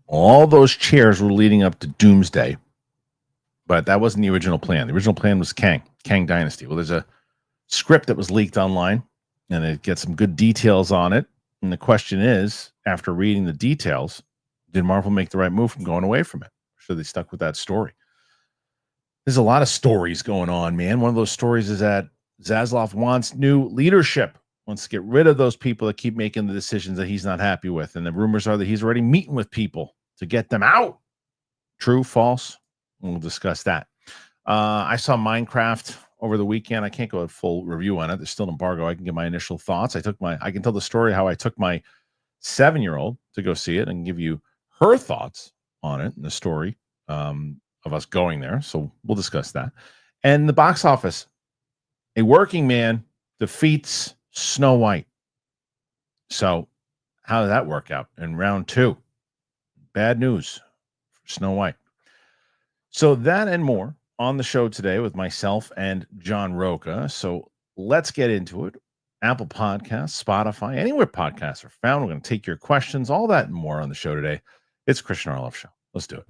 All those chairs were leading up to Doomsday, but that wasn't the original plan. The original plan was Kang Dynasty. Well, there's a script that was leaked online, and it gets some good details on it. And the question is, after reading the details, did Marvel make the right move from going away from it? Should they stuck with that story? There's a lot of stories going on, man. One of those stories is that Zaslav wants new leadership, wants to get rid of those people that keep making the decisions that he's not happy with. And the rumors are that he's already meeting with people to get them out. True, false? We'll discuss that. I saw Minecraft over the weekend. I can't go a full review on it. There's still an embargo. I can give my initial thoughts. I can tell the story how I took my 7-year-old to go see it and give you her thoughts on it and the story of us going there. So we'll discuss that. And the box office, a working man defeats Snow White. So how did that work out in round 2? Bad news for Snow White. So that and more on the show today with myself and John Roca. So let's get into it. Apple Podcasts, Spotify, anywhere podcasts are found. We're going to take your questions, all that and more on the show today. It's Kristian Harloff Show. Let's do it.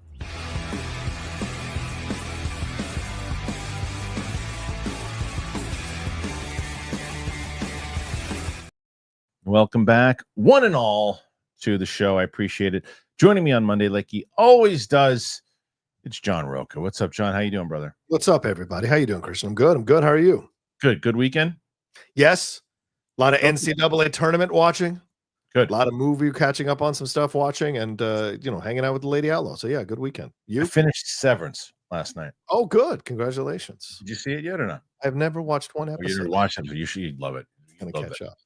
Welcome back, one and all, to the show. I appreciate it. Joining me on Monday, like he always does, it's John Roca. What's up, John? How you doing, brother? What's up, everybody? How you doing, Kristian? I'm good. I'm good. How are you? Good weekend? Yes. A lot of NCAA tournament watching. Good. A lot of movie catching up on some stuff watching and, hanging out with the Lady Outlaw. So, yeah, good weekend. You? I finished Severance last night. Oh, good. Congratulations. Did you see it yet or not? I've never watched one episode. You didn't watch it, but you should love it. Going to catch up.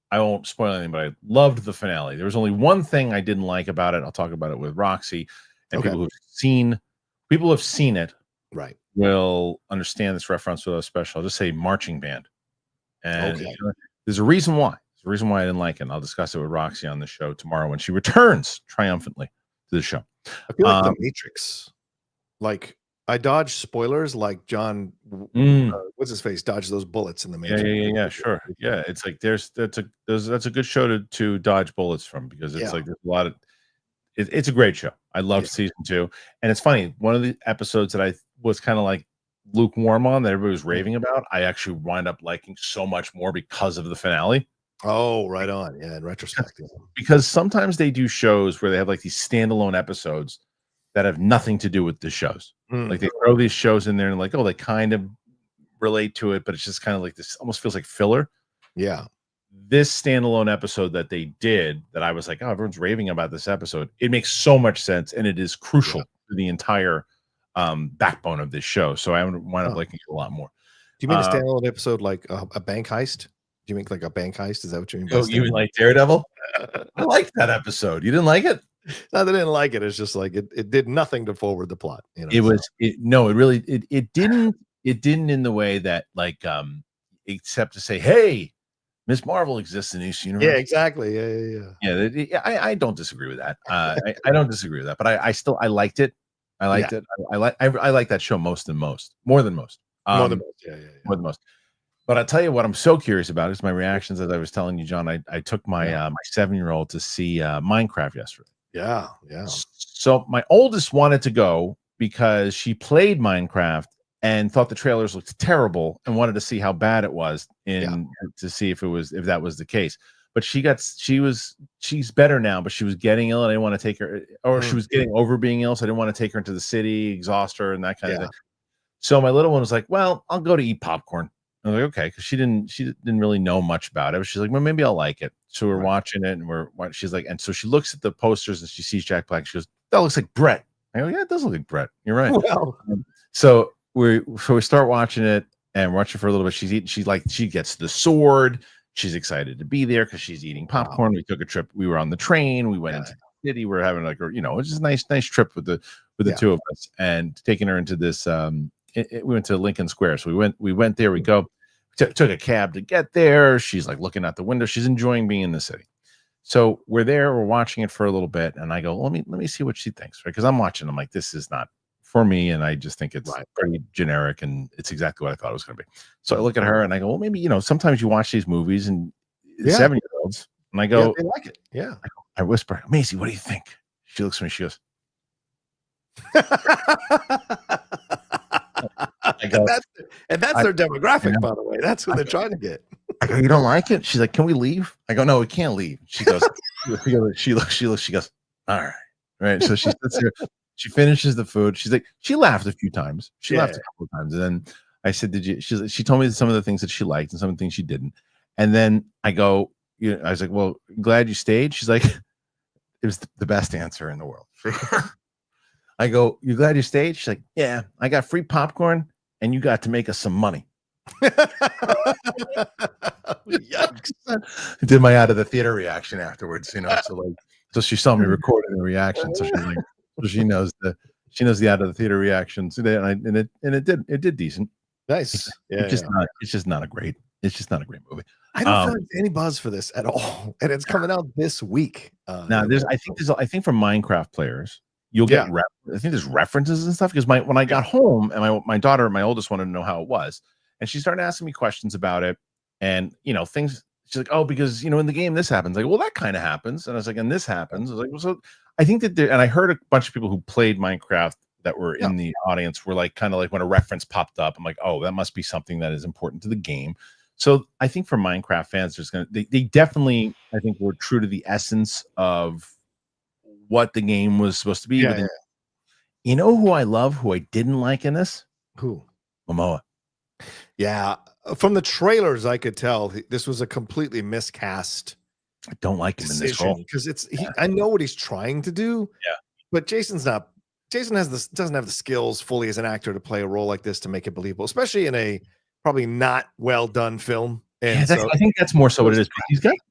I won't spoil anything, but I loved the finale. There was only one thing I didn't like about it. I'll talk about it with Roxy. And people who have seen it, right, will understand this reference with a special. I'll just say marching band. And there's a reason why. There's a reason why I didn't like it. And I'll discuss it with Roxy on the show tomorrow when she returns triumphantly to the show. I feel like The Matrix. Like, I dodge spoilers like John, what's his face, dodge those bullets in The Matrix. Yeah, sure. Yeah, it's like that's a good show to dodge bullets from, because it's like there's a lot of it's a great show. I loved season 2. And it's funny, one of the episodes that I was kind of like lukewarm on, that everybody was raving about, I actually wind up liking so much more because of the finale. Oh, right on. Yeah, in retrospect. Because sometimes they do shows where they have like these standalone episodes that have nothing to do with the shows. Like they throw these shows in there and like, oh, they kind of relate to it, but it's just kind of like this, almost feels like filler. Yeah. This standalone episode that they did, that I was like, oh, everyone's raving about this episode. It makes so much sense, and it is crucial to the entire backbone of this show. So I wind up liking it a lot more. Do you mean a standalone episode like a bank heist? Do you make like a bank heist? Is that what you mean? Oh, you mean like Daredevil? I liked that episode. You didn't like it? No, they didn't like it. It's just like it did nothing to forward the plot. It didn't in the way that like except to say, hey, Miss Marvel exists in this universe. Yeah, exactly. Yeah. I don't disagree with that. I don't disagree with that, but I liked it. I liked it. I like that show more than most. More than most. More than most. But I'll tell you what I'm so curious about is my reactions. As I was telling you, John, I took my my 7-year-old to see Minecraft yesterday. Yeah. So my oldest wanted to go because she played Minecraft and thought the trailers looked terrible and wanted to see how bad it was to see if that was the case. But she's better now, but she was getting ill and I didn't want to take her, or she was getting over being ill. So I didn't want to take her into the city, exhaust her and that kind of thing. So my little one was like, well, I'll go to eat popcorn. I was like, okay, because she didn't really know much about it. But she's like, well, maybe I'll like it. So we're watching it, and she's like, and so she looks at the posters and she sees Jack Black. She goes, that looks like Brett. I go, yeah, it does look like Brett. You're right. Well. So we start watching it and watching for a little bit. She's eating. She gets the sword. She's excited to be there because she's eating popcorn. We took a trip. We were on the train. We went into the city. We're having like, it's just a nice trip with the two of us, and taking her into this. We went to Lincoln Square. So we went there. We go. Took a cab to get there. She's like looking out the window. She's enjoying being in the city. So we're there. We're watching it for a little bit, and I go, let me see what she thinks, right? Because I'm watching. I'm like, this is not for me, and I just think it's pretty generic, and it's exactly what I thought it was going to be. So I look at her, and I go, well, maybe sometimes you watch these movies, and 7-year-olds, and I go, they like it. Yeah. I whisper, Maisie, what do you think? She looks at me. She goes, and that's their demographic, by the way. That's who they're trying to get. I go, you don't like it? She's like, can we leave? I go, no, we can't leave. She goes, she looks, she goes, all right. Right. So she sits there, she finishes the food. She's like, she laughed a few times. She laughed a couple of times. And then I said, she told me some of the things that she liked and some of the things she didn't. And then I go, I was like, well, glad you stayed. She's like, it was the best answer in the world. I go, you glad you stayed? She's like, yeah, I got free popcorn and you got to make us some money. Yikes. I did my out of the theater reaction afterwards, so she saw me recording the reaction, so she's like, so she knows the out of the theater reaction today, and it did decent. Nice. It's just not a great movie. I don't feel like there's any buzz for this at all, and it's coming out this week. Now I think for Minecraft players, you'll get I think there's references and stuff, because when I got home and my daughter, my oldest, wanted to know how it was, and she started asking me questions about it, and things. She's like, oh, because in the game this happens. Like, well, that kind of happens, and I was like, and this happens. I was like, well, so I think that and I heard a bunch of people who played Minecraft that were in the audience were like, kind of like when a reference popped up, I'm like, oh, that must be something that is important to the game. So I think for Minecraft fans, they definitely, I think, were true to the essence of what the game was supposed to be. You know who I love, who I didn't like in this? Who? Momoa. Yeah, from the trailers, I could tell this was a completely miscast. I don't like him in this role because I know what he's trying to do. Yeah, but Jason doesn't have the skills fully as an actor to play a role like this to make it believable, especially in a probably not well done film. And I think that's more so what it is.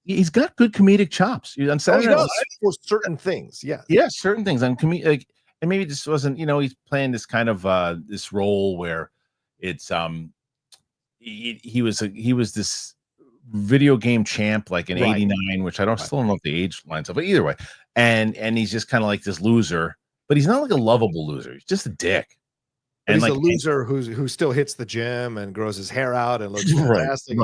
He's got good comedic chops. On Saturday for certain things, certain things on comedic, and maybe this wasn't. He's playing this kind of this role where it's he was this video game champ like in '89, which I still don't know if the age lines up, but either way, and he's just kind of like this loser, but he's not like a lovable loser. He's just a dick. But and he's a loser who still hits the gym and grows his hair out and looks fantastic.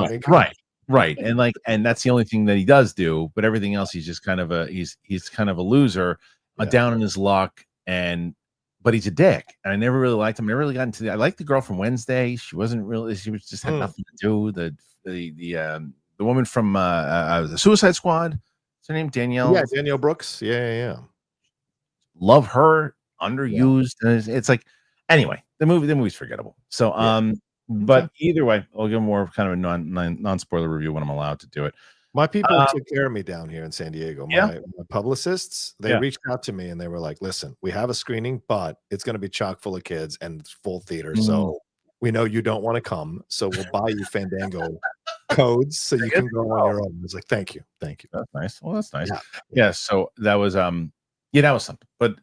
Right. And that's the only thing that he does do, but everything else he's just kind of he's kind of a loser, down in his luck, but he's a dick. And I never really liked him. I never really got into I liked the girl from Wednesday. She was just had nothing to do. The woman from the Suicide Squad. What's her name? Danielle? Yeah, Danielle Brooks. Yeah. Love her. Underused. And it's like, anyway, the movie's forgettable. So but either way, I'll give more kind of a non-spoiler review when I'm allowed to do it. My people took care of me down here in San Diego. My publicists, they reached out to me and they were like, listen, we have a screening, but it's going to be chock full of kids and it's full theater. So we know you don't want to come. So we'll buy you Fandango codes so you can go on your own. I was like, thank you. That's nice. Well, that's nice. Yeah. So that was that was something. But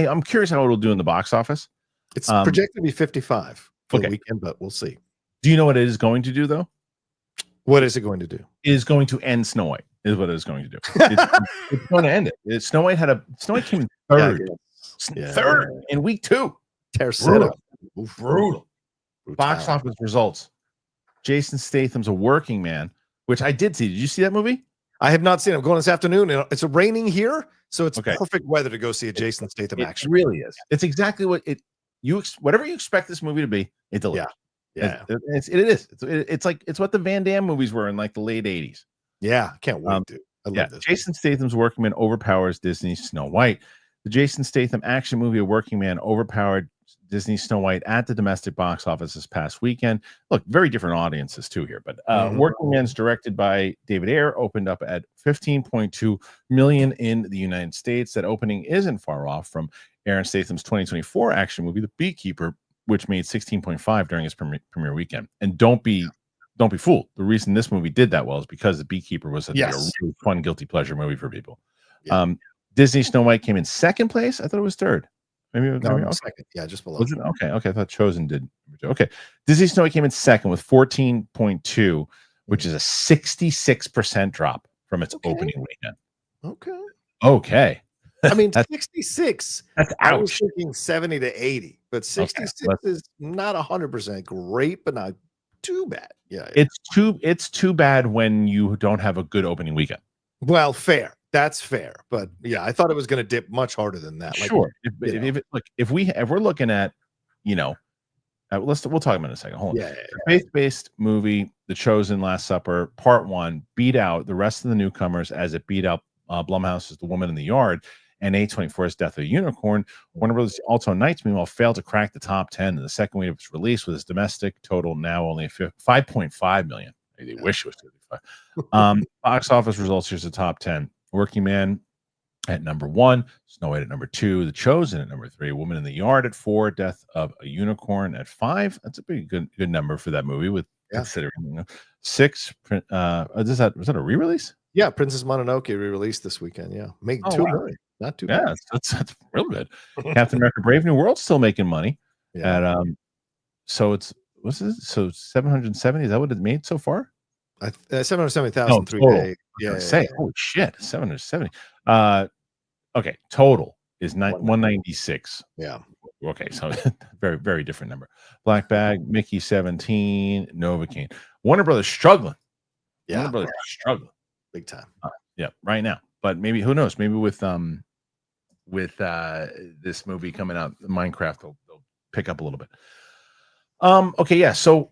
I'm curious how it'll do in the box office. It's projected to be 55 for the weekend, but we'll see. Do you know what it is going to do, though? What is it going to do? It is going to end Snow White, is what it is going to do. It's going to end it. Snow White came in third. Third in week 2. Brutal. Box office results. Jason Statham's A Working Man, which I did see. Did you see that movie? I have not seen it. I'm going this afternoon. It's raining here, so it's perfect weather to go see a Jason Statham action. It really is. It's exactly what whatever you expect this movie to be, it delivers. Yeah. It is. It's what the Van Damme movies were in like the late 80s. Yeah, can't wait, dude. I love this. Jason Statham's Working Man overpowers Disney's Snow White. The Jason Statham action movie A Working Man overpowered Disney's Snow White at the domestic box office this past weekend. Look, very different audiences too here, but Working Man's directed by David Ayer opened up at 15.2 million in the United States. That opening isn't far off from Aaron Statham's 2024 action movie The Beekeeper, which made 16.5 during its premiere weekend. And don't be fooled. The reason this movie did that well is because The Beekeeper was a really fun guilty pleasure movie for people. Disney Snow White came in second place. I thought it was third. Maybe second. Yeah, just below. Was it? Okay. I thought Chosen did. Okay. Disney Snow White came in second with 14.2, which is a 66% drop from its opening weekend. Okay. I mean, 66. That's I was thinking 70 to 80, but 66 is not 100% great, but not too bad. Yeah. It's too bad when you don't have a good opening weekend. Well, fair. That's fair, but yeah, I thought it was going to dip much harder than that. Like, sure. If we're looking at, we'll talk about it in a second. Hold on. Yeah. Faith-based movie, The Chosen, Last Supper, Part 1 beat out the rest of the newcomers as it beat out Blumhouse's The Woman in the Yard and A24's Death of a Unicorn. Warner Brothers Alto Nights, meanwhile, failed to crack the top 10 in the second week of its release, with its domestic total now only 5.5 million. They wish it was 35. Box office results, here's the top 10. Working Man at number 1, Snow White at number 2, The Chosen at number 3, Woman in the Yard at 4, Death of a Unicorn at 5. That's a pretty good number for that movie, with considering 6. Was that a re-release? Yeah, Princess Mononoke re-released this weekend. Yeah, made 2 million. Not too bad. That's real good. Captain America: Brave New World still making money. At so it's what's this? So 770. Is that what it made so far? 770,000 3 days. Yeah. Holy shit, 770. Okay, total is 196. Yeah. Okay, so very, very different number. Black Bag, Mickey 17, Novocaine. Warner Brothers struggling. Yeah, Warner Brothers struggling big time. Right now. But maybe, who knows? Maybe with this movie coming out, Minecraft, they'll pick up a little bit. Okay, yeah. So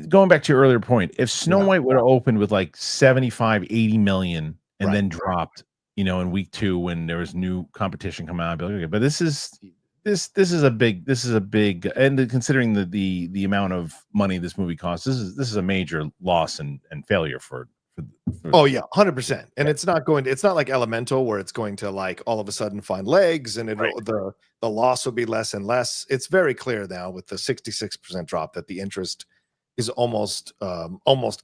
going back to your earlier point, if Snow White would have opened with like 75, 80 million and then dropped, in week 2 when there was new competition coming out, I'd be like, okay, but this is a big, and considering the amount of money this movie costs, this is a major loss and failure for oh yeah, 100%. And it's not like Elemental, where it's going to like all of a sudden find legs and the loss will be less and less. It's very clear now with the 66% drop that the interest is almost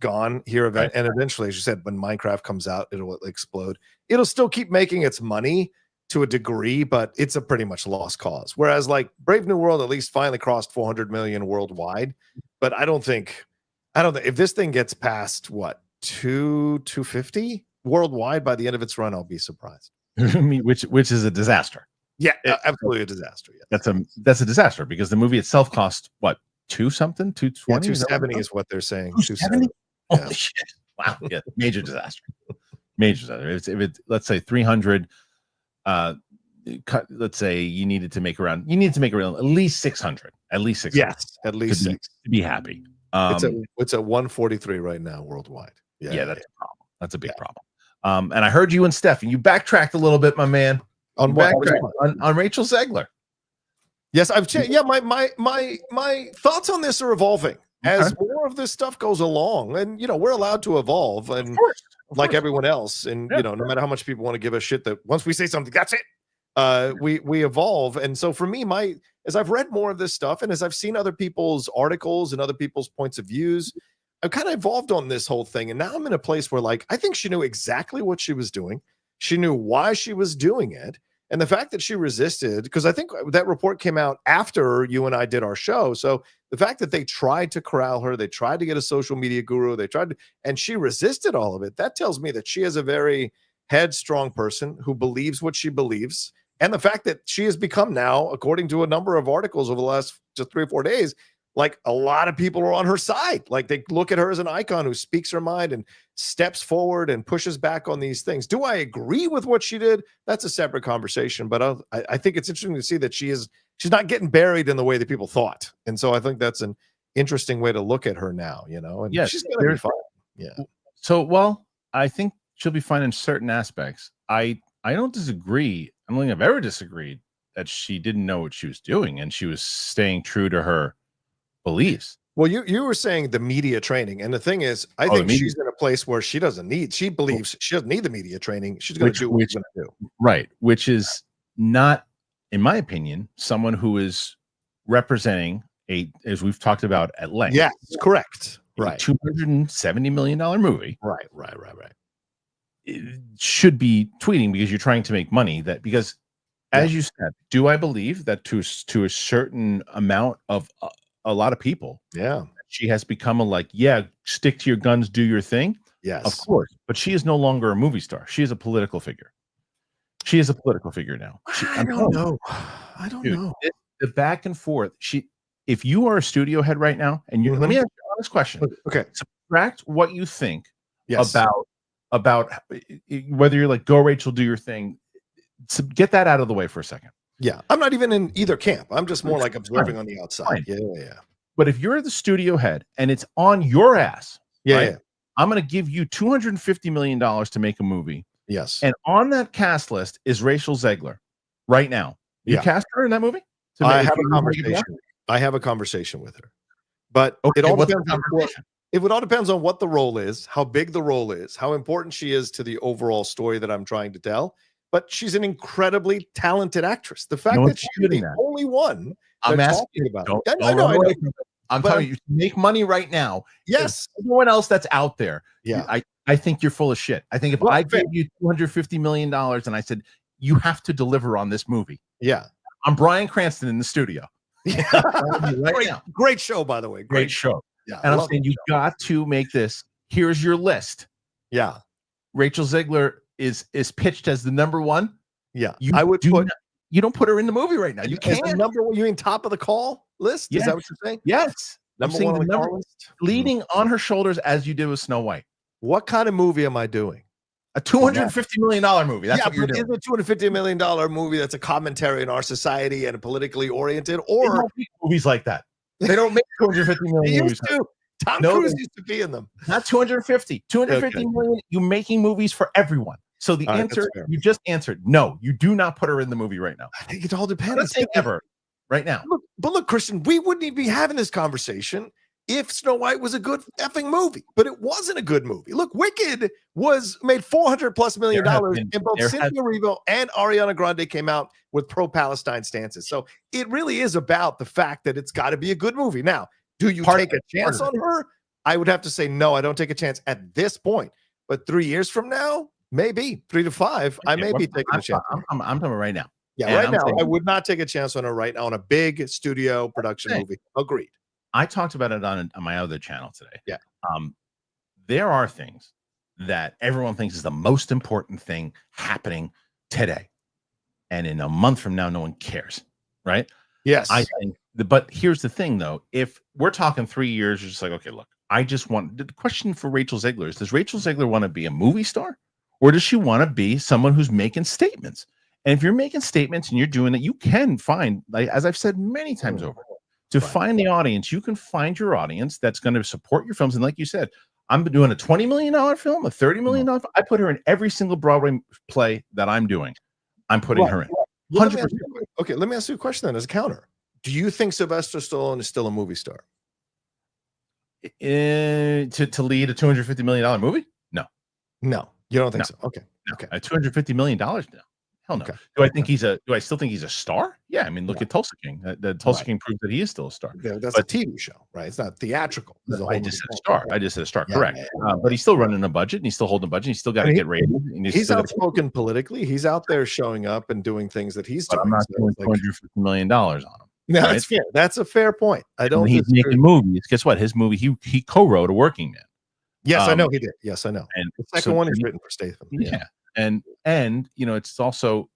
gone here. And eventually, as you said, when Minecraft comes out, it'll explode. It'll still keep making its money to a degree, but it's a pretty much lost cause. Whereas like Brave New World at least finally crossed 400 million worldwide. But I don't think if this thing gets past 250 worldwide by the end of its run, I'll be surprised. which is a disaster. Yeah, absolutely a disaster. Yes. That's a disaster, because the movie itself cost what, 220? 270 is what they're saying. 270? Holy shit. Wow. Yeah, major disaster. If it, let's say 300, let's say you needed to make around at least 600. Yes, at least 6 to be happy. It's a 143 right now worldwide. Yeah, that's a problem. That's a big problem. And I heard you and Steph, and you backtracked a little bit, my man. On Rachel Zegler. Yes, I've changed. Yeah, my thoughts on this are evolving as more of this stuff goes along, and we're allowed to evolve, and of course. Like everyone else, and no matter how much people want to give us shit, that once we say something, that's it. We evolve, and so for me, as I've read more of this stuff, and as I've seen other people's articles and other people's points of views, I've kind of evolved on this whole thing, and now I'm in a place where like I think she knew exactly what she was doing. She knew why she was doing it. And the fact that she resisted, because I think that report came out after you and I did our show. So the fact that they tried to corral her, they tried to get a social media guru, and she resisted all of it. That tells me that she is a very headstrong person who believes what she believes. And the fact that she has become now, according to a number of articles over the last just 3 or 4 days, like a lot of people are on her side. Like they look at her as an icon who speaks her mind and steps forward and pushes back on these things. Do I agree with what she did? That's a separate conversation. But I think it's interesting to see that she's not getting buried in the way that people thought. And so I think that's an interesting way to look at her now, and she's going to be fine. Yeah. So, well, I think she'll be fine in certain aspects. I don't disagree. I don't think I've ever disagreed that she didn't know what she was doing and she was staying true to her beliefs. Well, you were saying the media training, and the thing is, I think she's in a place where she believes she doesn't need the media training. She's going to do what she's going to do. Right, which is not, in my opinion, someone who is representing as we've talked about at length. Yes, correct. Right, $270 million movie. Right. It should be tweeting because you're trying to make money. Because, as you said, do I believe that to a certain amount of a lot of people, she has become stick to your guns, do your thing. Yes, of course. But she is no longer a movie star. She is a political figure. She is a political figure now. I don't know. The back and forth. If you are a studio head right now, and let me ask you an honest question. Okay. Subtract what you think about about whether you're like, go Rachel, do your thing. So get that out of the way for a second. Yeah, I'm not even in either camp. I'm just more like observing on the outside. Yeah. But if you're the studio head and it's on your ass, yeah, right? I'm going to give you $250 million to make a movie. Yes. And on that cast list is Rachel Zegler right now. You cast her in that movie? I have a conversation. I have a conversation with her. But it all depends on it all depends on what the role is, how big the role is, how important she is to the overall story that I'm trying to tell. But she's an incredibly talented actress. The fact that she's the only one I'm asking about it. I know. I'm telling you, make money right now. Yes. Everyone else that's out there. Yeah. I think you're full of shit. I think if I gave you $250 million and I said, you have to deliver on this movie. Yeah. I'm Bryan Cranston in the studio. Great show, by the way. Great show. Yeah. And I'm saying you got to make this. Here's your list. Yeah. Rachel Zegler is pitched as the number one. Yeah. You don't put her in the movie right now. You can't. Number one, you mean top of the call list? Yes. Is that what you're saying? Yes. Number one on the call list? Leading on her shoulders as you did with Snow White. What kind of movie am I doing? A $250 million movie. That's what you're doing. Is a $250 million movie that's a commentary on our society and politically oriented, or they don't make movies like that? They don't make $250 million movies. Tom Cruise used to be in them. Not 250. 250 million. You're making movies for everyone. So the answer you just answered, no, you do not put her in the movie right now. I think it all depends. Let's say ever right now. Look, Kristian, we wouldn't even be having this conversation if Snow White was a good effing movie, but it wasn't a good movie. Look, Wicked made $400+ million, and both Cynthia Erivo and Ariana Grande came out with pro-Palestine stances. So it really is about the fact that it's got to be a good movie. Now, do you take a chance on her? I would have to say no. I don't take a chance at this point. But 3 years from now, maybe 3 to 5, I may be taking a chance. I'm talking right now. Yeah, right now, I would not take a chance on her right now on a big studio production movie. Agreed. I talked about it on my other channel today. Yeah. There are things that everyone thinks is the most important thing happening today. And in a month from now, no one cares. Right? Yes. I think, but here's the thing, though. If we're talking 3 years, you're just like, okay, look, the question for Rachel Zegler is, does Rachel Zegler want to be a movie star? Or does she want to be someone who's making statements? And if you're making statements and you're doing that, you can find, like, as I've said many times over, to find the audience, you can find your audience that's going to support your films. And like you said, I'm doing a $20 million film, a $30 million film. I put her in every single Broadway play that I'm doing. I'm putting her in. 100%. Okay, let me ask you a question then as a counter. Do you think Sylvester Stallone is still a movie star? To lead a $250 million movie? No. No, you don't think so? Okay. No. Okay. $250 million? No. Hell no. Okay. Do I still think he's a star? Yeah. I mean, look at Tulsa King. The Tulsa King proves that he is still a star. Yeah, that's a TV show, right? It's not theatrical. I just said a star. I just said a star. Correct. But he's still running a budget and he's still holding a budget. He's still got to get rated. He's outspoken politically. He's out there showing up and doing things that he's doing. I'm not doing $250 million on him. No, that's fair. That's a fair point. I don't. He's making movies. Guess what? His movie, he co-wrote A Working Man. Yes, I know he did. Yes, I know. And the second one is written for Statham. Yeah. And it's also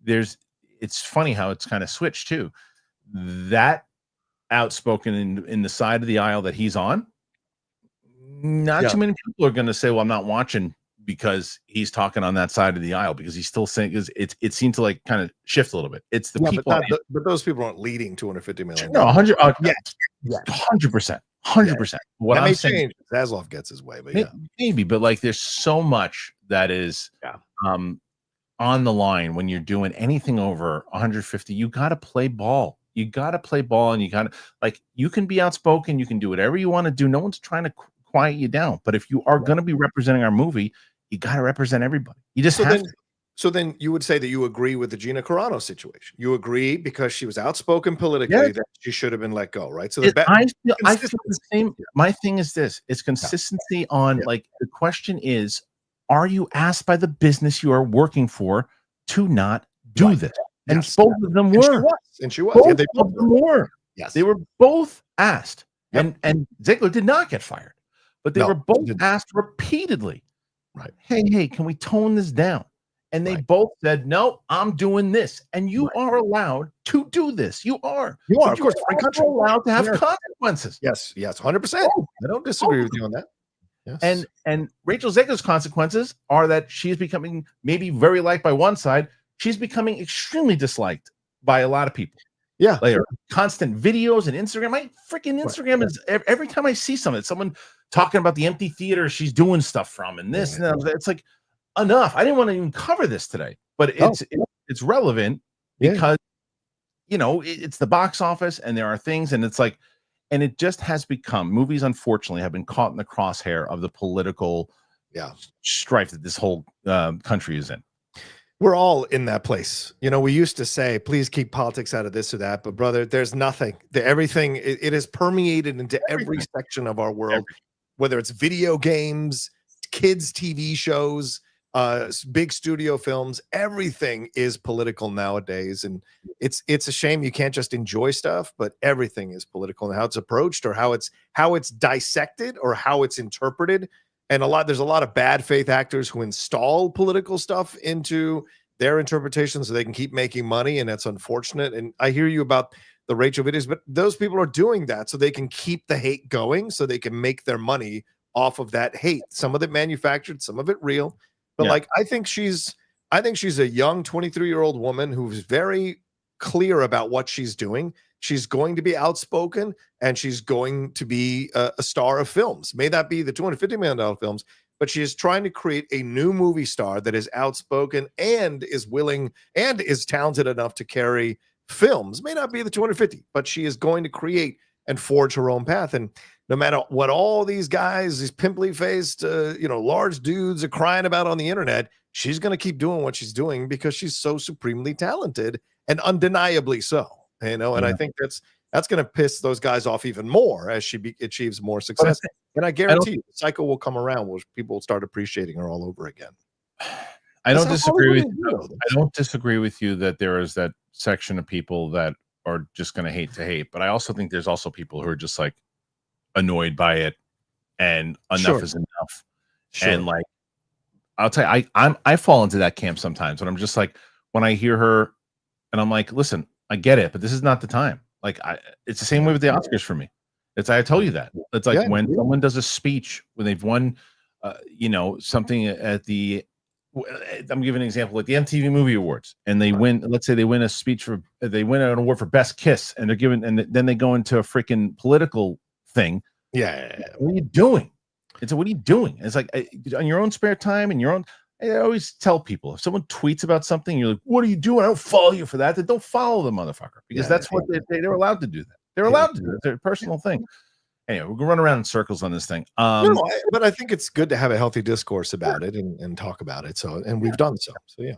it's funny how it's kind of switched too. That outspoken in the side of the aisle that he's on, not too many people are going to say, well, I'm not watching because he's talking on that side of the aisle, because he's still saying it seemed to like kind of shift a little bit. It's the people, but those people aren't leading $250 million. No, 100, 100%. 100%. What I'm saying, Zaslav gets his way, but maybe, but like there's so much that is on the line when you're doing anything over 150. You got to play ball. You got to play ball, and you got to, like, you can be outspoken, you can do whatever you want to do. No one's trying to quiet you down. But if you are going to be representing our movie, you got to represent everybody. You just have to. So then you would say that you agree with the Gina Carano situation. You agree because she was outspoken politically that she should have been let go, right? So I feel the same. My thing is this: it's consistency on like the question is, are you asked by the business you are working for to not do this? And both of them were. And she was. Both of them were. Yes. They were both asked. And Ziegler did not get fired. But they were both asked repeatedly. Right. Hey, can we tone this down? And they both said, no, I'm doing this. And you are allowed to do this. You are. You are, of course. You're allowed to have consequences. Yes, 100%. I don't disagree with you on that. Yes. And Rachel Zegler's consequences are that she's becoming maybe very liked by one side. She's becoming extremely disliked by a lot of people. Yeah. Like constant videos and Instagram. My freaking Instagram is every time I see something, someone talking about the empty theater she's doing stuff from and this and that. It's like enough. I didn't want to even cover this today, but it's relevant because it's the box office and there are things, and it's like, and it just has become, movies unfortunately have been caught in the crosshair of the political strife that this whole country is in. We're all in that place. We used to say, please keep politics out of this or that, but brother, there's nothing. Everything, it is permeated into every section of our world, whether it's video games, kids' TV shows, big studio films. Everything is political nowadays, and it's a shame you can't just enjoy stuff, but everything is political, and how it's approached or how it's dissected or how it's interpreted. And there's a lot of bad faith actors who install political stuff into their interpretation so they can keep making money, and that's unfortunate. And I hear you about the Rachel videos, but those people are doing that so they can keep the hate going, so they can make their money off of that hate. Some of it manufactured, some of it real. But I think she's a young 23-year-old woman who's very clear about what she's doing. She's going to be outspoken, and she's going to be a star of films. May not be the $250 million films, but she is trying to create a new movie star that is outspoken and is willing and is talented enough to carry films. May not be the 250, but she is going to create and forge her own path. And no matter what all these guys, these pimply faced, large dudes are crying about on the internet, she's going to keep doing what she's doing because she's so supremely talented and undeniably so. And I think that's going to piss those guys off even more as she achieves more success. And I guarantee you, the cycle will come around where people will start appreciating her all over again. I don't disagree with you. I don't disagree with you that there is that section of people that are just going to hate, but I also think there's also people who are just like annoyed by it, and enough is enough. And like, I'll tell you, I fall into that camp sometimes when I'm just like, when I hear her, and I'm like, listen, I get it, but this is not the time. Like, it's the same way with the Oscars for me. I tell you that. It's like when someone does a speech, when they've won, something at the, I'm giving an example, like the MTV Movie Awards, and they win, let's say they win they win an award for Best Kiss, and they're given, and then they go into a freaking political thing. Yeah. What are you doing? What are you doing? It's like, on your own spare time and your own, I always tell people, if someone tweets about something, you're like, what are you doing? I don't follow you for that. Then don't follow the motherfucker, because that's what they're allowed to do that. They're allowed to do it. It's their personal thing. Anyway, we're gonna run around in circles on this thing. But I think it's good to have a healthy discourse about it and talk about it. So, and we've done so. So yeah.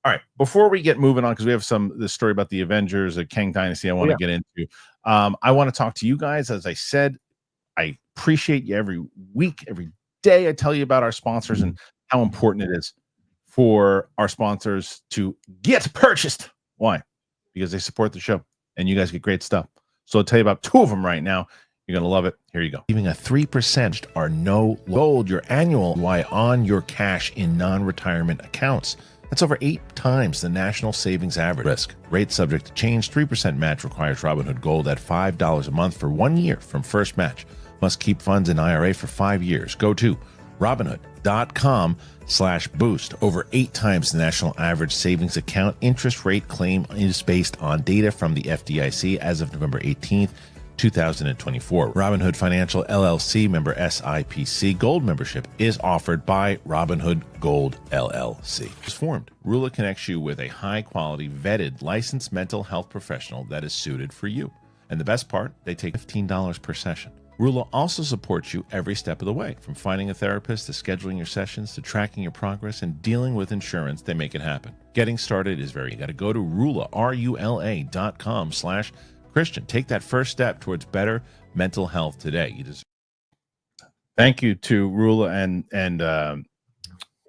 All right. Before we get moving on, because we have this story about the Avengers, Kang Dynasty, I want to get into. I want to talk to you guys. As I said, I appreciate you every week, every day. I tell you about our sponsors and how important it is for our sponsors to get purchased. Why? Because they support the show, and you guys get great stuff. So I'll tell you about two of them right now. You're going to love it. Here you go. Leaving a 3% or no gold your annual Y on your cash in non-retirement accounts. That's over 8 times the national savings average. Risk. Rate subject to change. 3% match requires Robinhood Gold at $5 a month for 1 year from first match. Must keep funds in IRA for 5 years. Go to Robinhood.com/boost. Over 8 times the national average savings account. Interest rate claim is based on data from the FDIC as of November 18th. 2024. Robinhood Financial LLC, member SIPC. Gold membership is offered by Robinhood Gold LLC. It's formed. Rula connects you with a high-quality, vetted, licensed mental health professional that is suited for you. And the best part, they take $15 per session. Rula also supports you every step of the way, from finding a therapist to scheduling your sessions to tracking your progress and dealing with insurance. They make it happen. Getting started is you got to go to Rula, RULA.com/Kristian. Take that first step towards better mental health today. You deserve. Thank you to Rula and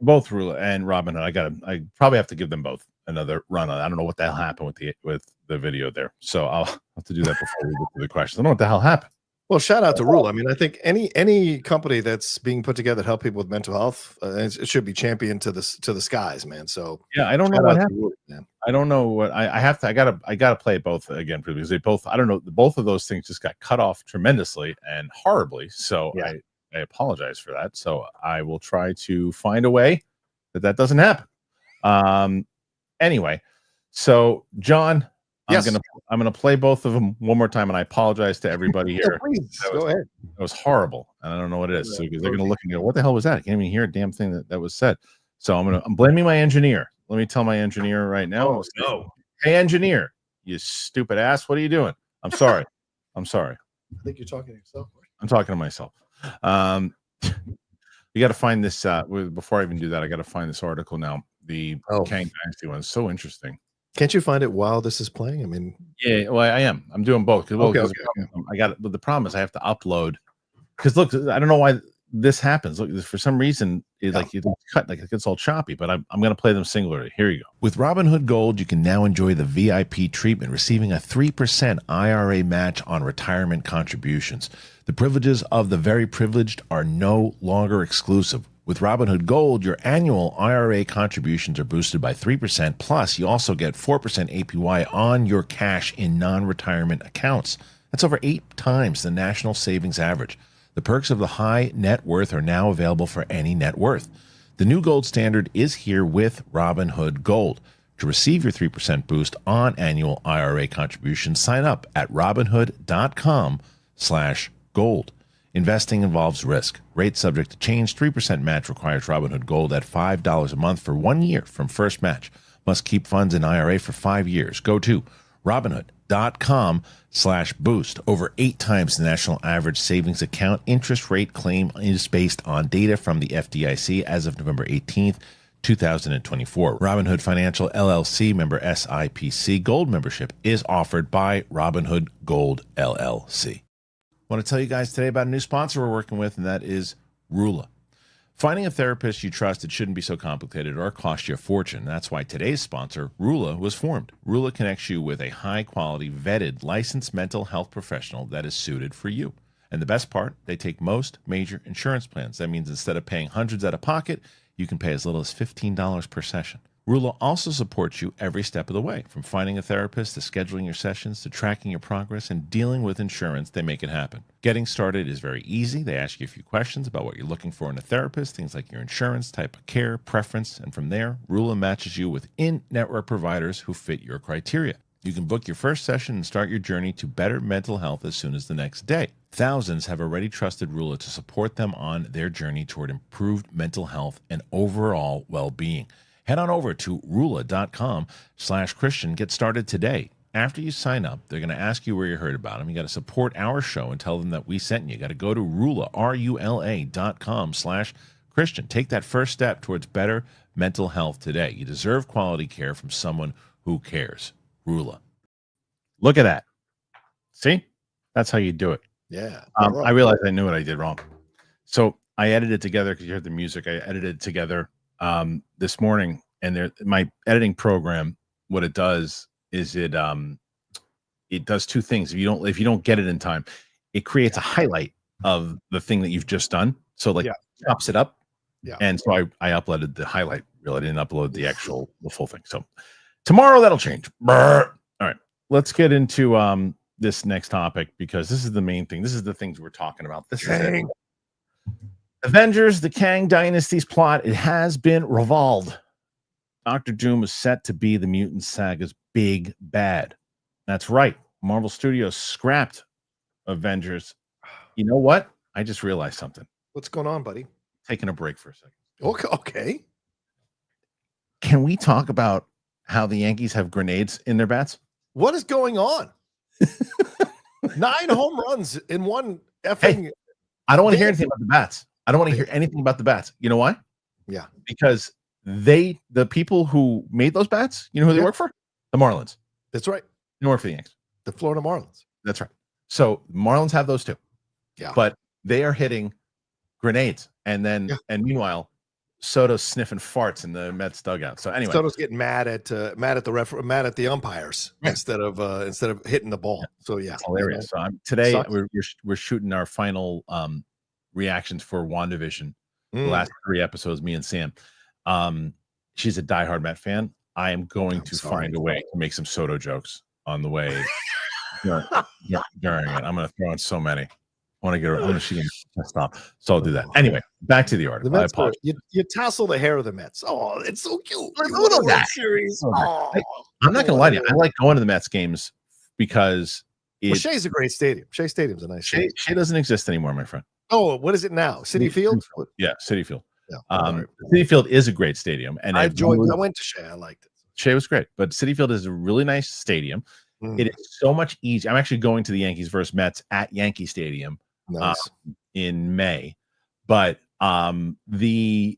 both Rula and Robin. I probably have to give them both another run on. I don't know what the hell happened with the video there, so I'll have to do that before we get to the question. I don't know what the hell happened. Well, shout out to Rule. I mean, I think any company that's being put together to help people with mental health, it should be championed to the skies, man. So yeah, I don't know what happened. Rule, man. I don't know what I gotta play it both again because they both, I don't know, both of those things just got cut off tremendously and horribly. So yeah. I apologize for that. So I will try to find a way that doesn't happen. Anyway, so John, yes. I'm gonna play both of them one more time, and I apologize to everybody here. Please, go ahead. That was horrible, and I don't know what it is. So they're gonna look and go, "What the hell was that?" I can't even hear a damn thing that was said. So I'm blaming my engineer. Let me tell my engineer right now. Oh, no. Hey, engineer, you stupid ass! What are you doing? I'm sorry. I'm sorry. I think you're talking to yourself. I'm talking to myself. You got to find this. Before I even do that, I got to find this article now. The Kang Dynasty one is so interesting. Can't you find it while this is playing? I mean, yeah, well, I am. I'm doing both. Okay. I got it, but the problem is I have to upload. Because look, I don't know why this happens. Look, for some reason, it cut, like it gets all choppy. But I'm going to play them singularly. Here you go. With Robinhood Gold, you can now enjoy the VIP treatment, receiving a 3% IRA match on retirement contributions. The privileges of the very privileged are no longer exclusive. With Robinhood Gold, your annual IRA contributions are boosted by 3%, plus you also get 4% APY on your cash in non-retirement accounts. That's over 8 times the national savings average. The perks of the high net worth are now available for any net worth. The new gold standard is here with Robinhood Gold. To receive your 3% boost on annual IRA contributions, sign up at robinhood.com/gold. Investing involves risk. Rate subject to change. 3% match requires Robinhood Gold at $5 a month for 1 year from first match. Must keep funds in IRA for 5 years. Go to robinhood.com/boost. Over 8 times the national average savings account interest rate claim is based on data from the FDIC as of November 18th, 2024. Robinhood Financial LLC, member SIPC. Gold membership is offered by Robinhood Gold LLC. I want to tell you guys today about a new sponsor we're working with, and that is Rula. Finding a therapist you trust, it shouldn't be so complicated or cost you a fortune. That's why today's sponsor, Rula, was formed. Rula connects you with a high-quality, vetted, licensed mental health professional that is suited for you. And the best part, they take most major insurance plans. That means instead of paying hundreds out of pocket, you can pay as little as $15 per session. Rula also supports you every step of the way, from finding a therapist to scheduling your sessions to tracking your progress and dealing with insurance. They make it happen. Getting started is very easy. They ask you a few questions about what you're looking for in a therapist, things like your insurance, type of care, preference, and from there, Rula matches you with in-network providers who fit your criteria. You can book your first session and start your journey to better mental health as soon as the next day. Thousands have already trusted Rula to support them on their journey toward improved mental health and overall well-being. Head on over to rula.com/Kristian. Get started today. After you sign up, they're going to ask you where you heard about them. You got to support our show and tell them that we sent you. You got to go to Rula, RULA.com/Kristian. Take that first step towards better mental health today. You deserve quality care from someone who cares. Rula. Look at that. See? That's how you do it. Yeah. I realized I knew what I did wrong. So I edited it together because you heard the music. I edited it together this morning, and my editing program, what it does is it does 2 things. If you don't get it in time, it creates a highlight of the thing that you've just done. So chops it up. Yeah. And so I uploaded the highlight reel. I didn't upload the full thing. So tomorrow that'll change. All right, let's get into this next topic, because this is the main thing. This is the things we're talking about. This is it. Avengers, the Kang Dynasty's plot, it has been revolved. Dr. Doom is set to be the Mutant Saga's big bad. That's right. Marvel Studios scrapped Avengers. You know what? I just realized something. What's going on, buddy? Taking a break for a second. Okay. Can we talk about how the Yankees have grenades in their bats? What is going on? 9 home runs in one effing. Hey, I don't want to hear anything about the bats. I don't want to hear anything about the bats. You know why? Yeah. Because the people who made those bats, you know who they work for? The Marlins. That's right. They work for the Yankees. The Florida Marlins. That's right. So Marlins have those too. Yeah. But they are hitting grenades. And then, and meanwhile, Soto's sniffing farts in the Mets dugout. So anyway, Soto's getting mad at the umpires instead of hitting the ball. So yeah, it's hilarious. So today we're shooting our final reactions for WandaVision. The last 3 episodes, me and Sam. She's a diehard Met fan. I am going to find a way to make some Soto jokes on the way during it. I'm going to throw in so many. want to get. I'm going to shoot him. Stop. So I'll do that. Anyway, back to the article. The Mets you tassel the hair of the Mets. Oh, it's so cute. Look at that series. Oh, I'm not going to lie to you. I like going to the Mets games because Shea's a great stadium. Shea Stadium's a nice stadium. Shea doesn't exist anymore, my friend. Oh, what is it now? City Field? Yeah, City Field. Yeah, City Field is a great stadium, and I went to Shea. I liked it. Shea was great, but City Field is a really nice stadium. It is so much easier. I'm actually going to the Yankees versus Mets at Yankee Stadium in May, but the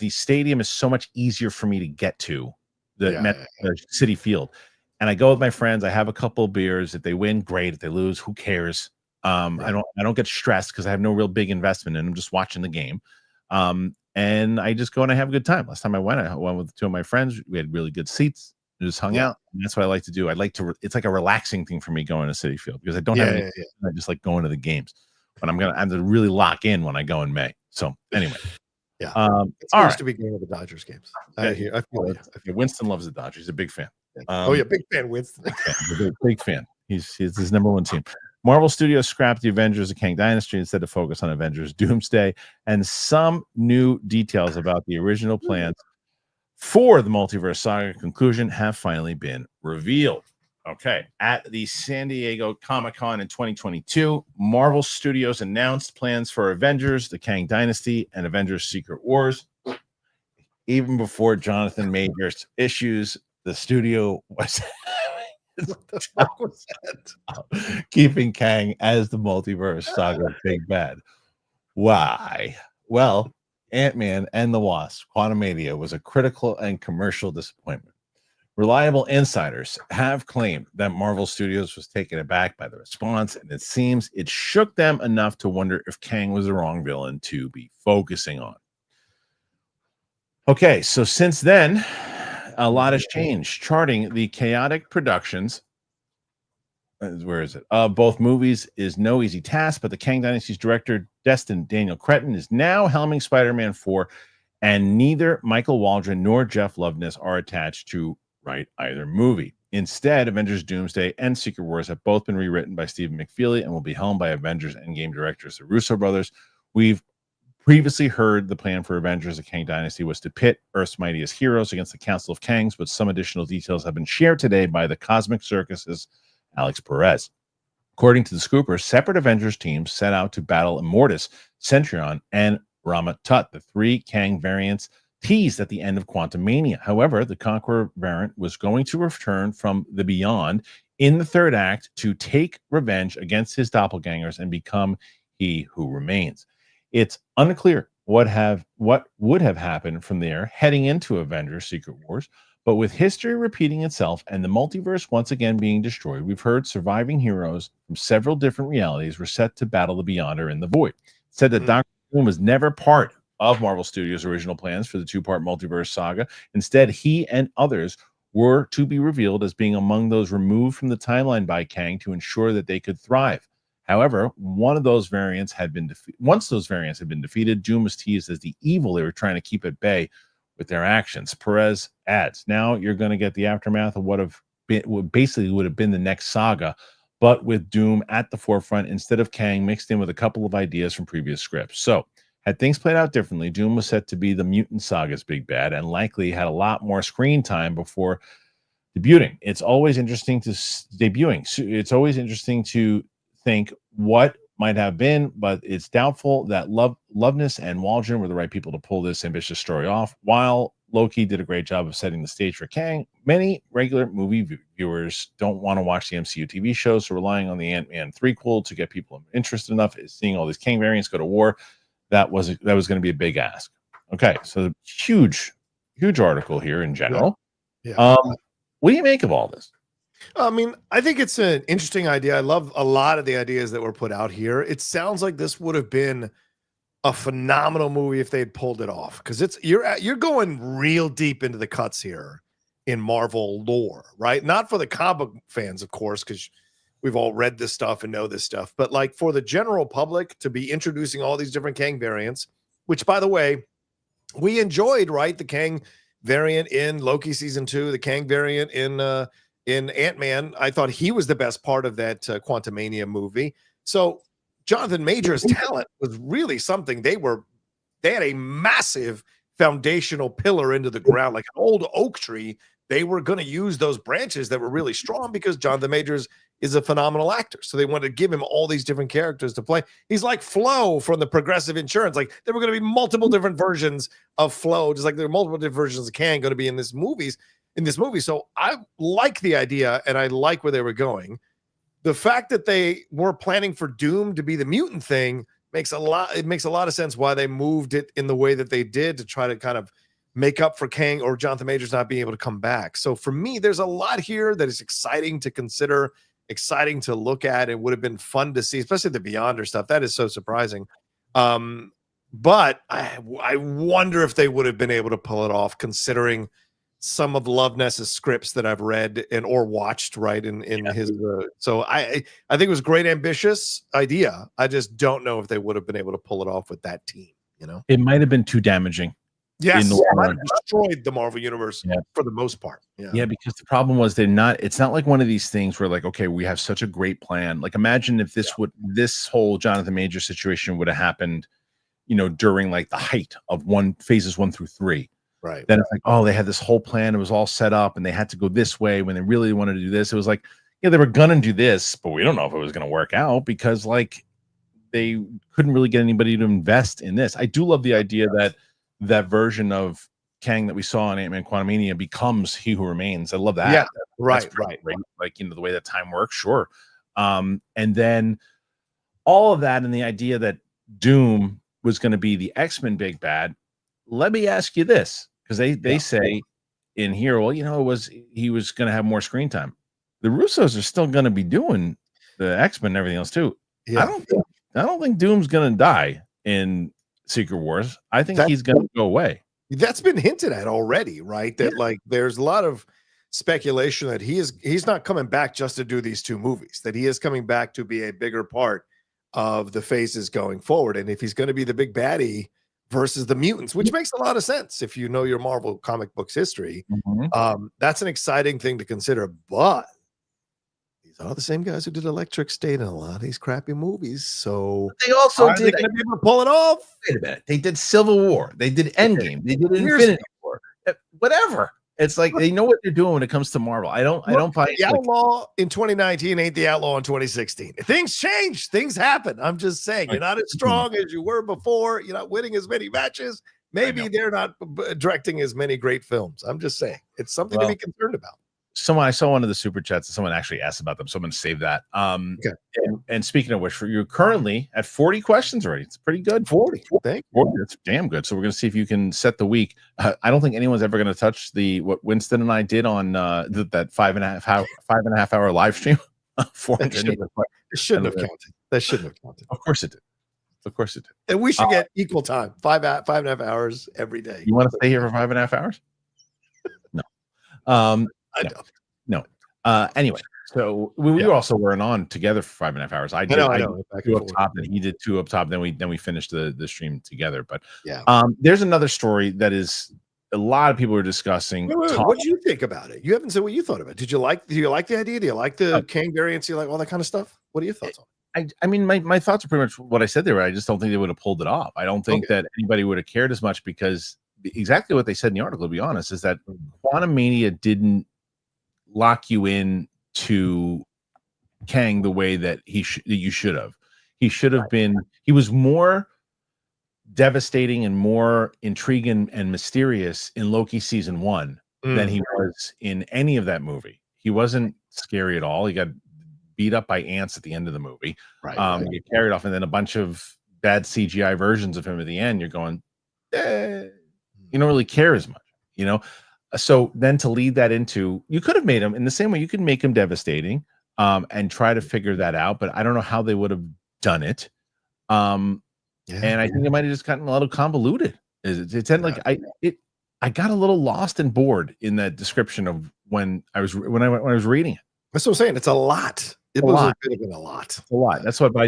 stadium is so much easier for me to get to the City Field. And I go with my friends. I have a couple of beers. If they win, great. If they lose, who cares? I don't get stressed because I have no real big investment in. I'm just watching the game. And I just go and I have a good time. Last time I went with two of my friends. We had really good seats. We just hung out. And that's what I like to do. It's like a relaxing thing for me going to City Field because I don't have any. I just like going to the games. But I'm to really lock in when I go in May. So anyway. Yeah. It's nice to be going to the Dodgers games. I feel Winston loves the Dodgers. He's a big fan. Big fan, Winston. big fan. He's his number one team. Marvel Studios scrapped the Avengers of Kang Dynasty instead to focus on Avengers Doomsday, and some new details about the original plans for the Multiverse Saga conclusion have finally been revealed. Okay, at the San Diego Comic-Con in 2022, Marvel Studios announced plans for Avengers, the Kang Dynasty, and Avengers Secret Wars. Even before Jonathan Majors' issues, the studio was what the fuck was that? Keeping Kang as the Multiverse Saga big bad. Why? Well, Ant-Man and the Wasp, Quantumania, was a critical and commercial disappointment. Reliable insiders have claimed that Marvel Studios was taken aback by the response, and it seems it shook them enough to wonder if Kang was the wrong villain to be focusing on. Okay, so since then, a lot has changed. Charting the chaotic productions, where is it? Both movies is no easy task, but the Kang Dynasty's director, destined Daniel Cretton, is now helming Spider-Man 4, and neither Michael Waldron nor Jeff Loveness are attached to write either movie. Instead, Avengers Doomsday and Secret Wars have both been rewritten by Stephen McFeely and will be helmed by Avengers Endgame directors, the Russo Brothers. We've previously heard the plan for Avengers: The Kang Dynasty was to pit Earth's mightiest heroes against the Council of Kangs, but some additional details have been shared today by the Cosmic Circus's Alex Perez. According to the Scoopers, separate Avengers teams set out to battle Immortus, Centurion, and Rama-Tut, the three Kang variants teased at the end of Quantumania. However, the Conqueror variant was going to return from the Beyond in the third act to take revenge against his doppelgangers and become he who remains. It's unclear what would have happened from there heading into Avengers Secret Wars, but with history repeating itself and the multiverse once again being destroyed, we've heard surviving heroes from several different realities were set to battle the Beyonder in the Void. It said that Dr. Doom was never part of Marvel Studios' original plans for the two-part Multiverse Saga. Instead, he and others were to be revealed as being among those removed from the timeline by Kang to ensure that they could thrive. However, once those variants had been defeated, Doom was teased as the evil they were trying to keep at bay with their actions. Perez adds, now you're going to get the aftermath of what basically would have been the next saga, but with Doom at the forefront instead of Kang, mixed in with a couple of ideas from previous scripts. So, had things played out differently, Doom was set to be the Mutant Saga's big bad and likely had a lot more screen time before debuting. It's always interesting to think what might have been, but it's doubtful that Loveness and Waldron were the right people to pull this ambitious story off. While Loki did a great job of setting the stage for Kang, many regular movie viewers don't want to watch the MCU TV show, so relying on the Ant-Man threequel to get people interested enough is seeing all these Kang variants go to war. That was going to be a big ask. Okay, so huge article here in general. Yeah. What do you make of all this? I mean, I think it's an interesting idea. I love a lot of the ideas that were put out here. It sounds like this would have been a phenomenal movie if they'd pulled it off, because you're going real deep into the cuts here in Marvel lore, right? Not for the comic fans, of course, because we've all read this stuff and know this stuff, but like for the general public to be introducing all these different Kang variants, which, by the way, we enjoyed, right? The Kang variant in Loki season 2, the Kang variant in Ant-Man. I thought he was the best part of that Quantumania movie. So Jonathan Majors' talent was really something. They had a massive foundational pillar into the ground, like an old oak tree. They were going to use those branches that were really strong because Jonathan Majors is a phenomenal actor. So they wanted to give him all these different characters to play. He's like Flo from the Progressive Insurance. Like there were going to be multiple different versions of Flo, just like there are multiple different versions of Kang going to be in this movie. So I like the idea and I like where they were going. The fact that they weren't planning for Doom to be the mutant thing makes a lot of sense why they moved it in the way that they did to try to kind of make up for Kang or Jonathan Majors not being able to come back. So for me, there's a lot here that is exciting to consider, exciting to look at. It would have been fun to see, especially the Beyonder stuff. That is so surprising. But I wonder if they would have been able to pull it off, considering some of Love Ness's scripts that I've read or watched, right? In his so I think it was a great, ambitious idea. I just don't know if they would have been able to pull it off with that team. It might have been too damaging. Yes, it might have destroyed the Marvel universe for the most part. Yeah, because the problem was it's not like one of these things where like, okay, we have such a great plan. Like imagine if this whole Jonathan Major situation would have happened, during like the height of phases 1 through 3. Right. Then it's like, oh, they had this whole plan. It was all set up and they had to go this way when they really wanted to do this. It was like, yeah, they were going to do this, but we don't know if it was going to work out because like they couldn't really get anybody to invest in this. I do love the idea that version of Kang that we saw in Ant-Man Quantumania becomes He Who Remains. I love that. Yeah. Right. Like, the way that time works. Sure. And then all of that and the idea that Doom was going to be the X-Men big bad. Let me ask you this, because they say in here, well, he was going to have more screen time. The Russos are still going to be doing the X-Men and everything else too. Yeah. I don't think Doom's going to die in Secret Wars. I think he's going to go away. That's been hinted at already, right? That like there's a lot of speculation that he's not coming back just to do these 2 movies. That he is coming back to be a bigger part of the phases going forward. And if he's going to be the big baddie versus the mutants, which makes a lot of sense if you know your Marvel comic books history. That's an exciting thing to consider. But these are the same guys who did Electric State and a lot of these crappy movies. So they also did be able to pull it off. Wait a minute. They did Civil War. They did Endgame. They did Infinity War. Whatever. It's like they know what they're doing when it comes to Marvel. I don't buy the outlaw in 2019 ain't the outlaw in 2016. Things change, things happen. I'm just saying, you're not as strong as you were before. You're not winning as many matches. Maybe they're not directing as many great films. I'm just saying, it's something to be concerned about. I saw one of the super chats. Someone actually asked about them. So I'm going to save that. Okay. And speaking of which, you're currently at 40 questions already. It's pretty good. 40. Thank you. 40. That's damn good. So we're going to see if you can set the week. I don't think anyone's ever going to touch what Winston and I did on that 5.5 hour live stream. It shouldn't have counted. That shouldn't have counted. Of course it did. Of course it did. And we should get equal time. 5.5 hours every day. You want to stay here for 5.5 hours? No. No. Anyway, so we also weren't on together for 5.5 hours. I did 2 up top, and he did 2 up top. Then we finished the stream together. But there's another story that is a lot of people are discussing. Wait, what did you think about it? You haven't said what you thought about it. Do you like the idea? Do you like the Kang variants? Do you like all that kind of stuff? What are your thoughts on it? I mean, my thoughts are pretty much what I said there. I just don't think they would have pulled it off. I don't think that anybody would have cared as much because exactly what they said in the article, to be honest, is that Quantumania didn't lock you in to Kang the way that you should have. He should have been. He was more devastating and more intriguing and mysterious in Loki season 1 than he was in any of that movie. He wasn't scary at all. He got beat up by ants at the end of the movie. He carried off, and then a bunch of bad CGI versions of him at the end. You're going, you don't really care as much, So then to lead that into, you could have made him in the same way. You could make him devastating and try to figure that out, but I don't know how they would have done it. And I think it might have just gotten a little convoluted. I got a little lost and bored in that description of when I was reading it. That's what I'm saying. It's a lot. It was a bit of a lot. It's a lot. That's what. But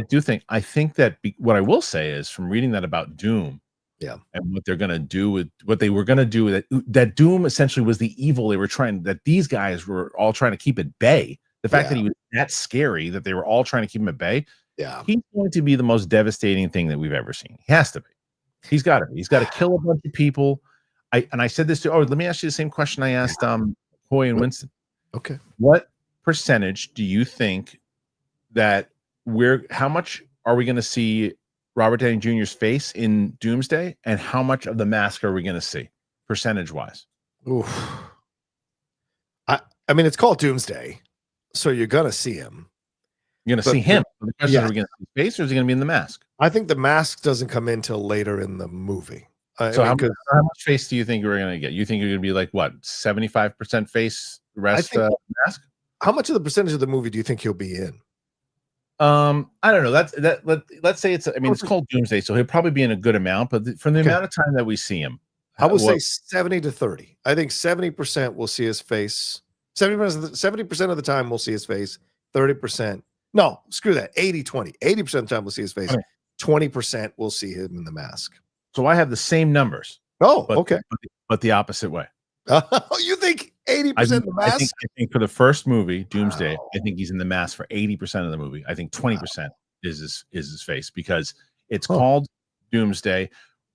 I think that what I will say is from reading that about Doom. And what they're going to do with what they were going to do, that Doom essentially was the evil that these guys were all trying to keep at bay. The fact that he was that scary that they were all trying to keep him at bay Yeah. He's going to be the most devastating thing that we've ever seen. He has to be. He's got to be. He's got to kill a bunch of people. I said this to, let me ask you the same question I asked Hoy and Winston. Okay. What percentage do you think that how much are we going to see Robert Downey Jr.'s face in Doomsday, and how much of the mask are we going to see percentage wise? Oof. I mean, it's called Doomsday, so you're going to see him. You're going to see him. The question is, are we going to see his face, or is he going to be in the mask? I think the mask doesn't come in till later in the movie. So how much face do you think we're going to get? You think you're going to be like, what, 75% face, the rest mask? How much of the percentage of the movie do you think he'll be in? I don't know. Let's say it's called Doomsday, so he'll probably be in a good amount, but from the amount of time that we see him, I will say 70 to 30. I think 70% will see his face. 70% of the time we'll see his face. 30%. No, screw that. 80-20. 80% of the time we'll see his face. 20% we'll see him in the mask. So I have the same numbers. Oh, okay. But the opposite way. You think 80% the mask? I think for the first movie, Doomsday, I think he's in the mask for 80% of the movie. I think 20% is his face, because it's called Doomsday.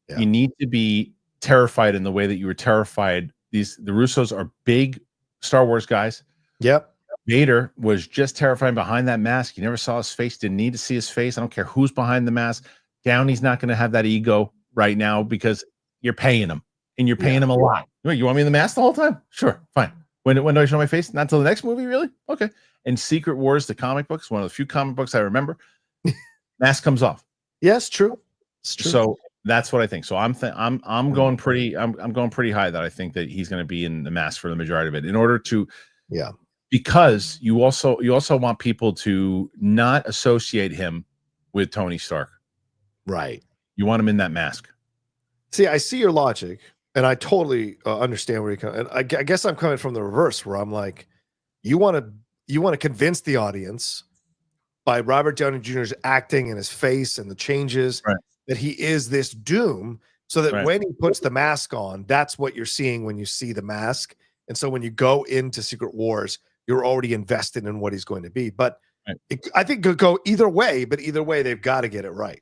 Yeah. You need to be terrified in the way that you were terrified. The Russos are big Star Wars guys. Yep. Vader was just terrifying behind that mask. You never saw his face. Didn't need to see his face. I don't care who's behind the mask. Downey's not going to have that ego right now because you're paying him, and you're paying him a lot. You want me in the mask the whole time? Sure, fine. When do I show my face? Not until the next movie, really? Okay. And Secret Wars, the comic books, one of the few comic books I remember, mask comes off. Yes, true. It's true. So that's what I think. So I'm going pretty high that I think that he's going to be in the mask for the majority of it, in order to because you also want people to not associate him with Tony Stark. Right. You want him in that mask. See, I see your logic, and I totally understand where you're coming. And I guess I'm coming from the reverse, where I'm like, you want to convince the audience by Robert Downey Jr.'s acting and his face and the changes that he is this Doom, so that when he puts the mask on, that's what you're seeing when you see the mask. And so when you go into Secret Wars, you're already invested in what he's going to be. But I think it could go either way, but either way, they've got to get it right.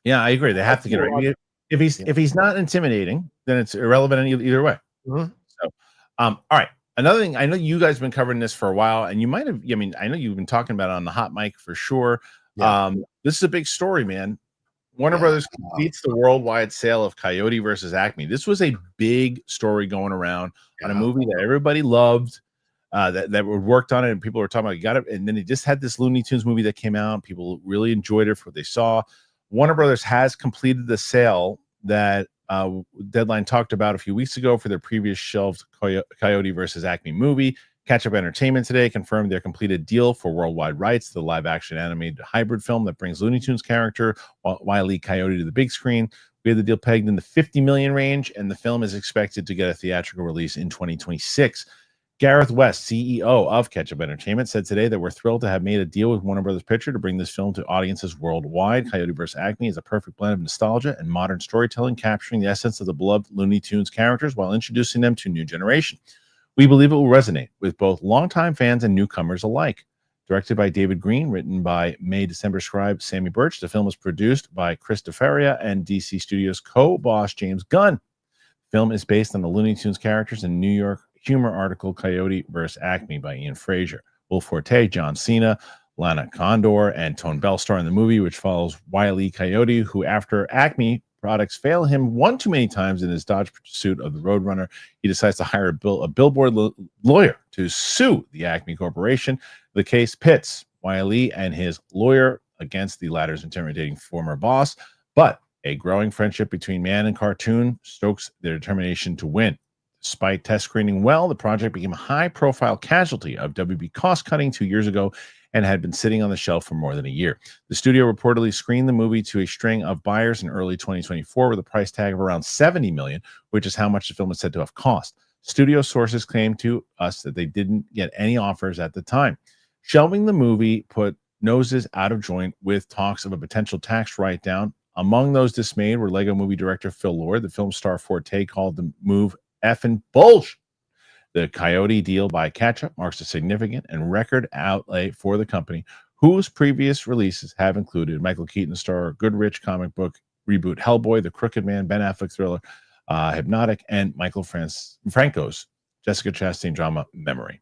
Yeah, I agree. They have to get it right. If he's not intimidating, then it's irrelevant either way. Mm-hmm. So, all right. Another thing, I know you guys have been covering this for a while, and you might have. I mean, I know you've been talking about it on the hot mic for sure. Yeah. This is a big story, man. Warner Brothers completes the worldwide sale of Coyote versus Acme. This was a big story going around on a movie that everybody loved, that worked on it, and people were talking about, you got it. And then they just had this Looney Tunes movie that came out. People really enjoyed it for what they saw. Warner Brothers has completed the sale that Deadline talked about a few weeks ago for their previous shelved Coyote versus Acme movie. Catch Up Entertainment today confirmed their completed deal for worldwide rights to the live-action animated hybrid film that brings Looney Tunes character Wile E. Coyote to the big screen. We had the deal pegged in the $50 million range, and the film is expected to get a theatrical release in 2026. Gareth West, CEO of Catch Up Entertainment, said today that we're thrilled to have made a deal with Warner Brothers Pictures to bring this film to audiences worldwide. Coyote vs. Acme is a perfect blend of nostalgia and modern storytelling, capturing the essence of the beloved Looney Tunes characters while introducing them to a new generation. We believe it will resonate with both longtime fans and newcomers alike. Directed by David Green, written by December scribe Sammy Birch, the film was produced by Chris DeFaria and DC Studios co-boss James Gunn. The film is based on the Looney Tunes characters in New York humor article Coyote vs. Acme by Ian Frazier. Will Forte, John Cena, Lana Condor, and Tone Bell star in the movie, which follows Wile E. Coyote, who after Acme products fail him one too many times in his dodge pursuit of the Roadrunner, he decides to hire a billboard lawyer to sue the Acme Corporation. The case pits Wile E. and his lawyer against the latter's intimidating former boss, but a growing friendship between man and cartoon stokes their determination to win. Despite test screening well, the project became a high-profile casualty of WB cost-cutting 2 years ago and had been sitting on the shelf for more than a year. The studio reportedly screened the movie to a string of buyers in early 2024 with a price tag of around $70 million, which is how much the film is said to have cost. Studio sources claimed to us that they didn't get any offers at the time. Shelving the movie put noses out of joint with talks of a potential tax write-down. Among those dismayed were Lego movie director Phil Lord. The film star Forte called the move effing bullshit. The Coyote deal by Catch Up marks a significant and record outlay for the company, whose previous releases have included Michael Keaton star Goodrich comic book reboot Hellboy, The Crooked Man, Ben Affleck thriller Hypnotic, and Michael Franco's Jessica Chastain drama Memory.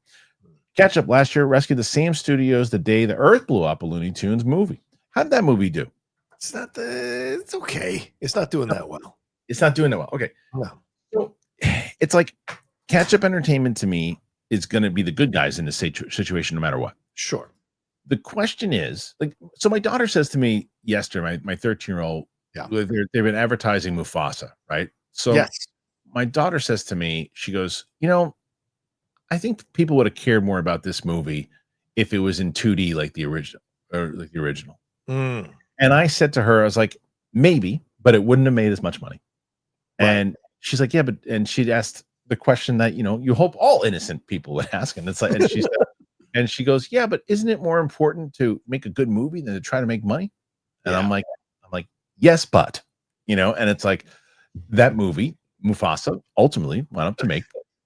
Catch Up last year rescued the same studios the day the Earth blew up, a Looney Tunes movie. How did that movie do? It's okay. It's not doing that well. It's not doing that well. Okay. No. So it's like Catch Up Entertainment to me is going to be the good guys in this situation no matter what. Sure. The question is, like, so my daughter says to me yesterday, my 13-year-old, they've been advertising Mufasa, right? So yes. My daughter says to me, she goes, you know, I think people would have cared more about this movie if it was in 2D like the original. Mm. And I said to her, I was like, maybe, but it wouldn't have made as much money. Right. And she's like, yeah, but, and she'd asked the question that, you know, you hope all innocent people would ask. And it's like, and she said, and she goes, yeah, but isn't it more important to make a good movie than to try to make money? And I'm like, yes, but, you know, and it's like that movie, Mufasa, ultimately went up to make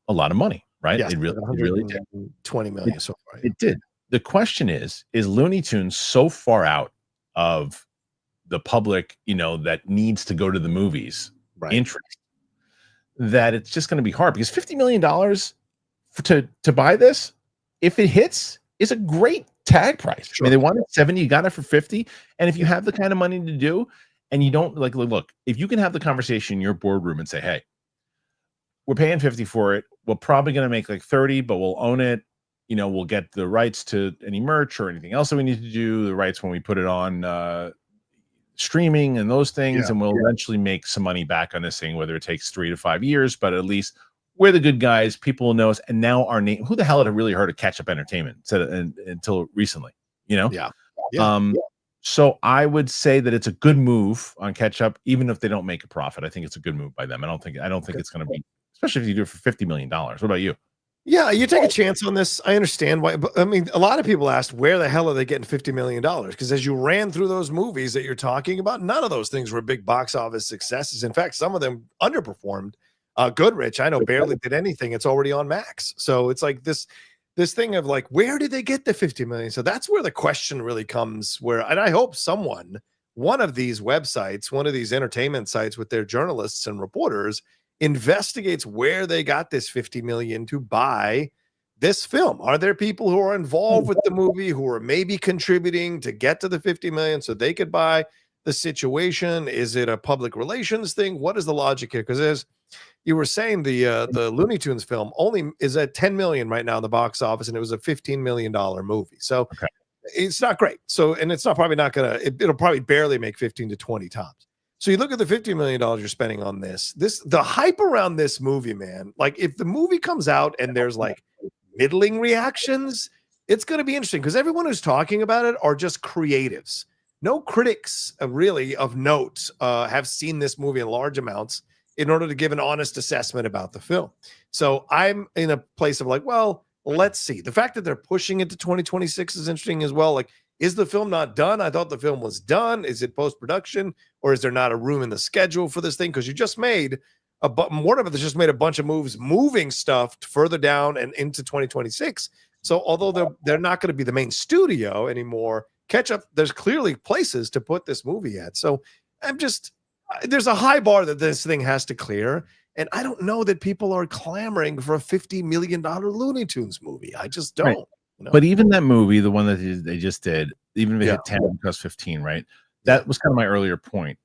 a lot of money, right? Yes, it really did. 20 million so far. It did. The question is Looney Tunes so far out of the public, you know, that needs to go to the movies interest that it's just going to be hard, because $50 million to buy this, if it hits, is a great tag price. Sure. I mean, they wanted 70, you got it for 50. And if you have the kind of money to do, and you don't like, look, if you can have the conversation in your boardroom and say, hey, we're paying 50 for it. We're probably going to make like 30, but we'll own it. You know, we'll get the rights to any merch or anything else that we need to do, the rights when we put it on streaming and those things. And we'll eventually make some money back on this thing, whether it takes 3 to 5 years, but at least we're the good guys. People will know us. And now our name, who the hell had really heard of Catch Up Entertainment until recently, you know? So I would say that it's a good move on Catch Up, even if they don't make a profit. I think it's a good move by them. I don't think it's going to be, especially if you do it for $50 million. What about you? Yeah, you take a chance on this. I understand why. But I mean, a lot of people asked, where the hell are they getting $50 million? Because as you ran through those movies that you're talking about, none of those things were big box office successes. In fact, some of them underperformed. Goodrich, I know, barely did anything. It's already on Max. So it's like this thing of like, where did they get the 50 million? So that's where the question really comes, and I hope one of these websites, one of these entertainment sites with their journalists and reporters investigates where they got this 50 million to buy this film. Are there people who are involved with the movie who are maybe contributing to get to the 50 million so they could buy the situation? Is it a public relations thing? What is the logic here? Because as you were saying, the Looney Tunes film only is at 10 million right now in the box office, and it was a $15 million movie. So it's not great. So, and it's probably not going to, it'll probably barely make 15 to 20 tops. So you look at the $50 million you're spending on the hype around this movie, man. Like if the movie comes out and there's like middling reactions, it's going to be interesting, because everyone who's talking about it are just creatives. No critics really of note have seen this movie in large amounts in order to give an honest assessment about the film. So I'm in a place of like, well, let's see. The fact that they're pushing it to 2026 is interesting as well. Like, is the film not done? I thought the film was done. Is it post-production, or is there not a room in the schedule for this thing? Because you just made Warner Brothers just made a bunch of moves, moving stuff further down and into 2026. So although they're not going to be the main studio anymore, Catch Up, there's clearly places to put this movie at. So there's a high bar that this thing has to clear. And I don't know that people are clamoring for a $50 million Looney Tunes movie. I just don't. Right. You know? But even that movie, the one that they just did, even if it hit 10 plus 15, right? That was kind of my earlier point.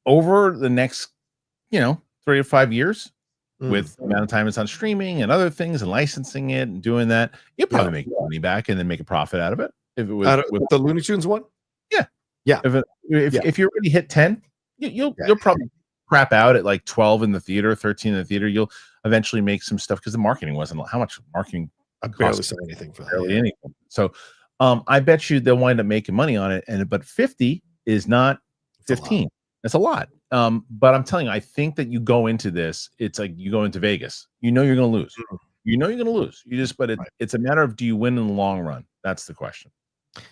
Over the next, 3 to 5 years, with the amount of time it's on streaming and other things and licensing it and doing that, you'll probably make money back and then make a profit out of it. If it was with the Looney Tunes one? Yeah. If you already hit 10, you'll probably crap out at like 12 in the theater, 13 in the theater. You'll eventually make some stuff, because the marketing wasn't, how much marketing I barely saw anything for that. Barely anything. So I bet you they'll wind up making money on it. But 50 is not 15. That's a lot. But I'm telling you, I think that you go into this, it's like you go into Vegas. You're going to lose. You're going to lose. It's a matter of, do you win in the long run? That's the question.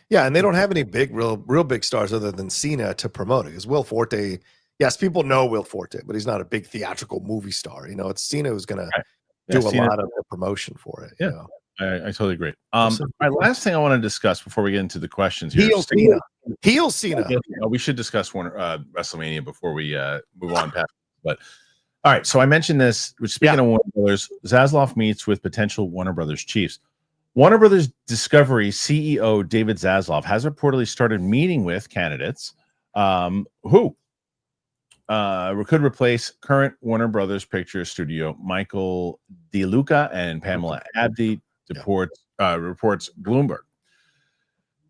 Yeah, and they don't have any real big stars other than Cena to promote it. Because Will Forte, yes, people know Will Forte, but he's not a big theatrical movie star. It's Cena who's going to do a lot of the promotion for it. Yeah. I totally agree. All right, last thing I want to discuss before we get into the questions here. Heel Cena. We should discuss WrestleMania before we move on past. But all right, so I mentioned this. Speaking of Warner Brothers, Zaslav meets with potential Warner Brothers chiefs. Warner Brothers Discovery CEO David Zaslav has reportedly started meeting with candidates who could replace current Warner Brothers Pictures studio Michael DeLuca and Pamela Abdi, reports Bloomberg.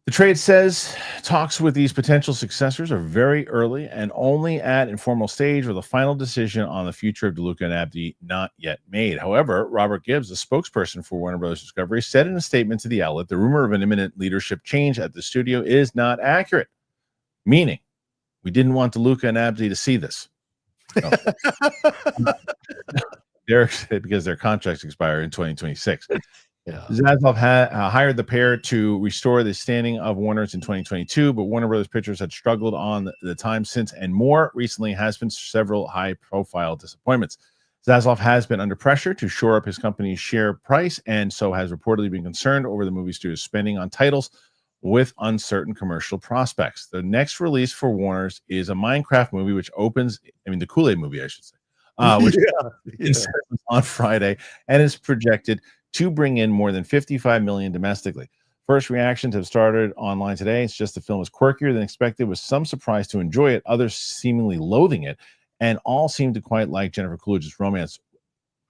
The trade says talks with these potential successors are very early and only at informal stage, with a final decision on the future of DeLuca and Abdi not yet made. However, Robert Gibbs, the spokesperson for Warner Bros. Discovery, said in a statement to the outlet, the rumor of an imminent leadership change at the studio is not accurate, meaning we didn't want DeLuca and Abdi to see this. No. Because their contracts expire in 2026. Zaslav hired the pair to restore the standing of Warner's in 2022, but Warner Brothers Pictures had struggled on the time since, and more recently has been several high-profile disappointments. Zaslav has been under pressure to shore up his company's share price, and so has reportedly been concerned over the movie studio's spending on titles with uncertain commercial prospects. The next release for Warner's is a Minecraft movie, which opens, the Kool-Aid movie, I should say, which is on Friday and is projected to bring in more than $55 million domestically. First reactions have started online today. It's just the film is quirkier than expected, with some surprise to enjoy it, others seemingly loathing it, and all seem to quite like Jennifer Coolidge's romance.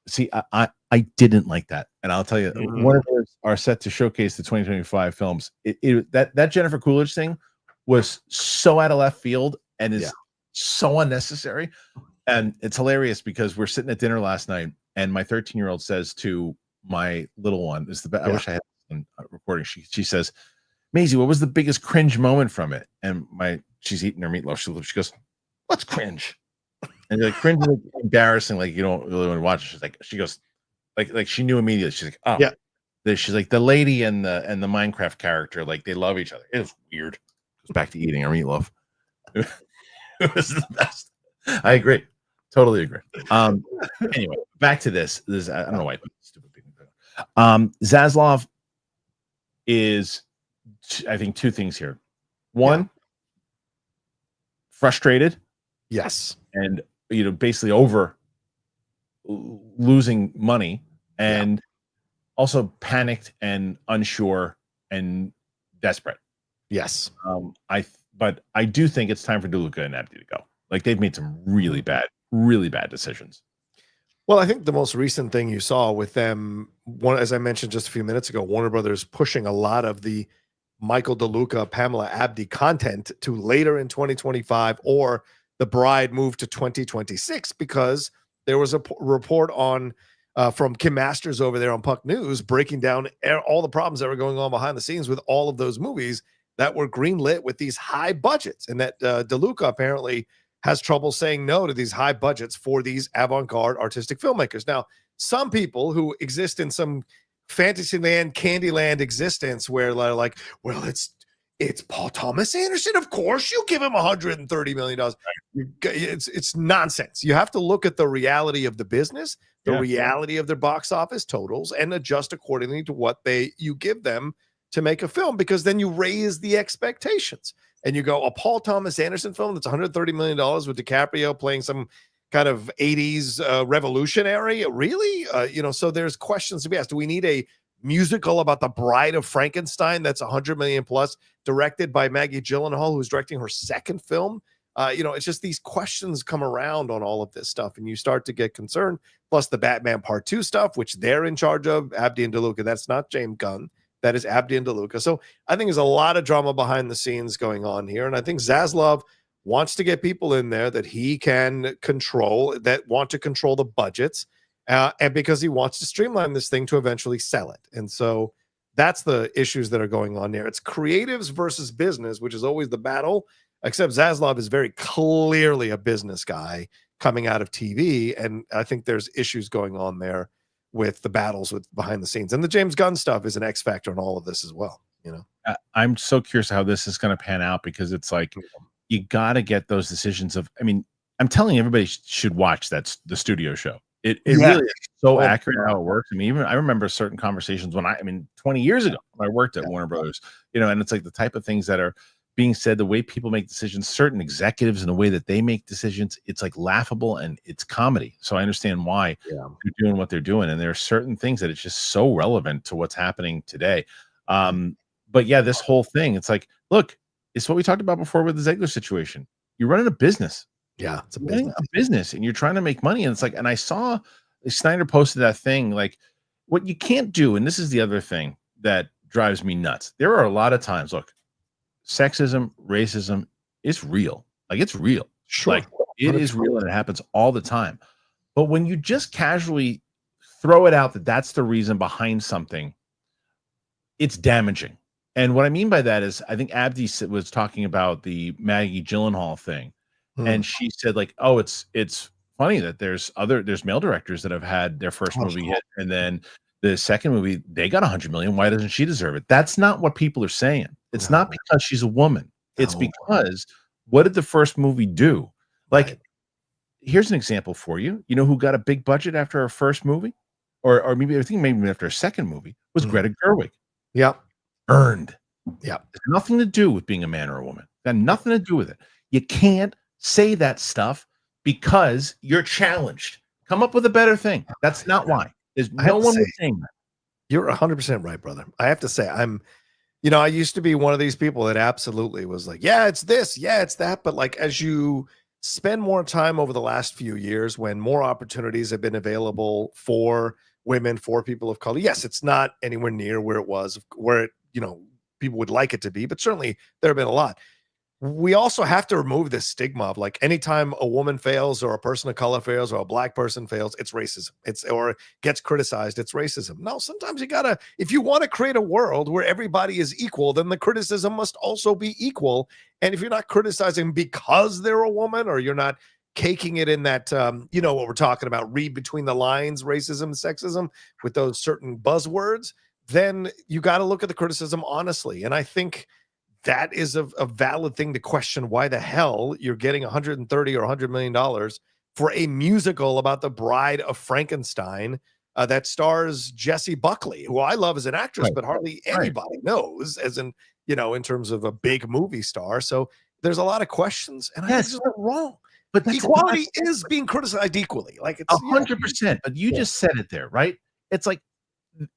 See, I didn't like that, and I'll tell you, Warner Brothers are set to showcase the 2025 films. That Jennifer Coolidge thing was so out of left field and is so unnecessary, and it's hilarious because we're sitting at dinner last night, and my 13-year-old says to my little one, I wish I had one recording. She says, Maisie, what was the biggest cringe moment from it? And she's eating her meatloaf. She goes, what's cringe? And you're like, cringe is embarrassing, like you don't really want to watch it. She goes, like she knew immediately. She's like, oh yeah. She's like, the lady and the Minecraft character, like they love each other. It was weird. Goes back to eating her meatloaf. It was the best. I agree. Totally agree. Anyway, back to this. I don't know why I put this stupid thing. Zaslav is, I think, two things here. One, frustrated. Yes. And, basically over losing money, and also panicked and unsure and desperate. Yes. But I do think it's time for DeLuca and Abdi to go. Like, they've made some really bad decisions. Well, I think the most recent thing you saw with them, as I mentioned just a few minutes ago, Warner Brothers pushing a lot of the Michael DeLuca, Pamela Abdi content to later in 2025, or the bride moved to 2026, because there was a report on from Kim Masters over there on Puck News breaking down all the problems that were going on behind the scenes with all of those movies that were greenlit with these high budgets, and that DeLuca apparently has trouble saying no to these high budgets for these avant-garde artistic filmmakers. Now, some people who exist in some Fantasyland, Candyland existence where they're like, well, it's Paul Thomas Anderson. Of course, you give him $130 million. It's nonsense. You have to look at the reality of the business, the reality of their box office totals, and adjust accordingly to what you give them to make a film, because then you raise the expectations. And you go, a Paul Thomas Anderson film that's $130 million with DiCaprio playing some kind of 80s revolutionary? Really? So there's questions to be asked. Do we need a musical about the Bride of Frankenstein that's $100 million plus, directed by Maggie Gyllenhaal, who's directing her second film? It's just these questions come around on all of this stuff, and you start to get concerned. Plus the Batman Part 2 stuff, which they're in charge of, Abdi and DeLuca. That's not James Gunn. That is Abdi and DeLuca. So I think there's a lot of drama behind the scenes going on here. And I think Zaslav wants to get people in there that he can control, that want to control the budgets, and because he wants to streamline this thing to eventually sell it. And so that's the issues that are going on there. It's creatives versus business, which is always the battle, except Zaslav is very clearly a business guy coming out of TV. And I think there's issues going on there with the battles with behind the scenes, and the James Gunn stuff is an X factor in all of this as well. I'm so curious how this is going to pan out, because it's like, you got to get those decisions of, I'm telling you, everybody should watch the studio show. It really is so accurate how it works. I mean, even I remember certain conversations when 20 years ago when I worked at Warner Brothers, and it's like the type of things that are being said, the way people make decisions, certain executives and the way that they make decisions, it's like laughable and it's comedy. So I understand why they're doing what they're doing. And there are certain things that it's just so relevant to what's happening today. But yeah, this whole thing, it's like, look, it's what we talked about before with the Ziegler situation. You're running a business. Yeah, it's a business and you're trying to make money. And it's like, and I saw Snyder posted that thing, like what you can't do. And this is the other thing that drives me nuts. There are a lot of times, look, sexism, racism is real. Like it's real. Sure. Like it is real and it happens all the time. But when you just casually throw it out that that's the reason behind something, it's damaging. And what I mean by that is I think Abdi was talking about the Maggie Gyllenhaal thing. And she said like, oh, it's funny that there's male directors that have had their first movie hit and then the second movie, they got 100 million. Why doesn't she deserve it? That's not what people are saying. It's not because she's a woman. It's because what did the first movie do? Like, here's an example for you. You know who got a big budget after her first movie? Or maybe after her second movie was Greta Gerwig. Yeah. Earned. Yeah. It's nothing to do with being a man or a woman. Got nothing to do with it. You can't say that stuff because you're challenged. Come up with a better thing. That's not why. There's no one saying that. You're 100% right, brother. I have to say, I used to be one of these people that absolutely was like, yeah, it's this, yeah, it's that. But like, as you spend more time over the last few years, when more opportunities have been available for women, for people of color, yes, it's not anywhere near where it was, where people would like it to be, but certainly there have been a lot. We also have to remove this stigma of like anytime a woman fails or a person of color fails or a black person fails, it's racism. Or gets criticized, it's racism. No, sometimes you gotta, if you want to create a world where everybody is equal, then the criticism must also be equal. And if you're not criticizing because they're a woman, or you're not caking it in that, what we're talking about, read between the lines, racism, sexism, with those certain buzzwords, then you got to look at the criticism honestly. And I think that is a valid thing to question, why the hell you're getting 130 or 100 million dollars for a musical about the Bride of Frankenstein that stars Jessie Buckley, who I love as an actress, but hardly anybody knows as in terms of a big movie star. So there's a lot of questions, and I think it's wrong. But equality is being criticized equally. Like it's 100%. But you just said it there, right? It's like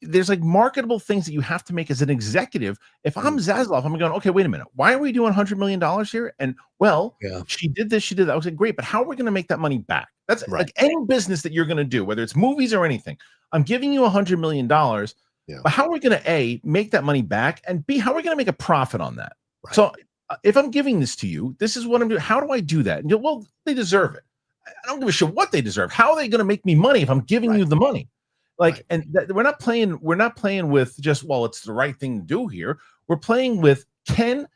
there's like marketable things that you have to make as an executive. If I'm Zaslav, I'm going, okay, wait a minute. Why are we doing $100 million here? And she did this, she did that. I was like, great, but how are we going to make that money back? That's like any business that you're going to do, whether it's movies or anything. I'm giving you $100 million, but how are we going to A, make that money back? And B, how are we going to make a profit on that? Right. So if I'm giving this to you, this is what I'm doing. How do I do that? And well, they deserve it. I don't give a shit what they deserve. How are they going to make me money if I'm giving you the money? Like, and we're not playing with just, well, it's the right thing to do here. We're playing with, can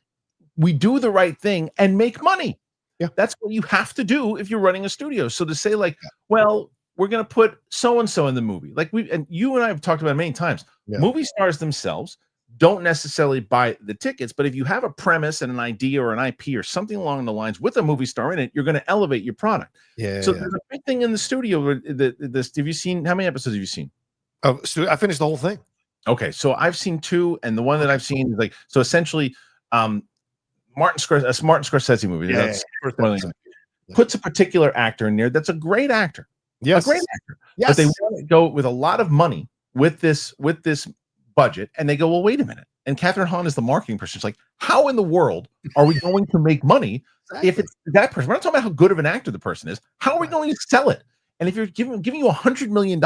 we do the right thing and make money? Yeah. That's what you have to do if you're running a studio. So to say like, well, we're going to put so-and-so in the movie. Like you and I have talked about it many times. Yeah. Movie stars themselves don't necessarily buy the tickets, but if you have a premise and an idea or an IP or something along the lines with a movie star in it, you're going to elevate your product. So there's a big thing in the studio. This, have you seen, how many episodes have you seen? Oh, I finished the whole thing. Okay, so I've seen 2, and the one that I've seen is like, so essentially, Martin Scorsese movie. Puts a particular actor in there that's a great actor. Yes. A great actor. Yes. But they want to go with a lot of money with this budget, and they go, well, wait a minute. And Catherine Hahn is the marketing person. She's like, how in the world are we going to make money if it's that person? We're not talking about how good of an actor the person is. How are we going to sell it? And if you're giving you $100 million,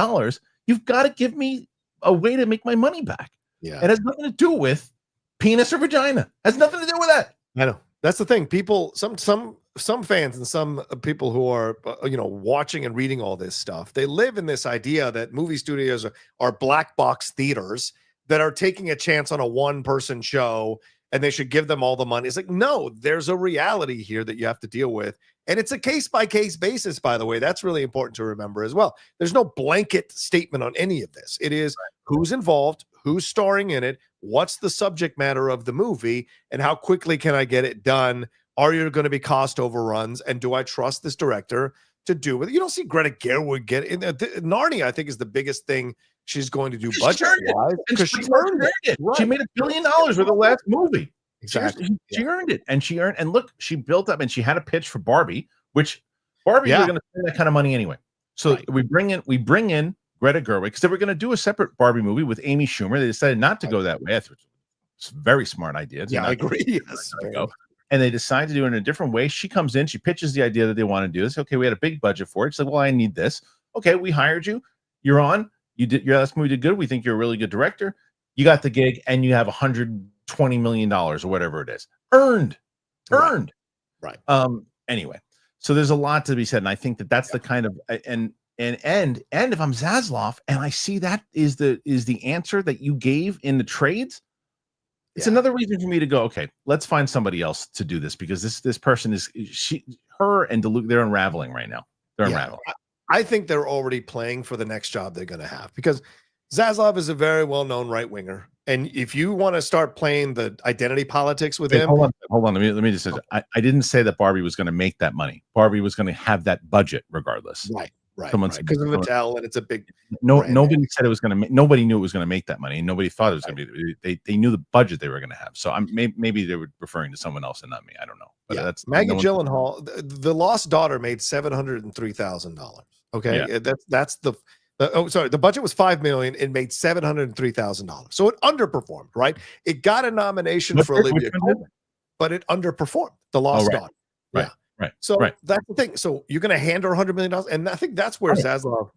you've got to give me a way to make my money back. Yeah. It has nothing to do with penis or vagina. It has nothing to do with that. I know. That's the thing. People, some fans and some people who are, watching and reading all this stuff, they live in this idea that movie studios are black box theaters that are taking a chance on a one-person show and they should give them all the money. It's like, no, there's a reality here that you have to deal with. And it's a case-by-case basis, by the way. That's really important to remember as well. There's no blanket statement on any of this. It is who's involved, who's starring in it, what's the subject matter of the movie, and how quickly can I get it done? Are there going to be cost overruns? And do I trust this director to do with it. You don't see Greta Gerwig get in Narnia. I think is the biggest thing she's going to do budget wise because she earned it. Right. She made $1 billion with the last movie. Exactly. She earned it, and look, she built up, and she had a pitch for Barbie, which Barbie was going to spend that kind of money anyway. So we bring in Greta Gerwig because they were going to do a separate Barbie movie with Amy Schumer. They decided not to go that way. It's a very smart idea. I agree. Yes. And they decide to do it in a different way. She comes in, she pitches the idea that they want to do this. Okay, we had a big budget for it. She's like, well, I need this. Okay, we hired you. You're on. You did your last movie did good. We think you're a really good director. You got the gig, and you have $120 million or whatever it is. Earned. Right. Anyway, so there's a lot to be said, and I think that's the kind of and if I'm Zaslav and I see that is the answer that you gave in the trades. It's another reason for me to go, okay, let's find somebody else to do this because this person her and DeLuca, they're unraveling right now. They're unraveling. I think they're already playing for the next job they're going to have because Zaslav is a very well-known right winger. And if you want to start playing the identity politics with him. Hold on. Let me just say, I didn't say that Barbie was going to make that money. Barbie was going to have that budget regardless. Right. Because of Mattel, and it's a big. Nobody said it was going to. Nobody knew it was going to make that money, and nobody thought it was going to be. They knew the budget they were going to have. So maybe they were referring to someone else and not me. I don't know. But that's Maggie Gyllenhaal. The Lost Daughter made $703,000. Okay, that's the. The budget was $5 million. It made $703,000. So it underperformed. Right. It got a nomination for Olivia Colman, but it underperformed. The Lost Daughter. Right. Right. So that's the thing. So you're going to hand her $100 million. And I think that's where Zaslav,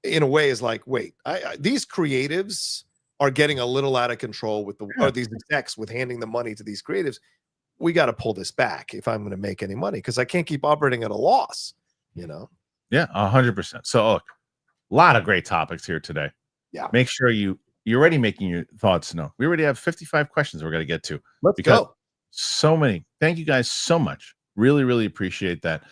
in a way, is like, wait, these creatives are getting a little out of control with or these execs with handing the money to these creatives. We got to pull this back if I'm going to make any money because I can't keep operating at a loss, Yeah, 100%. So look, a lot of great topics here today. Yeah. Make sure you're already making your thoughts known. We already have 55 questions we're going to get to. Let's go. So many. Thank you guys so much. Really, really appreciate that.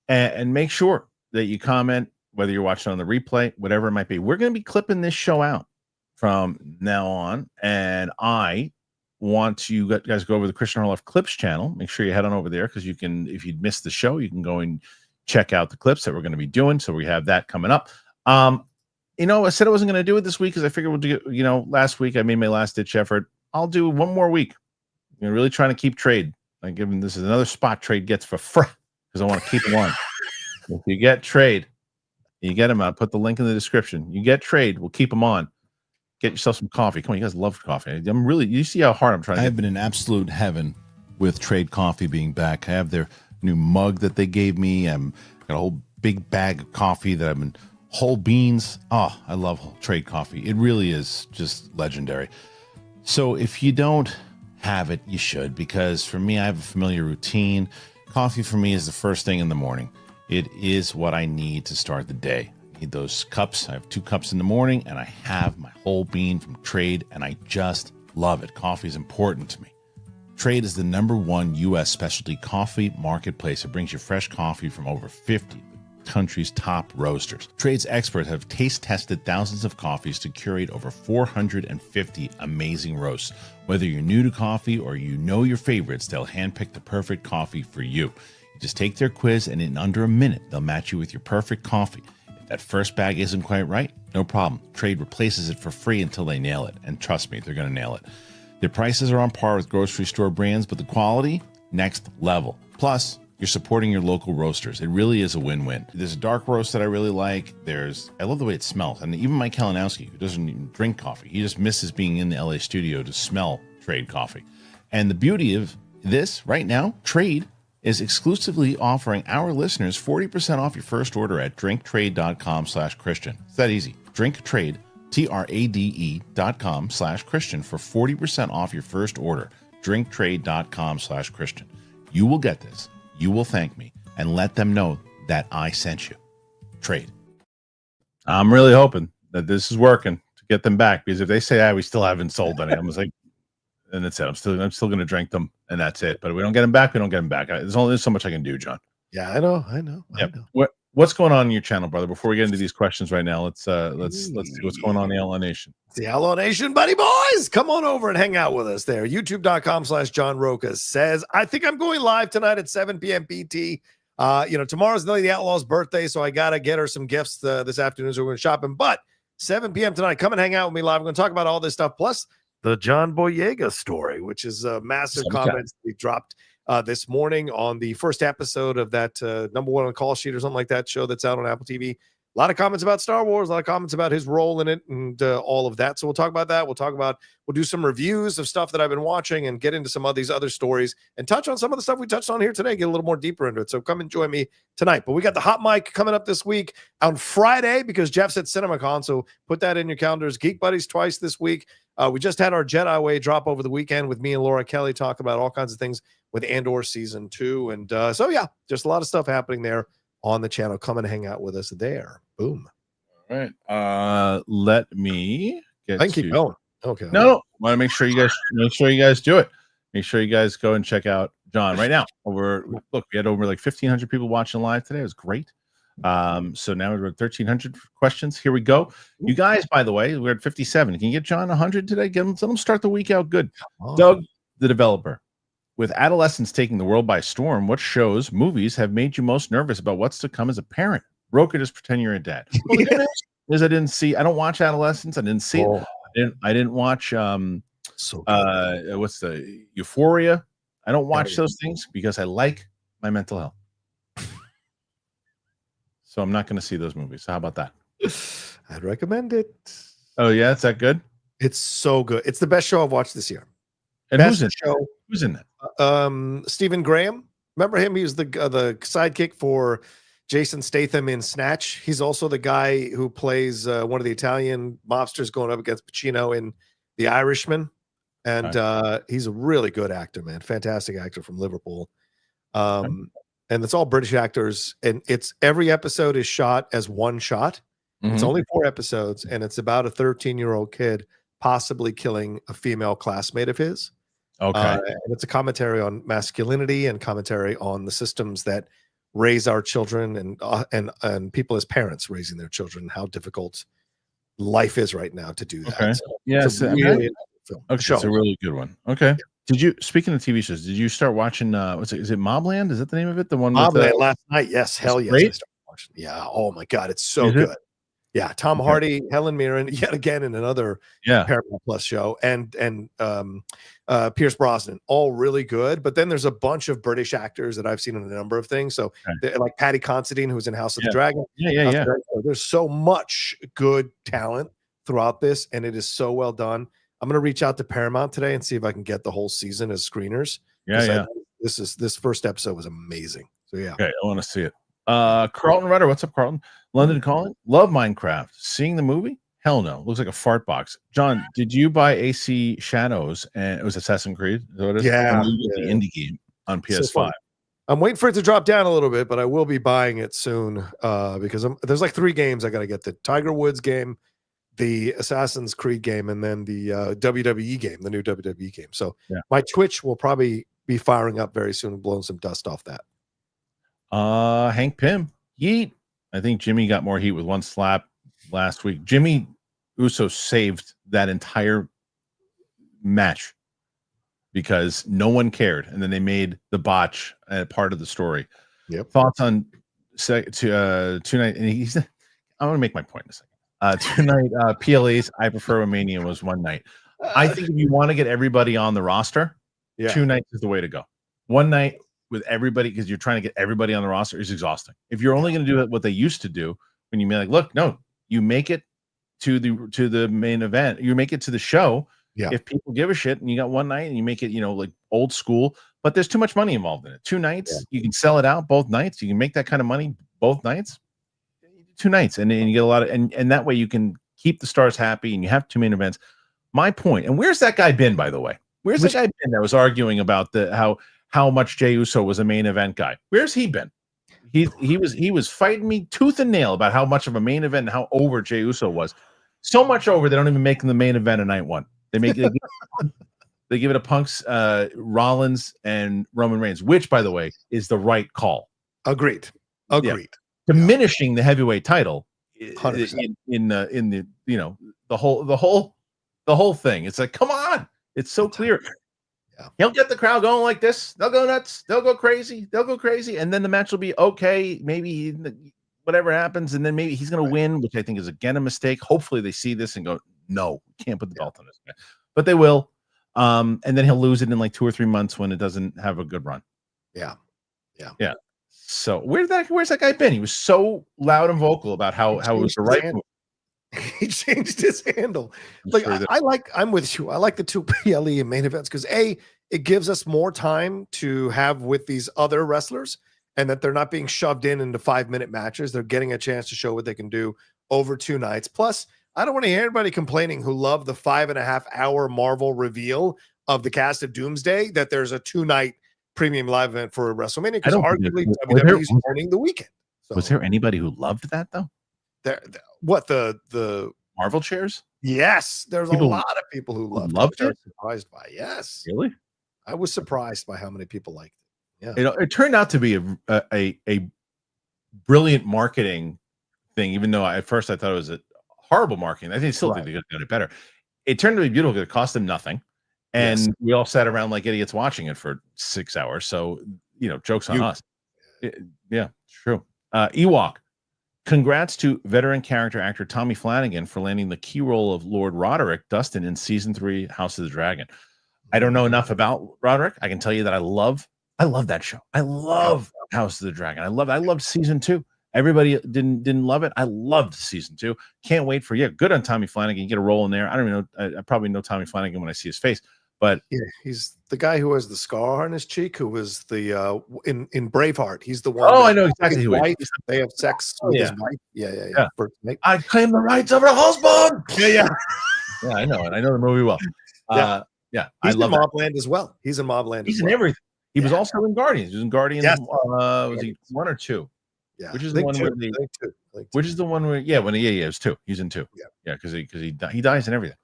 And make sure that you comment, whether you're watching on the replay, whatever it might be. We're going to be clipping this show out from now on. And I want you guys to go over to the Kristian Harloff Clips channel. Make sure you head on over there because you can, if you'd missed the show, you can go and check out the clips that we're going to be doing. So we have that coming up. I said I wasn't going to do it this week because I figured we'll do, last week I made my last ditch effort. I'll do one more week. Really trying to keep trade. I give him this is another spot trade gets for free because I want to keep him on. If you get trade, you get him out. Put the link in the description. You get trade, we'll keep him on. Get yourself some coffee. Come on, you guys love coffee. You see how hard I'm trying. I have been in absolute heaven with Trade Coffee being back. I have their new mug that they gave me. Got a whole big bag of coffee that I've been whole beans. Oh, I love Trade Coffee. It really is just legendary. So if you don't have it, you should, because for me, I have a familiar routine. Coffee for me is the first thing in the morning. It is what I need to start the day. I need those cups. I have 2 cups in the morning, and I have my whole bean from Trade, and I just love it. Coffee is important to me. Trade is the #1 U.S. specialty coffee marketplace. It brings you fresh coffee from over 50 country's top roasters. Trade's experts have taste tested thousands of coffees to curate over 450 amazing roasts. Whether you're new to coffee or you know your favorites, they'll handpick the perfect coffee for you. You just take their quiz, and in under a minute, they'll match you with your perfect coffee. If that first bag isn't quite right, no problem. Trade replaces it for free until they nail it. And trust me, they're going to nail it. Their prices are on par with grocery store brands, but the quality, next level. Plus, you're supporting your local roasters. It really is a win-win. There's a dark roast that I really like. I love the way it smells. And even Mike Kalinowski, who doesn't even drink coffee, he just misses being in the LA studio to smell Trade Coffee. And the beauty of this right now, Trade is exclusively offering our listeners 40% off your first order at drinktrade.com/Kristian. It's that easy. Drinktrade, TRADE.com/Kristian for 40% off your first order. Drinktrade.com/Kristian. You will get this. You will thank me and let them know that I sent you. Trade. I'm really hoping that this is working to get them back, because if they say, we still haven't sold any, I'm just like, and that's it. I'm still going to drink them, and that's it. But if we don't get them back, we don't get them back. There's only so much I can do, John. Yeah, I know. What's going on in your channel, brother? Before we get into these questions right now, let's see what's going on in the Outlaw Nation. It's the Outlaw Nation, buddy boys. Come on over and hang out with us there. YouTube.com/John Roca says, I think I'm going live tonight at 7 p.m. PT Tomorrow's Nelly the Outlaw's birthday, so I gotta get her some gifts this afternoon. So we're going shopping. But 7 p.m. tonight, come and hang out with me live. We're going to talk about all this stuff, plus the John Boyega story, which is a massive comments we dropped this morning on the first episode of that number one on the call sheet or something like that show that's out on Apple TV. A lot of comments about Star Wars, a lot of comments about his role in it and all of that. So we'll talk about that. We'll do some reviews of stuff that I've been watching and get into some of these other stories and touch on some of the stuff we touched on here today, get a little more deeper into it. So come and join me tonight. But we got the hot mic coming up this week on Friday because Jeff's at CinemaCon. So put that in your calendars. Geek Buddies twice this week. We just had our Jedi Way drop over the weekend with me and Laura Kelly talk about all kinds of things with Andor season 2. And just a lot of stuff happening there on the channel. Come and hang out with us there. Boom. All right. Let me get. I can keep going. Okay. No. Want to make sure you guys do it. Make sure you guys go and check out John right now. We had over like 1,500 people watching live today. It was great. So now we're at 1,300 questions. Here we go. You guys, by the way, we're at 57. Can you get John 100 today? Let him start the week out good. Doug, the developer. With adolescents taking the world by storm, what shows, movies have made you most nervous about what's to come as a parent? Roka, just pretend you're a dad. Well, the good news is I don't watch adolescents. I didn't see it. I didn't watch what's the Euphoria. I don't watch those things because I like my mental health. So I'm not going to see those movies. So how about that? I'd recommend it. Oh yeah, is that good? It's so good. It's the best show I've watched this year. And best who's in that? Stephen Graham. Remember him? He was the sidekick for Jason Statham in Snatch. He's also the guy who plays one of the Italian mobsters going up against Pacino in The Irishman. And he's a really good actor, man. Fantastic actor from Liverpool. And it's all British actors. And every episode is shot as one shot. Mm-hmm. It's only 4 episodes. And it's about a 13-year-old kid possibly killing a female classmate of his. Okay. And it's a commentary on masculinity and commentary on the systems that raise our children and people as parents raising their children, how difficult life is right now to do that. Okay. So yes. It's a really good one. Okay. Yeah. Did you, speaking of TV shows, did you start watching, is it Mobland? Is that the name of it? The one Mobland last night. Yes. Hell yes. I started watching. Yeah. Oh my God. It's so good. Yeah, Tom Hardy, Helen Mirren, yet again in another Paramount Plus show, and Pierce Brosnan, all really good. But then there's a bunch of British actors that I've seen in a number of things. So like Patty Considine, who's in House of the Dragon. Yeah. There's so much good talent throughout this, and it is so well done. I'm going to reach out to Paramount today and see if I can get the whole season as screeners. This first episode was amazing. So yeah. Okay, I want to see it. Carlton Rudder, what's up, Carlton? London calling. Love Minecraft. Seeing the movie? Hell no. Looks like a fart box. John, did you buy AC Shadows? And it was Assassin's Creed. Yeah, the indie game on PS5. So I'm waiting for it to drop down a little bit, but I will be buying it soon because there's like 3 games I got to get: the Tiger Woods game, the Assassin's Creed game, and then the WWE game, the new WWE game. So my Twitch will probably be firing up very soon and blowing some dust off that. Hank Pym, yeet. I think Jimmy got more heat with one slap last week. Jimmy Uso saved that entire match because no one cared, and then they made the botch part of the story. Yep. Thoughts on tonight? And he's. I'm going to make my point in a second. Tonight, PLA's I Prefer Romania was one night. I think if you want to get everybody on the roster, 2 nights is the way to go. One night with everybody, because you're trying to get everybody on the roster, is exhausting. If you're only going to do what they used to do, when you mean look, no, you make it to the main event, you make it to the show. Yeah. If people give a shit and you got one night and you make it, like old school, but there's too much money involved in it. 2 nights, you can sell it out both nights. You can make that kind of money both nights. 2 nights, and you get a lot of, and that way you can keep the stars happy and you have 2 main events. My point, and where's that guy been, by the way? Where's the guy been that was arguing about how much Jey Uso was a main event guy? Where's he been? He was fighting me tooth and nail about how much of a main event and how over Jey Uso was. So much over they don't even make him the main event of night 1. They give it to Punk's Rollins and Roman Reigns, which, by the way, is the right call. Agreed. Yeah. Diminishing the heavyweight title in the the whole thing. It's like, come on, it's so clear. Yeah. He'll get the crowd going like this. They'll go nuts. They'll go crazy. They'll go crazy. And then the match will be okay. Maybe whatever happens. And then maybe he's going to win, which I think is again a mistake. Hopefully they see this and go, no, we can't put the belt on this guy. But they will. And then he'll lose it in like 2 or 3 months when it doesn't have a good run. Yeah. So where's that guy been? He was so loud and vocal about how it was the right move. He changed his handle. Like I'm with you. I like the 2 PLE and main events because it gives us more time to have with these other wrestlers, and that they're not being shoved into 5-minute matches. They're getting a chance to show what they can do over 2 nights. Plus, I don't want to hear anybody complaining who loved the 5.5-hour Marvel reveal of the cast of Doomsday that there's a 2-night premium live event for WrestleMania, because arguably WWE's owning the weekend. So, was there anybody who loved that though? The Marvel chairs? Yes, there's a lot of people who loved it. Surprised by Really? I was surprised by how many people liked it. Yeah, it turned out to be a brilliant marketing thing. Even though at first I thought it was a horrible marketing, I think still think they could have done it better. It turned out to be beautiful. It cost them nothing, and we all sat around like idiots watching it for 6 hours. So jokes on us. Yeah, true. Ewok. Congrats to veteran character actor Tommy Flanagan for landing the key role of Lord Roderick Dustin in season 3 House of the Dragon. I don't know enough about Roderick. I can tell you that I love that show. I love House of the Dragon. I loved season 2. Everybody didn't love it. I loved season 2. Can't wait for good on Tommy Flanagan. You get a role in there. I don't even know. I probably know Tommy Flanagan when I see his face, but he's the guy who has the scar on his cheek, who was the in Braveheart. He's the one. Oh, I know exactly who he is. They have sex with his wife. Yeah. I claim the rights of her husband. Yeah. Yeah, I know it. I know the movie well. Yeah, he's in Mobland as well. He's in Mobland. He's in everything. He was also in Guardians. He was in Guardians. Was he 1 or 2? Yeah, which is the one where which is the one where it was 2. He's in 2. Yeah, because he dies and everything.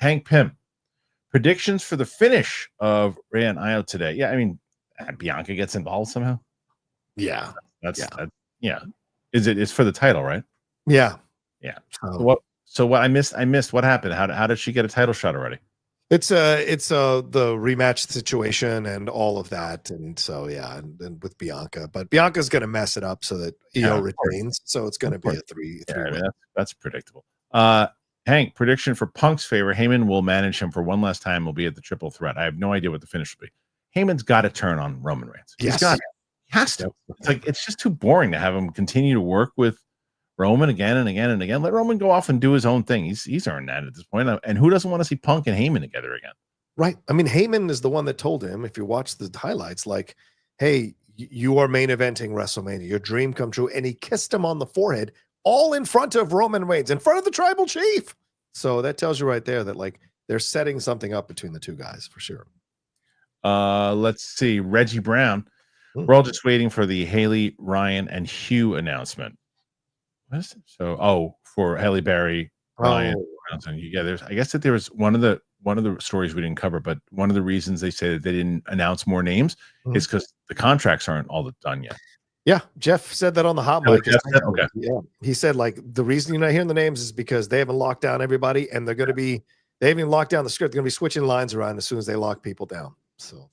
Hank Pym. Predictions for the finish of Rhea and Io today. Yeah, I mean, Bianca gets involved somehow. Yeah, It's for the title, right? Yeah. So what I missed what happened? How did she get a title shot already? It's the rematch situation and all of that, and so and with Bianca, but Bianca's going to mess it up so that Io retains. So it's going to be a 3. I mean, that's predictable. Hank, prediction for Punk's favor: Heyman will manage him for one last time. Will be at the triple threat. I have no idea what the finish will be. Heyman's got to turn on Roman Reigns. He has to. It's just too boring to have him continue to work with Roman again and again and again. Let Roman go off and do his own thing. He's earned that at this point. And who doesn't want to see Punk and Heyman together again? Right. I mean, Heyman is the one that told him, if you watch the highlights, like, hey, you are main eventing WrestleMania, your dream come true. And he kissed him on the forehead, all in front of Roman Reigns, in front of the tribal chief. So that tells you right there that like they're setting something up between the two guys for sure. Let's see. Reggie Brown. We're all just waiting for the Haley, Ryan, and Hugh announcement. What is it? So, for Halle Berry, Ryan. There's. I guess that there was one of the stories we didn't cover, but one of the reasons they say that they didn't announce more names is because the contracts aren't all done yet. Yeah, Jeff said that on the hot mic. Okay. Yeah, he said like the reason you're not hearing the names is because they haven't locked down everybody, and they haven't even locked down the script. They're going to be switching lines around as soon as they lock people down. So,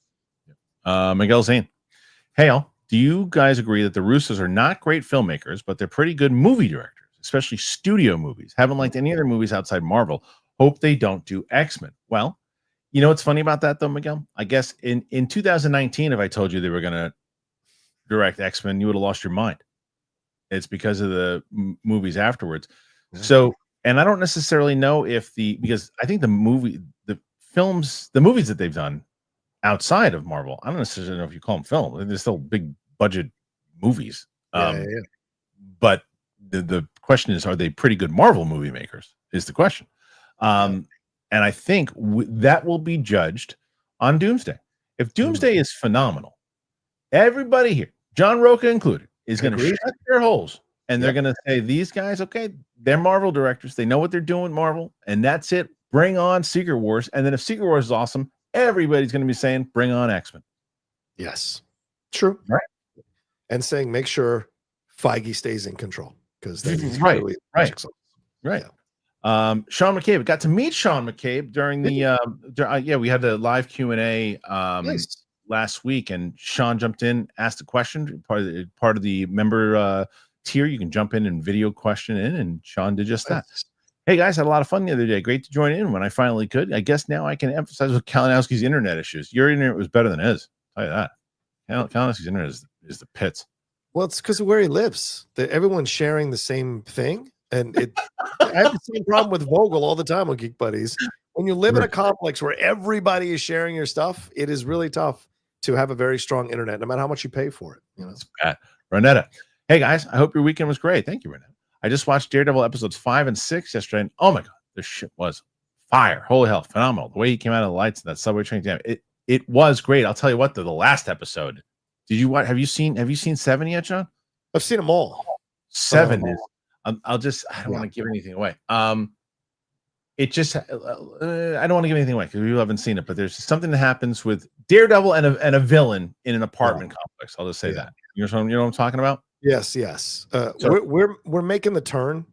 Miguel Zane, hey all, do you guys agree that the Russos are not great filmmakers, but they're pretty good movie directors, especially studio movies? Haven't liked any other movies outside Marvel. Hope they don't do X-Men. Well, you know what's funny about that though, Miguel? I guess in 2019, if I told you they were going to direct X-Men, you would have lost your mind. It's because of the movies afterwards. Yeah. So, and I don't necessarily know because I think the movies that they've done outside of Marvel, I don't necessarily know if you call them film. They're still big budget movies. But the question is, are they pretty good Marvel movie makers? Is the question. And I think that will be judged on Doomsday. If Doomsday is phenomenal, everybody here, John Roca included, is going to shut their holes, and they're going to say, these guys, okay, they're Marvel directors. They know what they're doing, Marvel, and that's it. Bring on Secret Wars. And then if Secret Wars is awesome, everybody's going to be saying, bring on X-Men. Yes. True. Right. And saying, make sure Feige stays in control, because that's right. Yeah. Sean McCabe, got to meet Sean McCabe during the we had a live Q&A Nice. last week, and Sean jumped in, asked a question, part of the member tier. You can jump in and video question in, and Sean did just that. Hey guys, had a lot of fun the other day. Great to join in when I finally could. I guess now I can emphasize with Kalinowski's internet issues. Your internet was better than his. I'll tell you that. Kalinowski's internet is the pits. Well, it's because of where he lives. Everyone's sharing the same thing. And I have the same problem with Vogel all the time on Geek Buddies. When you live in a complex where everybody is sharing your stuff, it is really tough to have a very strong internet, no matter how much you pay for it. You know, it's bad. Renetta, hey guys, I hope your weekend was great. Thank you, Renetta. I just watched Daredevil episodes 5 and 6 yesterday, and oh my god, this shit was fire. Holy hell, phenomenal. The way he came out of the lights in that subway train, it was great. I'll tell you what, the last episode. Did you watch? Have you seen 7 yet, John? I've seen them all. 7 is. I don't want to give anything away. It just, I don't want to give anything away because we haven't seen it, but there's something that happens with Daredevil and a villain in an apartment complex. I'll just say that. You know what I'm talking about? Yes. We're making the turn.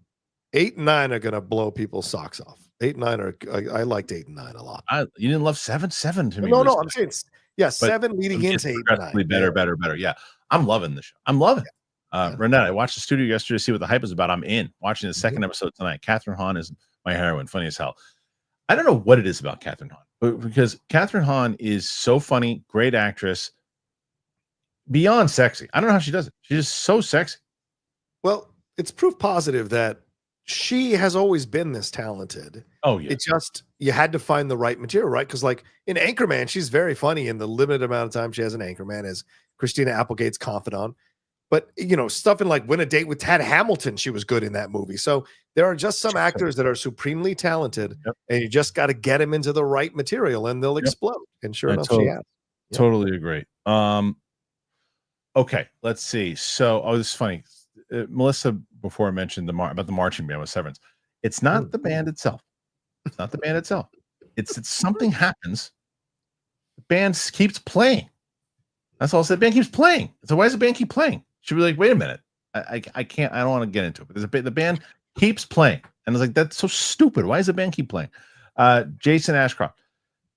8 and 9 are gonna blow people's socks off. 8 and 9 are. I liked 8 and 9 a lot. You didn't love 7 to me. No. I'm saying 7 leading into 8 and 9. Better. Yeah, I'm loving the show. I'm loving it. Renette, I watched the studio yesterday to see what the hype is about. I'm in watching the second episode tonight. Catherine Hahn is my heroine, funny as hell. I don't know what it is about Catherine Hahn, but because Catherine Hahn is so funny, great actress, beyond sexy. I don't know how she does it. She's just so sexy. Well, it's proof positive that she has always been this talented. Oh yeah. It's just you had to find the right material, right? Because like in Anchorman, she's very funny in the limited amount of time she has in Anchorman as Christina Applegate's confidant. But, stuff in like Win a Date with Tad Hamilton, she was good in that movie. So there are just some actors that are supremely talented, and you just got to get them into the right material and they'll explode. And sure enough, she has. Totally agree. Okay, let's see. So, this is funny. Melissa before mentioned about the marching band with Severance. It's not the band itself. It's not the band itself. It's something happens. The band keeps playing. That's all I said. The band keeps playing. So why does the band keep playing? Should be like, wait a minute. I can't. I don't want to get into it. But the band keeps playing, and it's like that's so stupid. Why does the band keep playing? Jason Ashcroft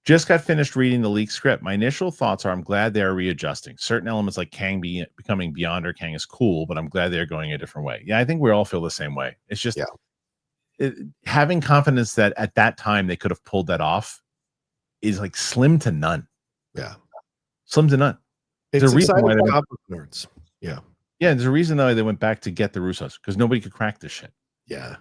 just got finished reading the leaked script. My initial thoughts are, I'm glad they are readjusting certain elements, like Kang becoming Beyonder. Kang is cool, but I'm glad they're going a different way. Yeah, I think we all feel the same way. It's just having confidence that at that time they could have pulled that off is like slim to none. Yeah, slim to none. It's exciting for comic nerds. Yeah. Yeah, there's a reason though they went back to get the Russos because nobody could crack this shit. Yeah.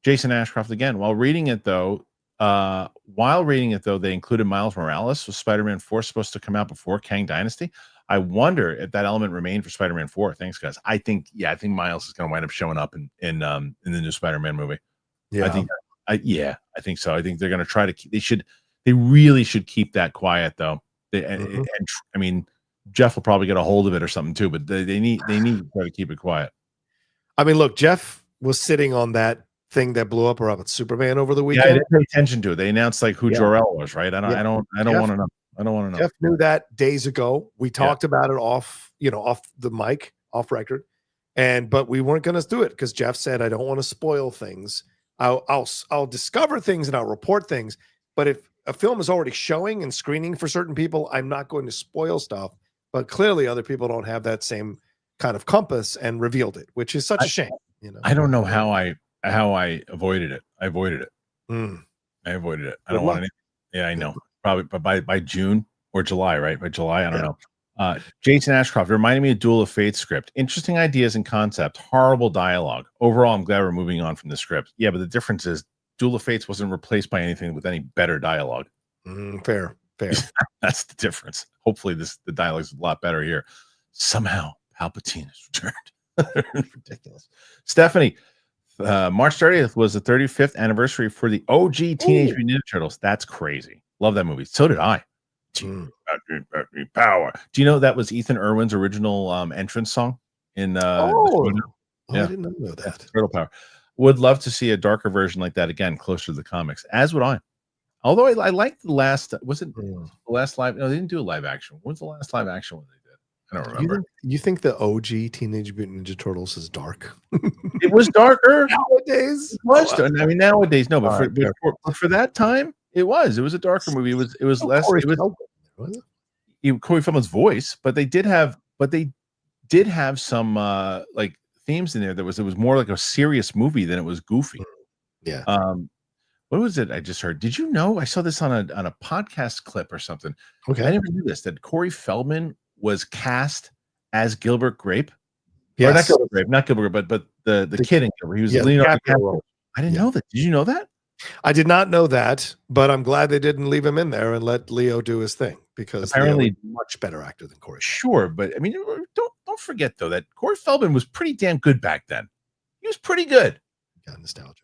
Jason Ashcroft again. While reading it though, they included Miles Morales. Was Spider-Man 4 supposed to come out before Kang Dynasty? I wonder if that element remained for Spider-Man 4. Thanks, guys. I think Miles is going to wind up showing up in the new Spider-Man movie. Yeah, I think so. I think they're going to try to. They really should keep that quiet though. I mean, Jeff will probably get a hold of it or something too, but they need to try to keep it quiet. I mean, look, Jeff was sitting on that thing that blew up around Superman over the weekend. Yeah, I didn't pay attention to it. They announced like who Jor-El was, right? I don't want to know. I don't want to know. Jeff knew that days ago. We talked about it off the mic, off record, but we weren't going to do it because Jeff said, I don't want to spoil things. I'll discover things and I'll report things, but if a film is already showing and screening for certain people, I'm not going to spoil stuff. But clearly other people don't have that same kind of compass and revealed it, which is such a shame. I don't know how I avoided it. I avoided it. I avoided it. I don't want anything. Yeah, I know. Probably by June or July, right? By July, I don't know. Jason Ashcroft reminded me of Duel of Fate script. Interesting ideas and concept. Horrible dialogue. Overall, I'm glad we're moving on from the script. Yeah, but the difference is Duel of Fates wasn't replaced by anything with any better dialogue. Fair. That's the difference. Hopefully the dialogue is a lot better here. Somehow Palpatine has returned. Ridiculous. Stephanie, March 30th was the 35th anniversary for the OG Teenage Mutant Ninja Turtles. That's crazy. Love that movie. So did I. Power. Do you know that was Ethan Irwin's original entrance song in I didn't know that. Turtle Power. Would love to see a darker version like that again, closer to the comics, as would I. Although I liked the last, was it the last live? No, they didn't do a live action. What was the last live action one they did? I don't remember. You think the OG Teenage Mutant Ninja Turtles is dark? It was darker Nowadays. It was. I mean, nowadays no, but All but for that time, it was. It was a darker movie. It was less. Corey It was Feldman, Corey Feldman's voice, but they did have some like themes in there. It was more like a serious movie than it was goofy. Yeah. What was it I just heard? Did you know? I saw this on a podcast clip or something. Okay. I never knew this, that Corey Feldman was cast as Gilbert Grape. Yes. Or not Gilbert Grape, not Gilbert, but the kid in Gilbert. He was Leonardo DiCaprio. I didn't know that. Did you know that? I did not know that, but I'm glad they didn't leave him in there and let Leo do his thing, because apparently Leo is a much better actor than Corey. Sure, but I mean, don't forget though that Corey Feldman was pretty damn good back then. He was pretty good. Got nostalgia.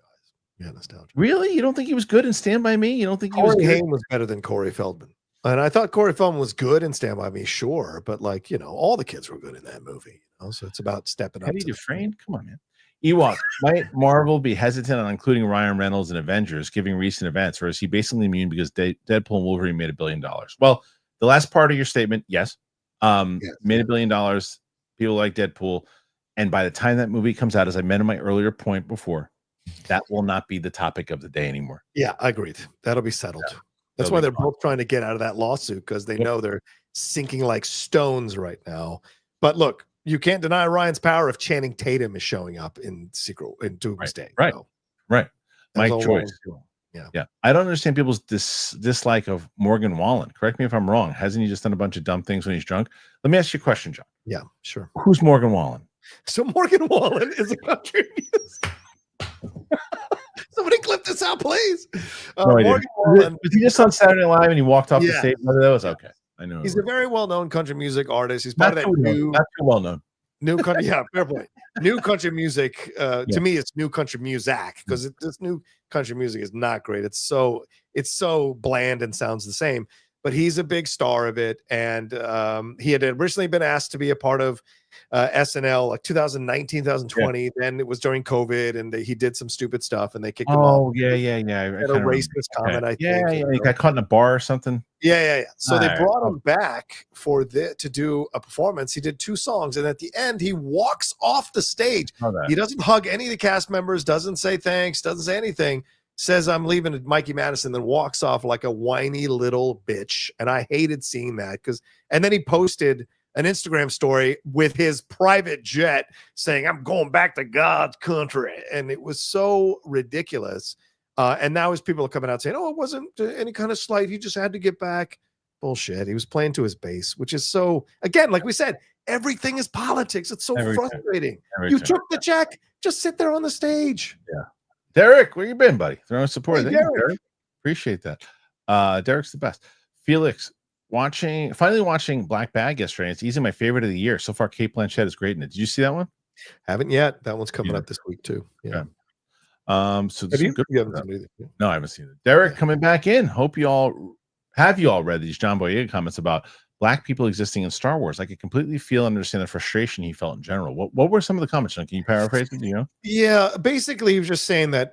Yeah, nostalgia. Really? You don't think he was good in Stand By Me? You don't think Corey Haim was better than Corey Feldman? And I thought Corey Feldman was good in Stand By Me, sure, but like, all the kids were good in that movie. So it's about stepping up. Eddie Dufresne? Come on, man. Ewok, might Marvel be hesitant on including Ryan Reynolds in Avengers, given recent events, or is he basically immune because Deadpool and Wolverine made $1 billion? Well, the last part of your statement, yes. Made $1 billion. People like Deadpool. And by the time that movie comes out, as I meant in my earlier point before, that will not be the topic of the day anymore. Yeah, I agreed. That'll be settled. Yeah, that's why they're both trying to get out of that lawsuit, because they know they're sinking like stones right now. But look, you can't deny Ryan's power if Channing Tatum is showing up in Doomsday. Right. Right. Mike Joyce. Yeah. I don't understand people's dislike of Morgan Wallen. Correct me if I'm wrong. Hasn't he just done a bunch of dumb things when he's drunk? Let me ask you a question, John. Yeah, sure. Who's Morgan Wallen? So Morgan Wallen is a country music. Somebody clip this out, please. Morgan Wallen. Was he just on Saturday Night Live and he walked off the stage? That was okay. I know. He's a very well-known country music artist. He's part of that not too well-known. New country, yeah, fair point. New country music, to me, it's new country music, because this new country music is not great. It's so bland and sounds the same. But he's a big star of it, and he had originally been asked to be a part of SNL like 2019, 2020. Then it was during COVID, and he did some stupid stuff, and they kicked him off. Oh, yeah. Had a racist comment, I think. Yeah. He got caught in a bar or something. Yeah. So they brought him back to do a performance. He did 2 songs, and at the end, he walks off the stage. He doesn't hug any of the cast members, doesn't say thanks, doesn't say anything. Says, I'm leaving to Mikey Madison, then walks off like a whiny little bitch. And I hated seeing that, and then he posted an Instagram story with his private jet saying, I'm going back to God's country. And it was so ridiculous. And now his people are coming out saying, oh, it wasn't any kind of slight. He just had to get back. Bullshit. He was playing to his base, which is so, again, like we said, everything is politics. It's so frustrating. You took the check. Just sit there on the stage. Yeah. Derek, where you been, buddy? Throwing support. Hey, Derek. Appreciate that. Derek's the best. Felix, finally watching Black Bag yesterday. It's easily my favorite of the year. So far, Kate Blanchett is great in it. Did you see that one? Haven't yet. That one's coming up this week too. Yeah. So you haven't seen it? No, I haven't seen it. Derek coming back in. Hope you all read these John Boyega comments about Black people existing in Star Wars. I could completely feel and understand the frustration he felt in general. What were some of the comments, John? Can you paraphrase it? Do you know? Yeah, basically he was just saying that,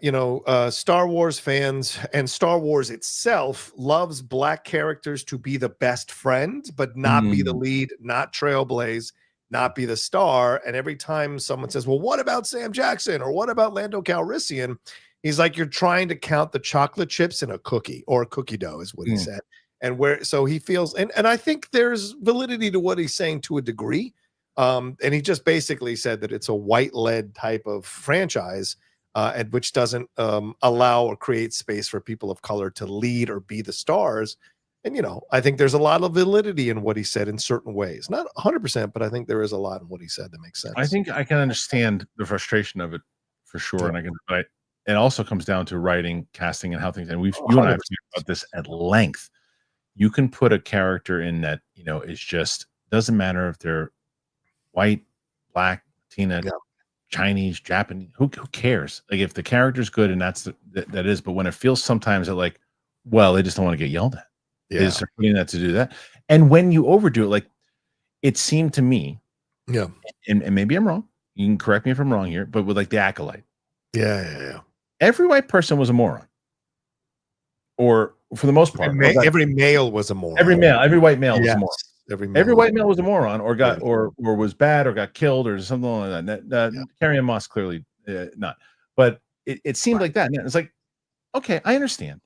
Star Wars fans and Star Wars itself loves Black characters to be the best friend, but not be the lead, not trailblaze, not be the star. And every time someone says, well, what about Sam Jackson? Or what about Lando Calrissian? He's like, you're trying to count the chocolate chips in a cookie, or cookie dough is what he said. And so he feels, and I think there's validity to what he's saying to a degree. And he just basically said that it's a white lead type of franchise, and which doesn't allow or create space for people of color to lead or be the stars. And, I think there's a lot of validity in what he said in certain ways, not 100%, but I think there is a lot in what he said that makes sense. I think I can understand the frustration of it for sure. Yeah. And it also comes down to writing, casting, and how things, and you and I have talked about this at length. You can put a character in that, it's just doesn't matter if they're white, Black, Latina, Chinese, Japanese, who cares? Like, if the character's good and that is, but when it feels sometimes that like, well, they just don't want to get yelled at. Yeah. They just are putting that to do that. And when you overdo it, like it seemed to me, and maybe I'm wrong. You can correct me if I'm wrong here, but with like the Acolyte. Yeah. Every white person was a moron. Or for the most part, every male was a moron. Every white male was a moron. Every white male was a moron, or got or was bad, or got killed, or something like that. Carrie Ann Moss clearly not, but it seemed like that. And it's like, okay, I understand,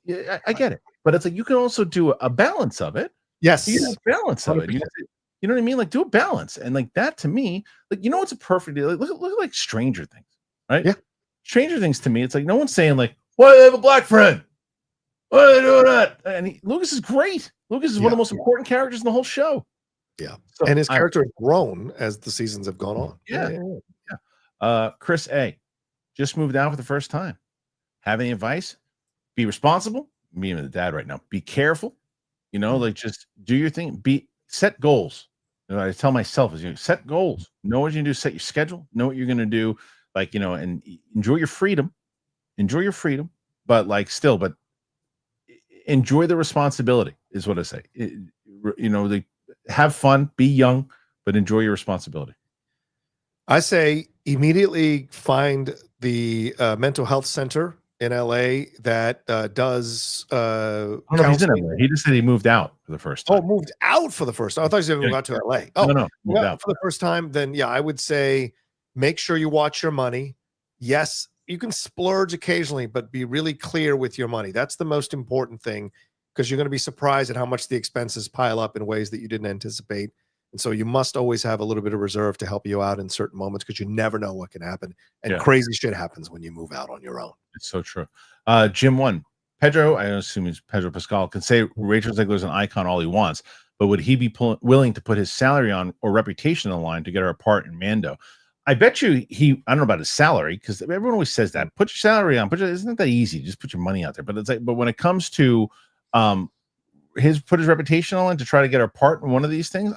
I get it, but it's like you can also do a balance of it. Yes, you know, balance of it. You know what I mean? Like do a balance, and like that to me, like it's a perfect. Look at like Stranger Things, right? Yeah, Stranger Things to me, it's like no one's saying like, why do they have a black friend? Why are they doing that? And Lucas is great. Lucas is one of the most important characters in the whole show. Yeah. So and his character has grown as the seasons have gone on. Yeah. Chris A. just moved out for the first time. Have any advice? Be responsible. Me and the dad right now. Be careful. Like just do your thing. Set goals. I tell myself is set goals. Know what you're gonna do. Set your schedule. Know what you're gonna do. Like and enjoy your freedom. Enjoy your freedom. But enjoy the responsibility is what I say. Have fun, be young, but enjoy your responsibility. I say immediately find the mental health center in LA that does he's in LA. He just said he moved out for the first time. Oh, moved out for the first time. I thought you said moved out to LA. Oh, no, moved out for the first time. Then yeah, I would say make sure you watch your money. Yes, you can splurge occasionally, but be really clear with your money. That's the most important thing, because you're going to be surprised at how much the expenses pile up in ways that you didn't anticipate. And so you must always have a little bit of reserve to help you out in certain moments, because you never know what can happen. And crazy shit happens when you move out on your own. It's so true. Jim 1. Pedro, I assume he's Pedro Pascal, can say Rachel Zegler is an icon all he wants, but would he be willing to put his salary on or reputation on the line to get her a part in Mando? I bet you I don't know about his salary, because everyone always says that. Put your salary on. It's not that easy. Just put your money out there. But it's like, but when it comes to put his reputation on to try to get her part in one of these things,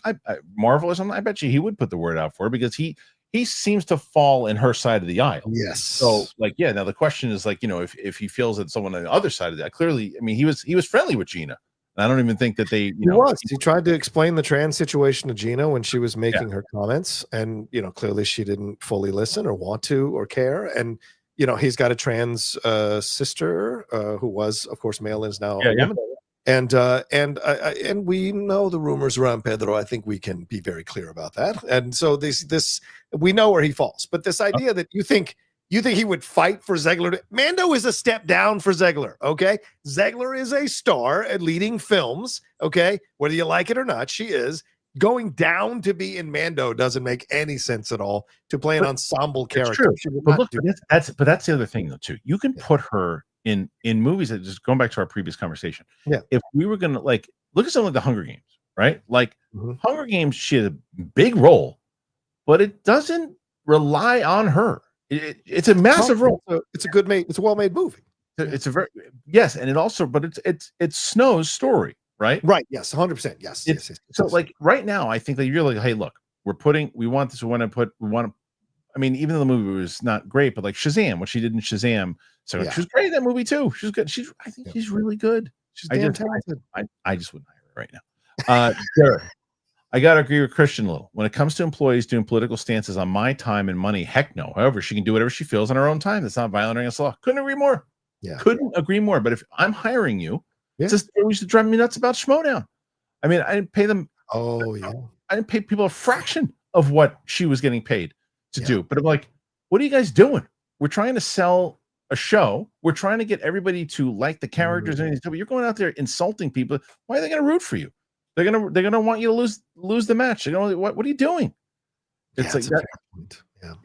Marvel or something, I bet you he would put the word out for her, because he seems to fall in her side of the aisle. Yes. So now the question is if he feels that someone on the other side of that, clearly, I mean, he was friendly with Gina. I don't even think that they, he tried to explain the trans situation to Gina when she was making her comments, and clearly she didn't fully listen or want to or care. And he's got a trans sister who was, of course, male and is now a woman. And we know the rumors around Pedro. I think we can be very clear about that. And so this we know where he falls. But this idea that you think he would fight for Zegler, Mando is a step down for Zegler. Okay, Zegler is a star at leading films. Okay, whether you like it or not, she is. Going down to be in Mando doesn't make any sense at all. To play an ensemble character, but look, that's the other thing though too. You can put her in movies that, just going back to our previous conversation. Yeah. If we were gonna look at something like the Hunger Games, right? Like Hunger Games, she had a big role, but it doesn't rely on her. It's a massive role. It's a well-made movie. It's a very and it also, but it's Snow's story, right? Right. Yes. 100%. Yes. Yes. So like right now, I think that you're like, hey, look, we want this. I mean, even though the movie was not great, but like Shazam, what she did in Shazam, so she was great in that movie too. She's good. I think she's really good. She's damn talented. I just wouldn't hire her right now. Derek, I gotta agree with Kristian a little. When it comes to employees doing political stances on my time and money, heck no. However, she can do whatever she feels on her own time. That's not violent against law. Couldn't agree more. Yeah. Couldn't agree more. But if I'm hiring you, it's just it used to drive me nuts about Schmodown. I mean, I didn't pay them. Oh yeah. I didn't pay people a fraction of what she was getting paid to do. But I'm like, what are you guys doing? We're trying to sell a show. We're trying to get everybody to like the characters and you're going out there insulting people. Why are they going to root for you? They're gonna want you to lose the match. They're gonna, what are you doing? It's like that.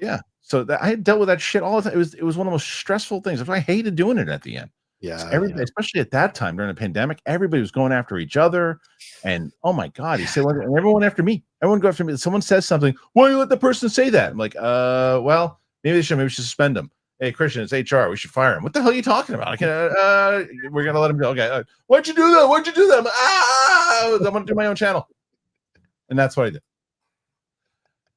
Yeah. So I had dealt with that shit all the time. It was one of the most stressful things. I hated doing it at the end. Yeah. Everybody, especially at that time during the pandemic, everybody was going after each other. And oh my God, he said, and everyone after me. Everyone go after me. Someone says something. Why do you let the person say that? I'm like, well, maybe we should suspend them. Hey, Kristian, it's HR. We should fire him. What the hell are you talking about? We're gonna let him go. Okay. Why'd you do that? Why'd you do that? I'm gonna do my own channel. And that's what I did.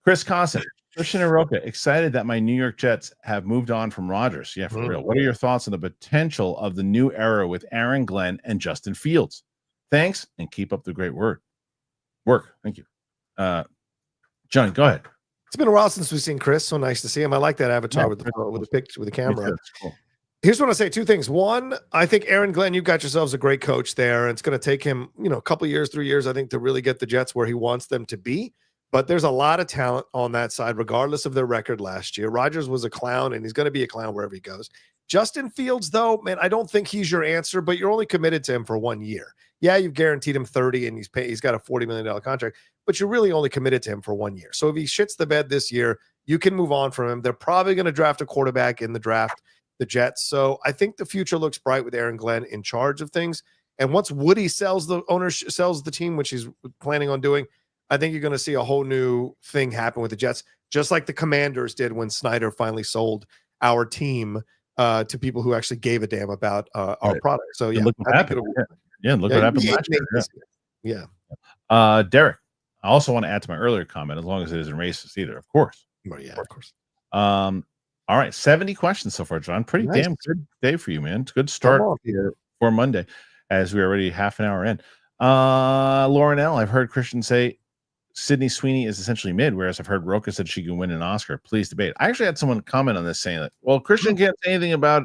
Chris Cossin, Kristian and Roca, excited that my New York Jets have moved on from Rodgers. Yeah, for real. What are your thoughts on the potential of the new era with Aaron Glenn and Justin Fields? Thanks, and keep up the great work. Thank you. John, go ahead. It's been a while since we've seen Chris. So nice to see him. I like that avatar with the picture with the camera. Cool. Here's what I say: two things. One, I think Aaron Glenn, you got yourselves a great coach there. And it's going to take him, a couple of years, 3 years, I think, to really get the Jets where he wants them to be. But there's a lot of talent on that side, regardless of their record last year. Rodgers was a clown, and he's going to be a clown wherever he goes. Justin Fields, though, man, I don't think he's your answer, but you're only committed to him for 1 year. Yeah, you've guaranteed him 30, and he's got a $40 million contract, but you're really only committed to him for 1 year. So if he shits the bed this year, you can move on from him. They're probably going to draft a quarterback in the draft, the Jets. So I think the future looks bright with Aaron Glenn in charge of things. And once Woody sells the team, which he's planning on doing, I think you're going to see a whole new thing happen with the Jets, just like the Commanders did when Snyder finally sold our team to people who actually gave a damn about our product. So yeah, look what happened. Look what happened last year. Yeah. Derek, I also want to add to my earlier comment, as long as it isn't racist either, of course. Well, yeah, of course. All right, 70 questions so far, John. Pretty damn good day for you, man. It's a good start for Monday, as we're already half an hour in. Lauren L., I've heard Kristian say Sydney Sweeney is essentially mid, whereas I've heard Rocha said she can win an Oscar. Please debate. I actually had someone comment on this saying that, well, Kristian can't say anything about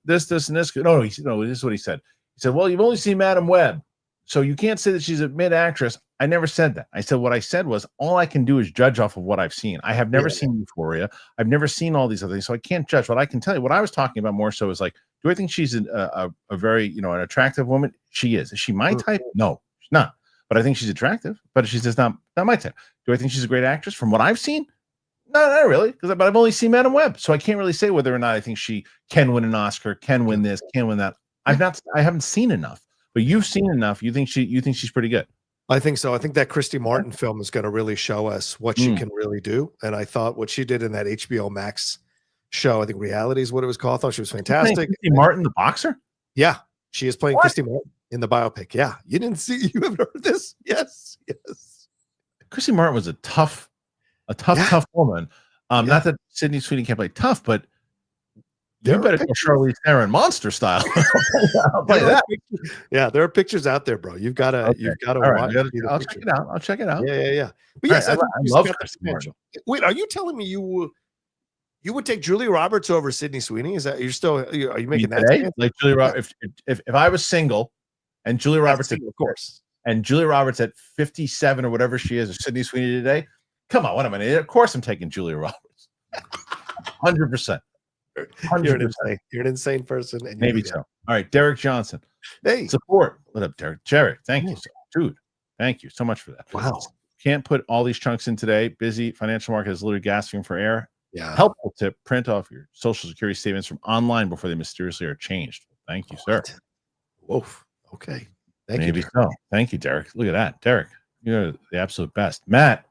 this, and this. No, this is what he said. He said, well, you've only seen Madam Web, so you can't say that she's a mid actress. I never said that. I said what I said was all I can do is judge off of what I've seen. I have never seen Euphoria. I've never seen all these other things, so I can't judge. What I can tell you, what I was talking about more so is like, do I think she's a very an attractive woman? She is. Is she my type? No, she's not. But I think she's attractive. But she's just not my type. Do I think she's a great actress from what I've seen? No, not really, but I've only seen Madam Web, so I can't really say whether or not I think she can win an Oscar, can win this, can win that. I haven't seen enough. But you've seen enough. You think she's pretty good? I think so. I think that Christy Martin film is going to really show us what she can really do. And I thought what she did in that HBO Max show, I think Reality is what it was called. I thought she was fantastic. Christy Martin, the boxer? Yeah, she is playing Christy Martin in the biopic. Yeah, you haven't heard this? Yes. Christy Martin was a tough woman. Not that Sydney Sweeney can't play tough, but you better go Charlize Theron monster style. I'll play that. Yeah, there are pictures out there, bro. You've got to watch. I'll check it out. Yeah. But yes, I love Christy Martin. Wait, are you telling me you would take Julia Roberts over Sydney Sweeney? Is that are you making that stance? Like Julia Roberts? If I was single and Julia Roberts, of course, and Julia Roberts at 57 or whatever she is, or Sydney Sweeney today, come on, what am I? Of course, I'm taking Julia Roberts. 100%. You're an insane person. And maybe so. All right, Derek Johnson. Hey, support. What up, Derek? Jared, thank you, dude. Thank you so much for that. Wow. Can't put all these chunks in today. Busy. Financial market is literally gasping for air. Yeah. Helpful tip: print off your Social Security statements from online before they mysteriously are changed. Thank you, sir. Whoa. Okay. Maybe so. Thank you, Derek. Look at that, Derek. You're the absolute best. Matt,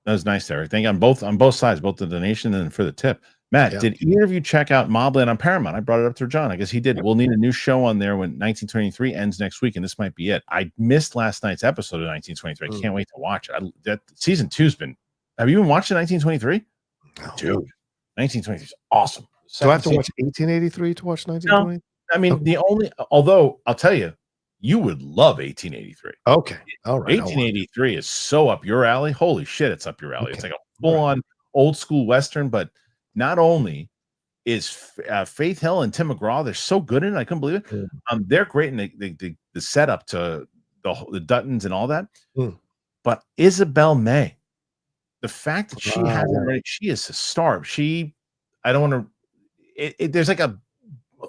that was nice, Derek. Thank you on both sides, both the donation and for the tip. Matt, did either of you check out Mobland on Paramount? I brought it up to John. I guess he did. Yep. We'll need a new show on there when 1923 ends next week, and this might be it. I missed last night's episode of 1923. I can't wait to watch it. That season 2's been. Have you even watched 1923? No. Dude, 1923 is awesome. Do I have to watch 1883 to watch 1923? No. I mean, although I'll tell you, you would love 1883. Okay, all right. 1883 is so up your alley. Holy shit, it's up your alley. Okay. It's like a full-on old school Western, but not only is Faith Hill and Tim McGraw, they're so good in it. I couldn't believe it. They're great in the setup to the Duttons and all that. But Isabel May, the fact that she has it, she is a star. I don't want to. There's like a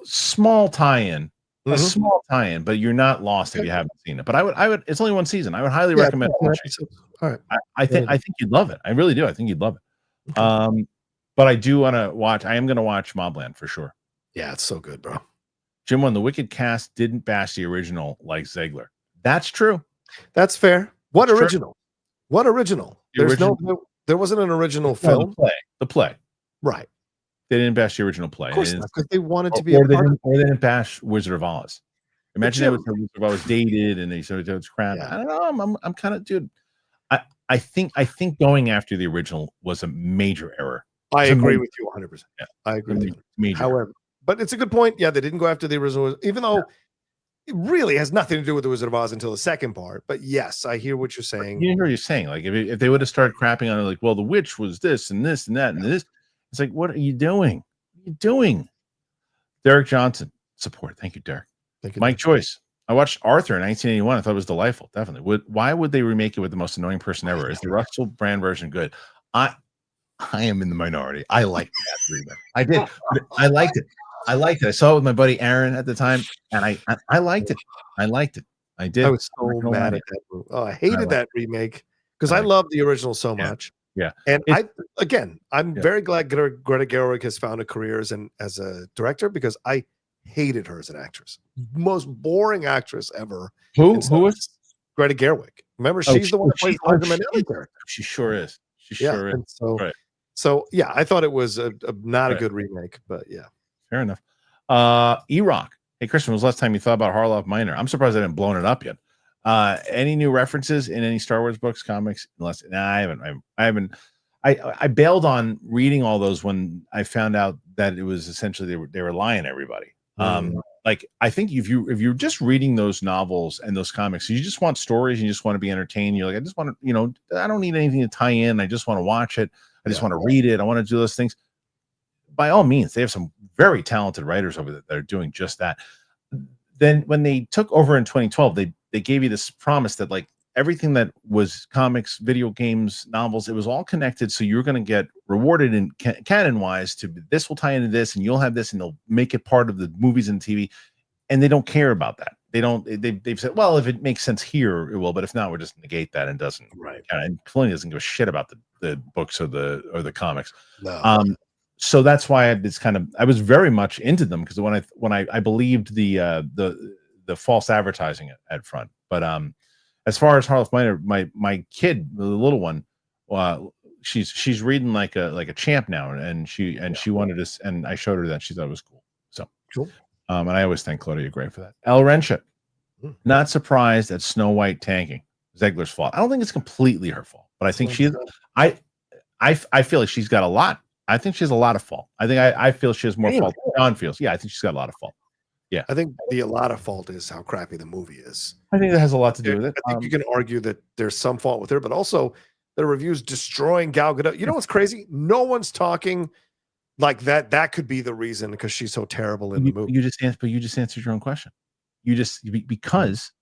small tie-in, but you're not lost if you haven't seen it. But I would. It's only one season. I would highly recommend watching it. All right. I think you'd love it. I really do. I think you'd love it. Okay. But I do want to watch. I am going to watch Mobland for sure. Yeah, it's so good, bro. Jim one, the Wicked cast didn't bash the original like Ziegler. That's true. That's fair. What original? What original? There wasn't an original film. The play. Right. They didn't bash the original play. Of course not, because they wanted to be or they didn't bash Wizard of Oz. Imagine Wizard of Oz dated and they sort of it's crap. Yeah. I don't know. I'm kind of dude. I think going after the original was a major error. I agree with you 100%. Yeah. I agree with you. However, but it's a good point. Yeah, they didn't go after the original, even though it really has nothing to do with the Wizard of Oz until the second part. But yes, I hear what you're saying. You hear what you're saying. Like if they would have started crapping on it, like, well, the witch was this and this and that and this. It's like, what are you doing? What are you doing? Derek Johnson, support. Thank you, Derek. Thank you, Mike Derek. Joyce. I watched Arthur in 1981. I thought it was delightful. Definitely. Why would they remake it with the most annoying person ever? Is the Russell Brand version good? I am in the minority. I liked that remake. I did. I liked it. I liked it. I saw it with my buddy Aaron at the time, and I liked it. I liked it. I did. I was so mad at that movie. Oh, I hated that remake because I loved the original so much. Yeah. And I'm very glad Greta Gerwig has found a career as a director because I hated her as an actress. Most boring actress ever. Who is Greta Gerwig? Remember, she's the one that plays Liza Minnelli character. She sure is. She sure is. And so yeah, I thought it was not a good remake, but yeah. Fair enough. E-Rock. Hey, Kristian, when was the last time you thought about Harloff Minor? I'm surprised I didn't blown it up yet. Any new references in any Star Wars books, comics? I haven't. I bailed on reading all those when I found out that it was essentially they were lying to everybody. Like I think if you're just reading those novels and those comics, you just want stories, and you just want to be entertained. You're like, I just want to, I don't need anything to tie in. I just want to watch it. I just want to read it. I want to do those things. By all means, they have some very talented writers over there that are doing just that. Then when they took over in 2012, they gave you this promise that like everything that was comics, video games, novels, it was all connected. So you're going to get rewarded in canon wise to this will tie into this, and you'll have this, and they'll make it part of the movies and TV. And they don't care about that. They don't. They've said, well, if it makes sense here, it will. But if not, we'll just negate that and doesn't. Right. And Filoni doesn't give a shit about the books or the comics. No. So that's why I was very much into them because when I believed the false advertising at front. But as far as Harloff Minor, my kid, the little one, she's reading like a champ now, and she wanted to, and I showed her that she thought it was cool. So cool. And I always thank Claudia Gray for that. El Rencha, not surprised at Snow White tanking. Ziegler's fault. I don't think it's completely her fault, but I think I feel like she's got a lot. I think she has a lot of fault. I feel she has more fault than John feels. Yeah, I think she's got a lot of fault. Yeah, I think a lot of fault is how crappy the movie is. I think that has a lot to do with it. I think you can argue that there's some fault with her, but also the reviews destroying Gal Gadot. You know what's crazy? No one's talking like that. That could be the reason because she's so terrible in the movie. You just answered your own question. Because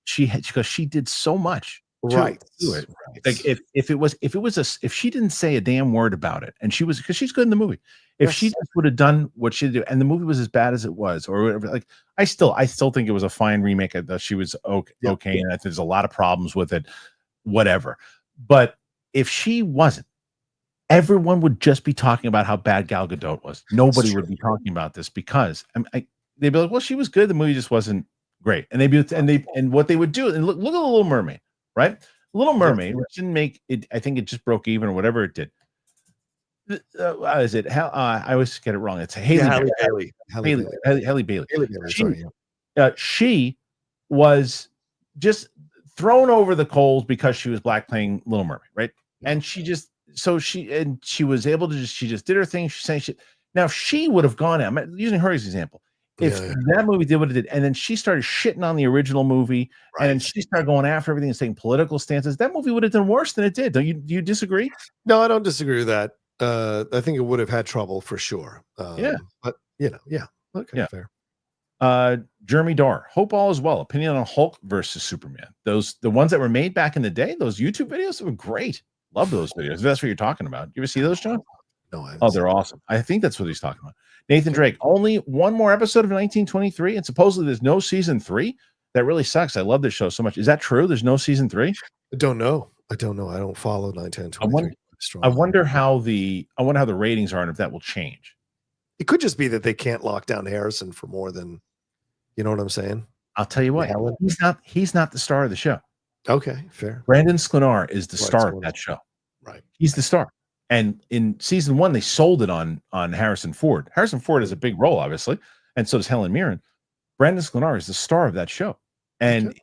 she did so much. Right. Do it. Like if she didn't say a damn word about it, and because she's good in the movie, if she just would have done what she did, and the movie was as bad as it was, or whatever, like I still think it was a fine remake. That she was okay, and there's a lot of problems with it, whatever. But if she wasn't, everyone would just be talking about how bad Gal Gadot was. Nobody would be talking about this because they'd be like, well, she was good. The movie just wasn't great, and what they would do, and look at the Little Mermaid. Right, Little Mermaid, which didn't make it. I think it just broke even or whatever it did. Is it? I always get it wrong. It's Halle Bailey. She was just thrown over the coals because she was black playing Little Mermaid, right? And she was able to she just did her thing. She's saying shit. Now if she would have gone out, I'm using her as an example. If that movie did what it did, and then she started shitting on the original movie, and then she started going after everything and saying political stances, that movie would have done worse than it did. Do you disagree? No, I don't disagree with that. I think it would have had trouble for sure. But okay, fair. Jeremy Darr, hope all is well. Opinion on Hulk versus Superman. The ones that were made back in the day, those YouTube videos, were great. Love those videos. If that's what you're talking about. You ever see those, John? No, they're awesome. I think that's what he's talking about. Nathan Drake, only one more episode of 1923, and supposedly there's no season 3. That really sucks. I love this show so much. Is that true? There's no season 3? I don't know. I don't follow 1923. I wonder how the ratings are and if that will change. It could just be that they can't lock down Harrison for more than, you know what I'm saying? I'll tell you what, he's not the star of the show. Okay, fair. Brandon Sklenar is the star of that show. Right. He's the star. And in season 1, they sold it on Harrison Ford. Harrison Ford has a big role, obviously, and so does Helen Mirren. Brandon Sklenar is the star of that show, and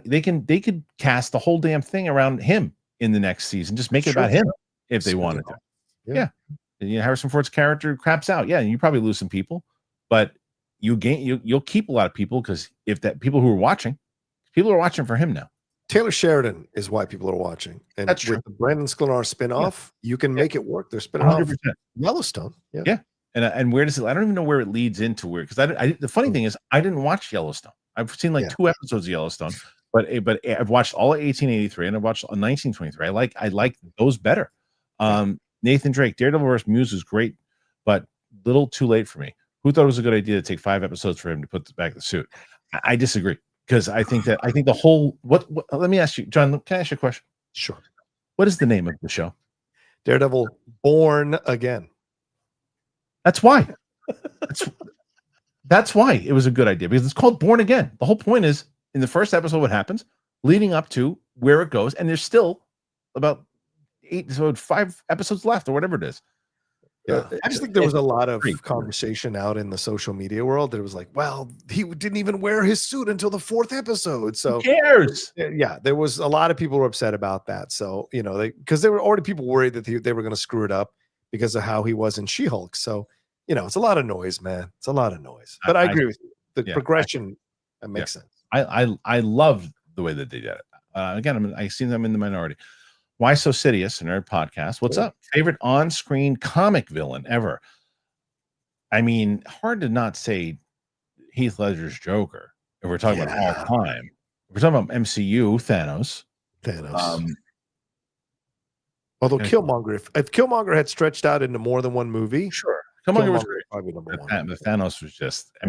they could cast the whole damn thing around him in the next season. Just make it about him if they wanted to. Yeah. Harrison Ford's character craps out. Yeah, and you probably lose some people, but you'll keep a lot of people because people are watching for him now. Taylor Sheridan is why people are watching. And that's true. With the Brandon Sklenar spinoff, you can make it work. They're spinning 100%. Off Yellowstone. Yeah. And where does it? I don't even know where it leads into where because the funny thing is I didn't watch Yellowstone. I've seen like 2 episodes of Yellowstone, but I've watched all of 1883 and I've watched 1923. I like those better. Nathan Drake, Daredevil vs. Muse is great, but little too late for me. Who thought it was a good idea to take 5 episodes for him to put back the suit? I disagree because I think the whole what. Let me ask you, John. Can I ask you a question? Sure. What is the name of the show? Daredevil Born Again. That's why. That's why it was a good idea because it's called Born Again. The whole point is in the first episode what happens, leading up to where it goes, and there's still about 5 episodes left or whatever it is. Yeah, I just think there was a lot of conversation out in the social media world that it was like, well, he didn't even wear his suit until the 4th episode. So who cares? Yeah, there was a lot of people were upset about that. So, because there were already people worried that they were going to screw it up because of how he was in She-Hulk. So, it's a lot of noise, man. It's a lot of noise. But I agree with you. The progression, that makes sense. I love the way that they did it. Again, I see them in the minority. Why So Sidious, a nerd podcast. What's up? Favorite on-screen comic villain ever? I mean, hard to not say Heath Ledger's Joker. If we're talking about all time, if we're talking about MCU, Thanos. Although Killmonger, if Killmonger had stretched out into more than one movie, sure, Killmonger was probably number one. The Thanos was just. I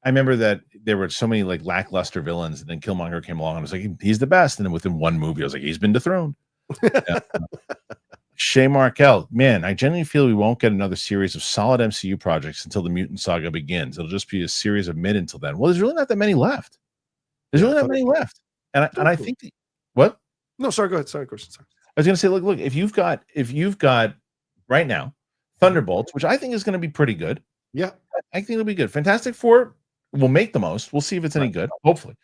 remember that there were so many like lackluster villains, and then Killmonger came along and I was like, he's the best. And then within one movie, I was like, he's been dethroned. Shay Markel, man, I genuinely feel we won't get another series of solid MCU projects until the Mutant Saga begins. It'll just be a series of mid until then. Well, there's really not that many left. And I think what? No, sorry, go ahead. Sorry, Kristian. Sorry. I was going to say, look, if you've got right now Thunderbolts, which I think is going to be pretty good. Yeah, I think it'll be good. Fantastic Four will make the most. We'll see if it's any good, hopefully.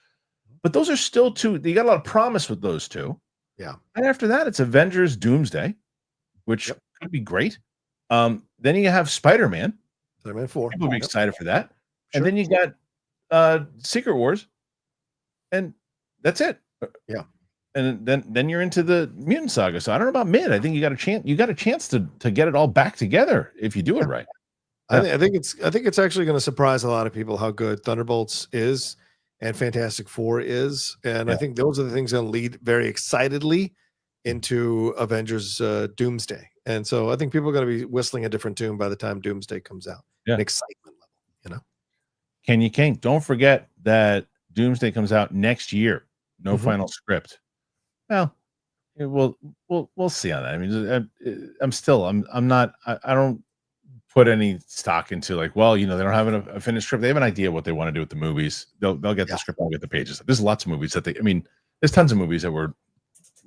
But those are still 2. You got a lot of promise with those 2. Yeah. And after that, it's Avengers Doomsday, which could be great. Then you have Spider-Man. Spider-Man 4. People will be excited for that. Sure. And then you got Secret Wars. And that's it. Yeah. And then you're into the Mutant Saga. So I don't know about mid. I think you got a chance to get it all back together if you do it right. I think it's actually going to surprise a lot of people how good Thunderbolts is and Fantastic Four is, and I think those are the things going to lead very excitedly into Avengers Doomsday. And so I think people are going to be whistling a different tune by the time Doomsday comes out. An excitement level, King, don't forget that Doomsday comes out next year. No final script. Well, we'll see on that. I mean, I don't put any stock into like, well, they don't have a finished script. They have an idea what they want to do with the movies. They'll get the script, they'll get the pages. There's lots of movies there's tons of movies that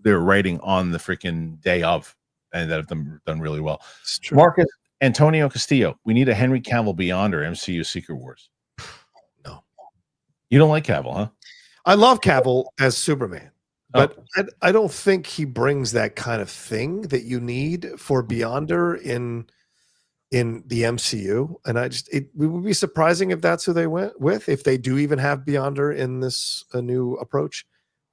they're writing on the freaking day of and that have done really well. Marcus Antonio Castillo, we need a Henry Cavill Beyonder MCU Secret Wars. No. You don't like Cavill, huh? I love Cavill as Superman. But I don't think he brings that kind of thing that you need for Beyonder in the MCU. And it would be surprising if that's who they went with, if they do even have Beyonder in this new approach.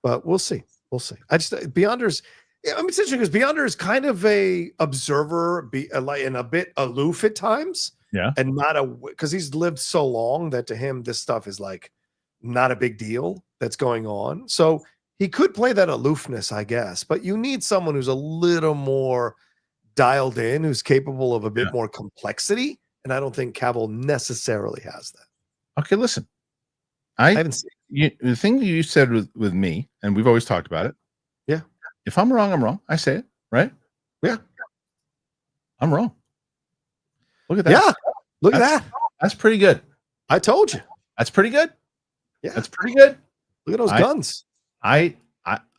But we'll see. Beyonder's. It's interesting because Beyonder is kind of a observer, and a bit aloof at times. Yeah, and not because he's lived so long that to him this stuff is like not a big deal that's going on. So he could play that aloofness, I guess. But you need someone who's a little more dialed in, who's capable of a bit more complexity. And I don't think Cavill necessarily has that. Okay, listen. I haven't seen the thing you said with me, and we've always talked about it. Yeah. If I'm wrong, I'm wrong. I say it, right? Yeah. I'm wrong. Look at that. Yeah. Look at that. That's pretty good. I told you. That's pretty good. Yeah. That's pretty good. Look at those guns. I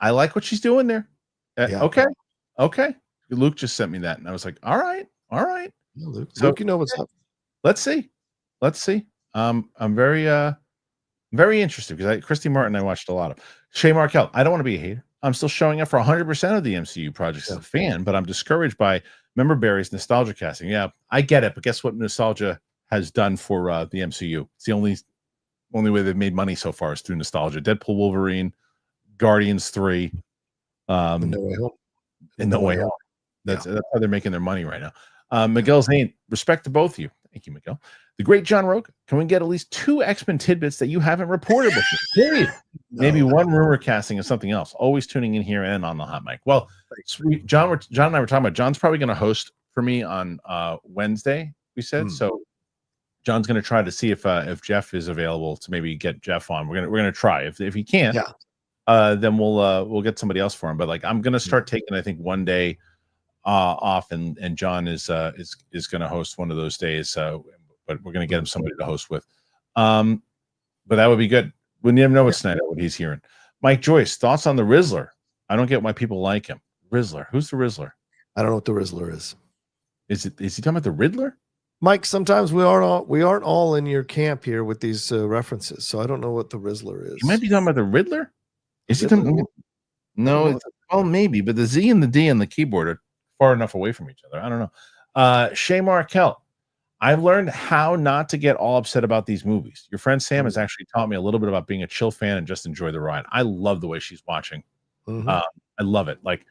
like what she's doing there. Yeah. Okay. Luke just sent me that, and I was like, all right. Yeah, Luke, you know what's up. Let's see. I'm very interested because Christy Martin I watched a lot of. Shay Markel, I don't want to be a hater. I'm still showing up for 100% of the MCU projects as a fan, but I'm discouraged by member Barry's nostalgia casting. Yeah, I get it, but guess what nostalgia has done for the MCU? It's the only way they've made money so far is through nostalgia. Deadpool, Wolverine, Guardians 3, No Way Home. No Way Home. That's how they're making their money right now. Miguel Zane, respect to both of you. Thank you, Miguel. The great John Roca, can we get at least 2 X-Men tidbits that you haven't reported before? Period. No. Maybe one rumor casting of something else. Always tuning in here and on the hot mic. Well, John and I were talking about, John's probably going to host for me on Wednesday, we said. So John's going to try to see if Jeff is available to maybe get Jeff on. We're gonna try. If he can't, then we'll get somebody else for him. But like, I'm going to start taking, I think, one day off, and John is going to host one of those days. But we're going to get him somebody to host with. But that would be good. We never know what's tonight, what he's hearing. Mike Joyce, thoughts on the Rizzler? I don't get why people like him. Rizzler. Who's the Rizzler? I don't know what the Rizzler is. Is he talking about the Riddler? Mike, sometimes we aren't all in your camp here with these references, so I don't know what the Rizzler is. You might be talking about the Riddler. Is he talking? No, well, maybe, but the Z and the D on the keyboard are far enough away from each other. I don't know. Shay Markel, I've learned how not to get all upset about these movies. Your friend Sam has actually taught me a little bit about being a chill fan and just enjoy the ride. I love the way she's watching. I love it. Like,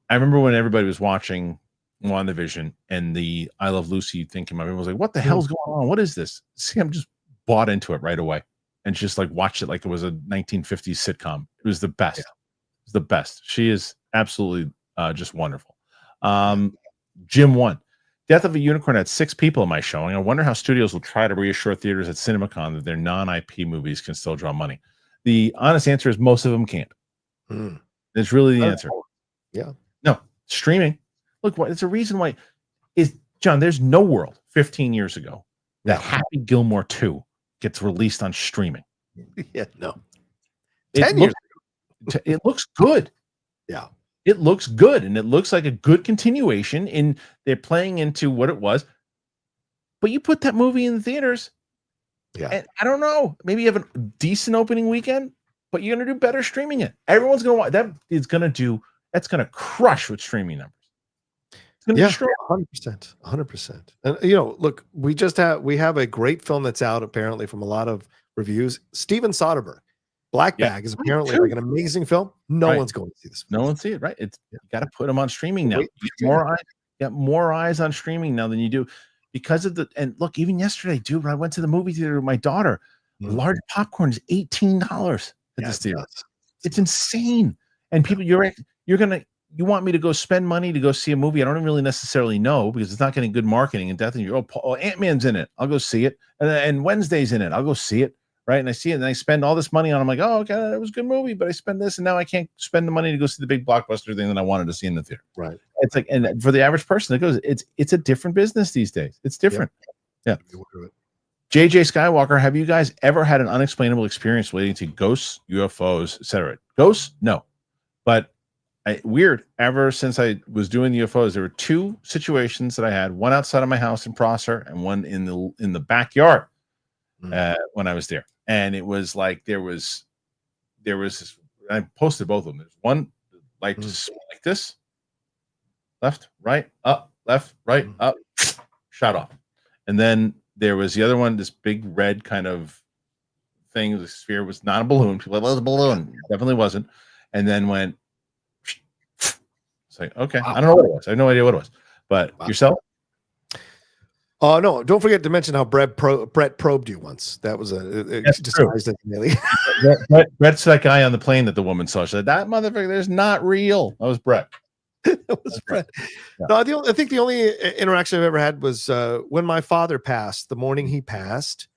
I remember when everybody was watching WandaVision and the I Love Lucy thing came up. Everyone was like, what the hell's going on? What is this? Sam just bought into it right away and just like watched it like it was a 1950s sitcom. It was the best. It was the best. She is absolutely just wonderful. Jim 1. Death of a Unicorn had 6 people in my showing. I wonder how studios will try to reassure theaters at CinemaCon that their non-IP movies can still draw money. The honest answer is most of them can't. It's really the answer. Yeah. No, streaming. Look, it's a reason why is John, there's no world 15 years ago that Happy Gilmore 2 gets released on streaming. Yeah, no. 10 years ago. It looks good. Yeah. It looks good, and it looks like a good continuation in they're playing into what it was. But you put that movie in the theaters, and I don't know, maybe you have a decent opening weekend, but you're going to do better streaming it. Everyone's going to watch. That's going to crush with streaming numbers. It's going to destroy 100%. And look, we have a great film that's out apparently from a lot of reviews. Steven Soderbergh. Black Bag is apparently like an amazing film. No one's going to see this film. No one's see it, right? You got to put them on streaming now. You got more eyes on streaming now than you do because of and look, even yesterday, dude, I went to the movie theater with my daughter. Large popcorn is $18 at this theater. It's insane. And people, you want me to go spend money to go see a movie I don't really necessarily know because it's not getting good marketing and death. And you're Ant-Man's in it. I'll go see it. And Wednesday's in it. I'll go see it. Right. And I see it and I spend all this money on it. I'm like, oh, okay, that was a good movie, but I spend this and now I can't spend the money to go see the big blockbuster thing that I wanted to see in the theater. Right. It's like, and for the average person that goes, it's a different business these days. It's different. Yeah. JJ Skywalker, have you guys ever had an unexplainable experience relating to ghosts, UFOs, etc.? Ghosts? No. But weird. Ever since I was doing the UFOs, there were 2 situations that I had, one outside of my house in Prosser and one in the backyard when I was there. And it was like there was this, I posted both of them. There's one like just like this, left, right, up, left, right, up, shot off. And then there was the other one, this big red kind of thing. The sphere was not a balloon. People like, well, it was a balloon. It definitely wasn't. And then went, it's like, okay, I don't know what it was. I have no idea what it was. But yourself? No, don't forget to mention how Brett probed you once. That was disguised as an alien. Brett's that guy on the plane that the woman saw. She said, that motherfucker, there's not real. That was Brett. That was Brett. Yeah. No, I think the only interaction I've ever had was when my father passed. The morning he passed,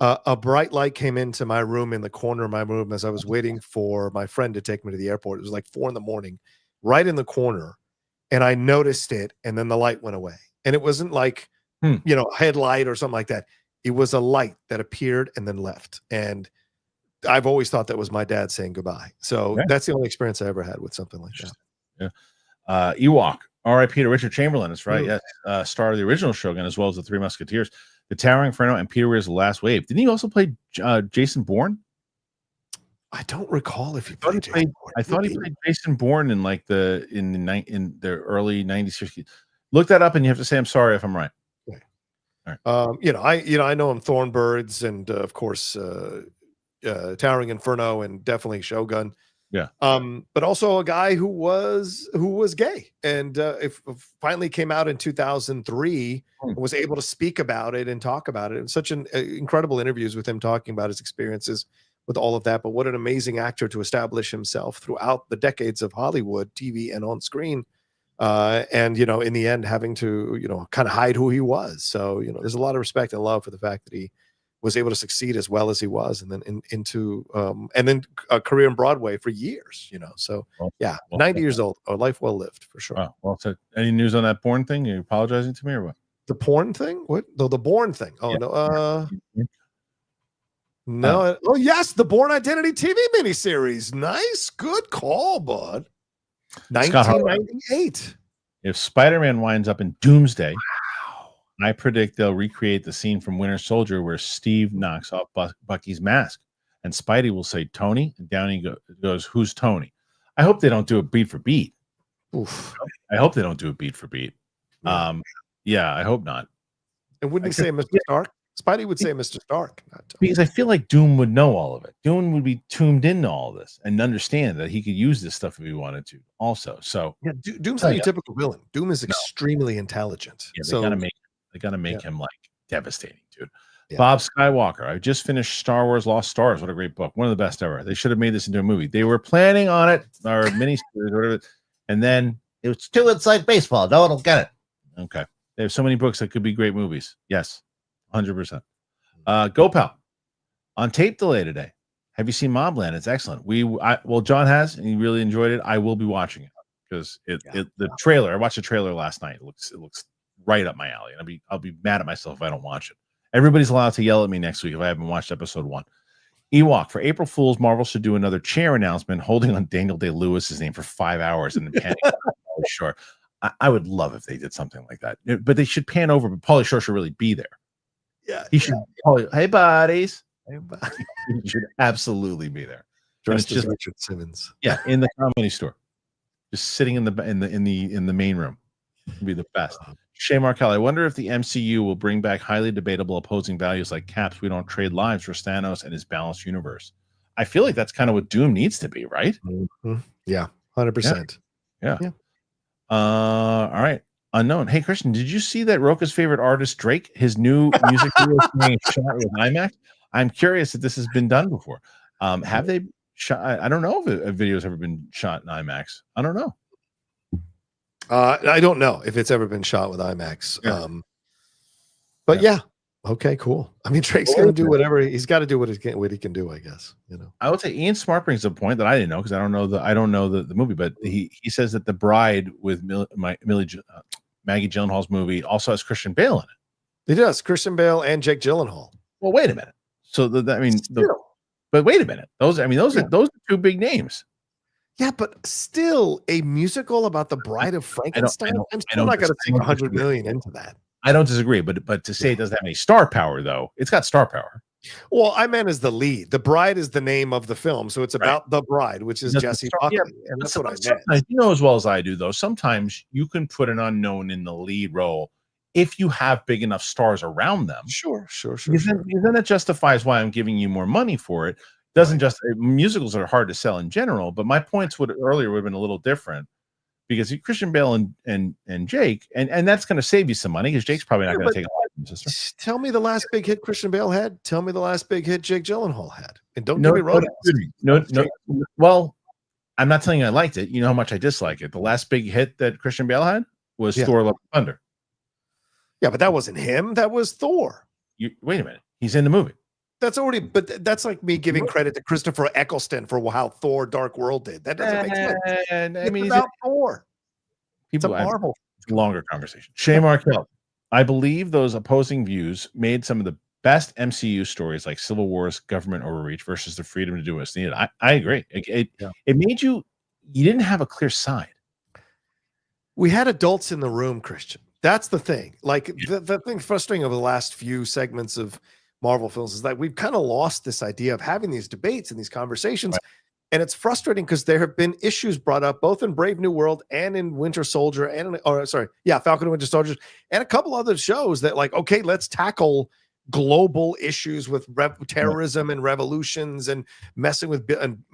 a bright light came into my room in the corner of my room as I was waiting for my friend to take me to the airport. It was like 4 a.m, right in the corner. And I noticed it, and then the light went away. And it wasn't like, headlight or something like that. It was a light that appeared and then left. And I've always thought that was my dad saying goodbye. So that's the only experience I ever had with something like that. Yeah. Ewok, R.I.P. to Richard Chamberlain. That's right. Yes. Star of the original Shogun as well as the Three Musketeers, the Towering Inferno, and Peter Weir's The Last Wave. Didn't he also play Jason Bourne? I don't recall if he played Jason Bourne. I thought he played Jason Bourne in like in the early 90s. Look that up, and you have to say I'm sorry if I'm right. Right. I know him Thornbirds and of course Towering Inferno and definitely Shogun. Yeah. But also a guy who was gay, and if finally came out in 2003 and was able to speak about it and talk about it. And such an incredible interviews with him talking about his experiences with all of that. But what an amazing actor to establish himself throughout the decades of Hollywood, TV, and on screen. And in the end, having to kind of hide who he was. So there's a lot of respect and love for the fact that he was able to succeed as well as he was, and then into a career in Broadway for years. So yeah, 90 years old, a life well lived for sure. Wow. Well, so any news on that porn thing? Are you apologizing to me or what? The porn thing? What? The Bourne thing? Oh no. No. Oh yes, the Bourne Identity TV miniseries. Nice, good call, bud. 1998. If Spider-Man winds up in Doomsday, I predict they'll recreate the scene from Winter Soldier where Steve knocks off Bucky's mask, and Spidey will say Tony, and Downey goes, "Who's Tony?" I hope they don't do it beat for beat. Oof. I hope they don't do it beat for beat. Yeah, I hope not. And wouldn't he say Mr. Stark? Spidey would say Mr. Stark. Because I feel like Doom would know all of it. Doom would be tuned into all of this and understand that he could use this stuff if he wanted to also. So yeah, Doom's not your typical villain. Doom is extremely intelligent. Yeah, so they gotta make him like devastating, dude. Yeah. Bob Skywalker. I just finished Star Wars Lost Stars. What a great book. One of the best ever. They should have made this into a movie. They were planning on it, or miniseries, or whatever, and then it was too inside baseball. No one will get it. Okay. They have so many books that could be great movies. Yes, 100%. Go Pal. On tape delay today. Have you seen Mobland? It's excellent. Well, John has, and he really enjoyed it. I will be watching it because the trailer. I watched the trailer last night. It looks right up my alley, and I'll be mad at myself if I don't watch it. Everybody's allowed to yell at me next week if I haven't watched episode 1. Ewok. For April Fools, Marvel should do another chair announcement holding on Daniel Day-Lewis's name for 5 hours and then panning. Sure. I would love if they did something like that, but they should pan over. But Pauly Shore should really be there. Yeah, he should. Hey, buddies. He should absolutely be there. Dressed as Richard Simmons. Yeah, in the Comedy Store, just sitting in the main room. Would be the best. Shay Markel. I wonder if the MCU will bring back highly debatable opposing values like Cap's "We don't trade lives" for Thanos and his balanced universe. I feel like that's kind of what Doom needs to be, right? Mm-hmm. Yeah, 100%. Yeah. All right. Unknown. Hey, Kristian, did you see that Roka's favorite artist, Drake, his new music video is being shot with IMAX? I'm curious if this has been done before. Have they shot? I don't know if a video has ever been shot in IMAX. I don't know. I don't know if it's ever been shot with IMAX. Yeah. But yeah. Okay, cool. I mean, Drake's going to do whatever he's got to do. What he can do, I guess. I would say Ian Smart brings a point that I didn't know because I don't know the movie, but he says that The Bride with Maggie Gyllenhaal's movie also has Christian Bale in it. It does. Christian Bale and Jake Gyllenhaal. Well, wait a minute. So but wait a minute. Those are two big names. Yeah, but still a musical about the Bride of Frankenstein. I'm still not going to take $100 million into that. I don't disagree, but to say it doesn't have any star power, though, it's got star power. Well, I meant as the lead. The Bride is the name of the film, so it's about the bride, which is Jesse Buckley, and that's what I meant. You know as well as I do, though. Sometimes you can put an unknown in the lead role if you have big enough stars around them. Sure. Then it justifies why I'm giving you more money for it. Doesn't just musicals are hard to sell in general, but my points would have been a little different. Because Christian Bale and Jake, and that's going to save you some money because Jake's probably not going to take a lot from his sister. Tell me the last big hit Christian Bale had. Tell me the last big hit Jake Gyllenhaal had. And don't get me wrong. No. Well, I'm not telling you I liked it. You know how much I dislike it. The last big hit that Christian Bale had was Thor: Love and Thunder. Yeah, but that wasn't him. That was Thor. Wait a minute. He's in the movie. But that's like me giving credit to Christopher Eccleston for how Thor: Dark World did. That doesn't make sense. It's about Thor. It's a Marvel. It's a longer conversation. Shay Markel. I believe those opposing views made some of the best MCU stories like Civil War's government overreach versus the freedom to do what's needed. I agree. It made you didn't have a clear side. We had adults in the room, Kristian. That's the thing. Like the thing frustrating over the last few segments of Marvel films is that we've kind of lost this idea of having these debates and these conversations. Right. And it's frustrating because there have been issues brought up both in Brave New World and in Winter Soldier Falcon and Winter Soldier and a couple other shows that like, okay, let's tackle global issues with terrorism and revolutions and messing with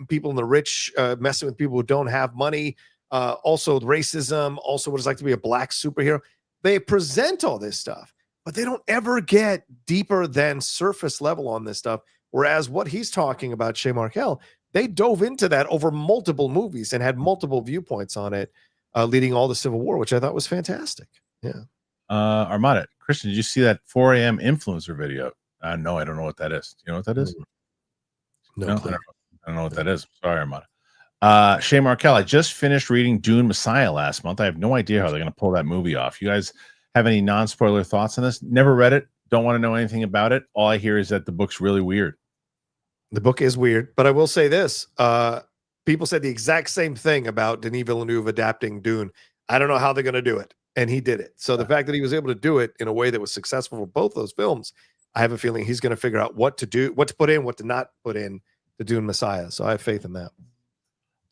people in the rich, messing with people who don't have money. Also racism, also what it's like to be a black superhero. They present all this stuff, but they don't ever get deeper than surface level on this stuff. Whereas what he's talking about, Shay Markel, they dove into that over multiple movies and had multiple viewpoints on it, leading all the Civil War, which I thought was fantastic. Yeah. Armada, Kristian, did you see that 4 a.m. influencer video? No, I don't know what that is. You know what that is? No clue. I don't know what that is. Sorry, Armada. Shay Markel, I just finished reading Dune Messiah last month. I have no idea how they're going to pull that movie off. You guys have any non-spoiler thoughts on this? Never read it. Don't want to know anything about it. All I hear is that the book's really weird. The book is weird, but I will say this. People said the exact same thing about Denis Villeneuve adapting Dune. I don't know how they're going to do it, and he did it. So the fact that he was able to do it in a way that was successful for both those films, I have a feeling he's going to figure out what to do, what to put in, what to not put in the Dune Messiah. So I have faith in that.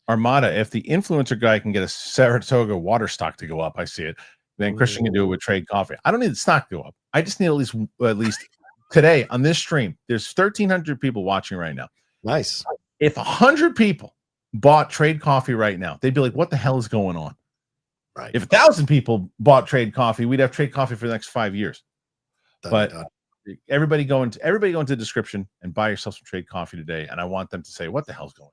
Armada, if the influencer guy can get a Saratoga water stock to go up, I see it. Then Kristian can do it with Trade Coffee. I don't need the stock to go up. I just need at least today on this stream. There's 1,300 people watching right now. Nice. If 100 people bought Trade Coffee right now, they'd be like, "What the hell is going on?" Right. If 1,000 people bought Trade Coffee, we'd have Trade Coffee for the next 5 years. But everybody go into the description and buy yourself some Trade Coffee today. And I want them to say, "What the hell's going on?"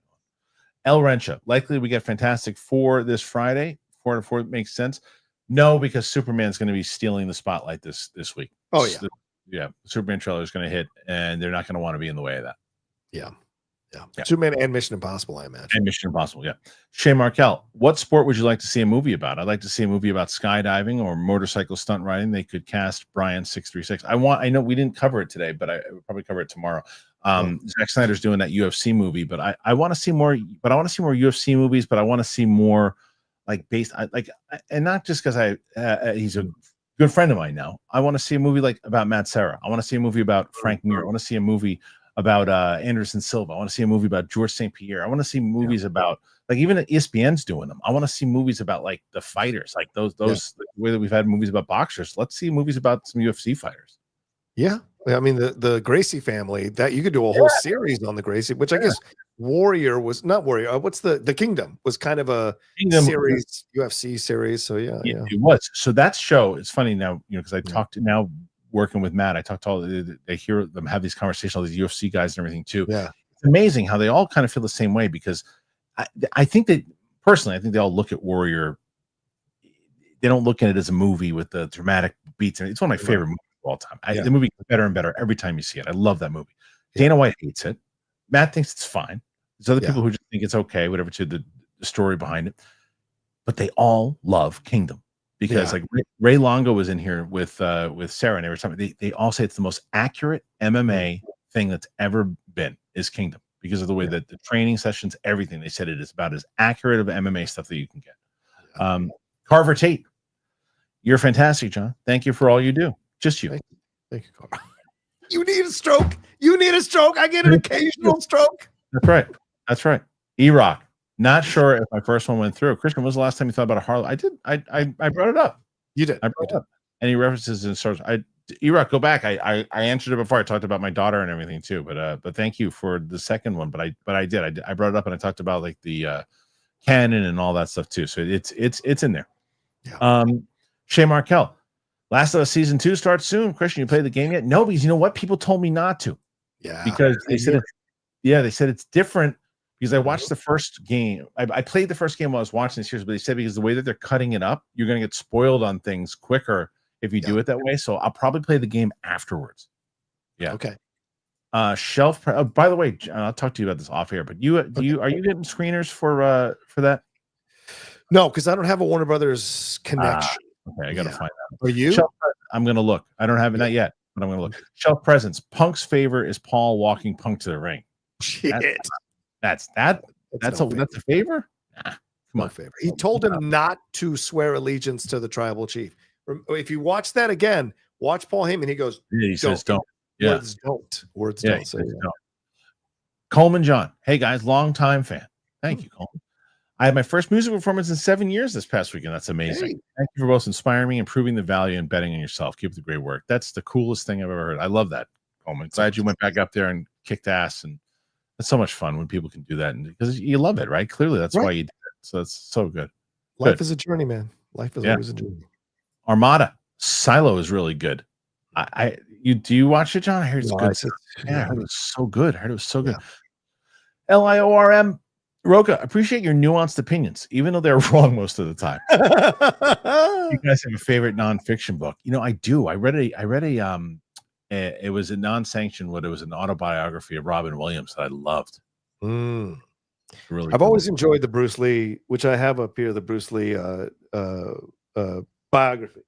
El Rencha, likely we get Fantastic Four this Friday. 4 to 4 makes sense. No, because Superman's going to be stealing the spotlight this week. Oh yeah, yeah. The Superman trailer is going to hit, and they're not going to want to be in the way of that. Yeah. Superman and Mission Impossible, I imagine. And Mission Impossible, yeah. Shay Markel, what sport would you like to see a movie about? I'd like to see a movie about skydiving or motorcycle stunt riding. They could cast Brian 636. I know we didn't cover it today, but I would probably cover it tomorrow. Zack Snyder's doing that UFC movie, but I want to see more. But I want to see more UFC movies. But I want to see more like based and not just because he's a good friend of mine now. I want to see a movie like about Matt Serra. I want to see a movie about Frank Mir. I want to see a movie about Anderson Silva. I want to see a movie about George St. Pierre. I want to see movies about like even ESPN's doing them. I want to see movies about like the fighters, like those the way that we've had movies about boxers. Let's see movies about some UFC fighters. Yeah. I mean, the Gracie family, that you could do a whole series on the Gracie, which I guess Warrior was not Warrior. What's the Kingdom was kind of a series, UFC series. So yeah, it was. So that show is funny now, because I talked to now working with Matt, I talked to all they hear them have these conversations, all these UFC guys and everything too. Yeah. It's amazing how they all kind of feel the same way, because I think that personally, I think they all look at Warrior. They don't look at it as a movie with the dramatic beats. And it's one of my favorite movies of all time. The movie gets better and better every time you see it. I love that movie. Dana White hates it. Matt thinks it's fine. There's other people who just think it's okay, whatever, to the story behind it. But they all love Kingdom, because like Ray Longo was in here with Sarah, and every time they all say it's the most accurate MMA thing that's ever been is Kingdom, because of the way that the training sessions, everything they said it is about as accurate of MMA stuff that you can get. Carver Tate, you're fantastic, John. Thank you for all you do. Just you. Thank you, Carver. You need a stroke. You need a stroke. I get an occasional stroke. That's right. That's right. E-Rock. Not sure if my first one went through. Kristian, when was the last time you thought about a Harlow? I did. I brought it up. You did. I brought it up. Any references in stars? E-Rock, go back. I answered it before. I talked about my daughter and everything too. But thank you for the second one. But I did. I brought it up, and I talked about like the canon and all that stuff too. So it's in there. Yeah. Shay Markel. Last of Us season 2 starts soon. Kristian, you played the game yet? No, because you know what? People told me not to. Yeah. Because they said they said it's different. Because I watched the first game. I played the first game while I was watching the series, but they said because the way that they're cutting it up, you're going to get spoiled on things quicker if you do it that way. So I'll probably play the game afterwards. Yeah. Okay. By the way, I'll talk to you about this off air. But are you getting screeners for that? No, because I don't have a Warner Brothers connection. Okay, I got to find out. Are you? I'm going to look. I don't have it not yet, but I'm going to look. Shelf presence. Punk's favor is Paul walking Punk to the ring. Shit. That's a favor? Nah, come on. Favor. He told him not to swear allegiance to the tribal chief. If you watch that again, watch Paul Heyman. He goes, he says don't. Yeah. Words don't. Say don't. Coleman John. Hey guys, long time fan. Thank you, Coleman. I had my first music performance in 7 years this past weekend. That's amazing. Hey. Thank you for both inspiring me and proving the value in betting on yourself. Keep up the great work. That's the coolest thing I've ever heard. I love that. home. I'm glad you went back up there and kicked ass, and it's so much fun when people can do that, and because you love it, right? Clearly, that's why you did it. So it's so good. Life is a journey, man. Life is always a journey. Armada Silo is really good. Do you watch it, John? I heard it's good. I heard it was so good. LIORM Roca, appreciate your nuanced opinions, even though they're wrong most of the time. You guys have a favorite nonfiction book? I do. I read a it was a non-sanctioned, but it was an autobiography of Robin Williams that I loved. Really, I've always enjoyed the Bruce Lee, which I have up here, the Bruce Lee biography.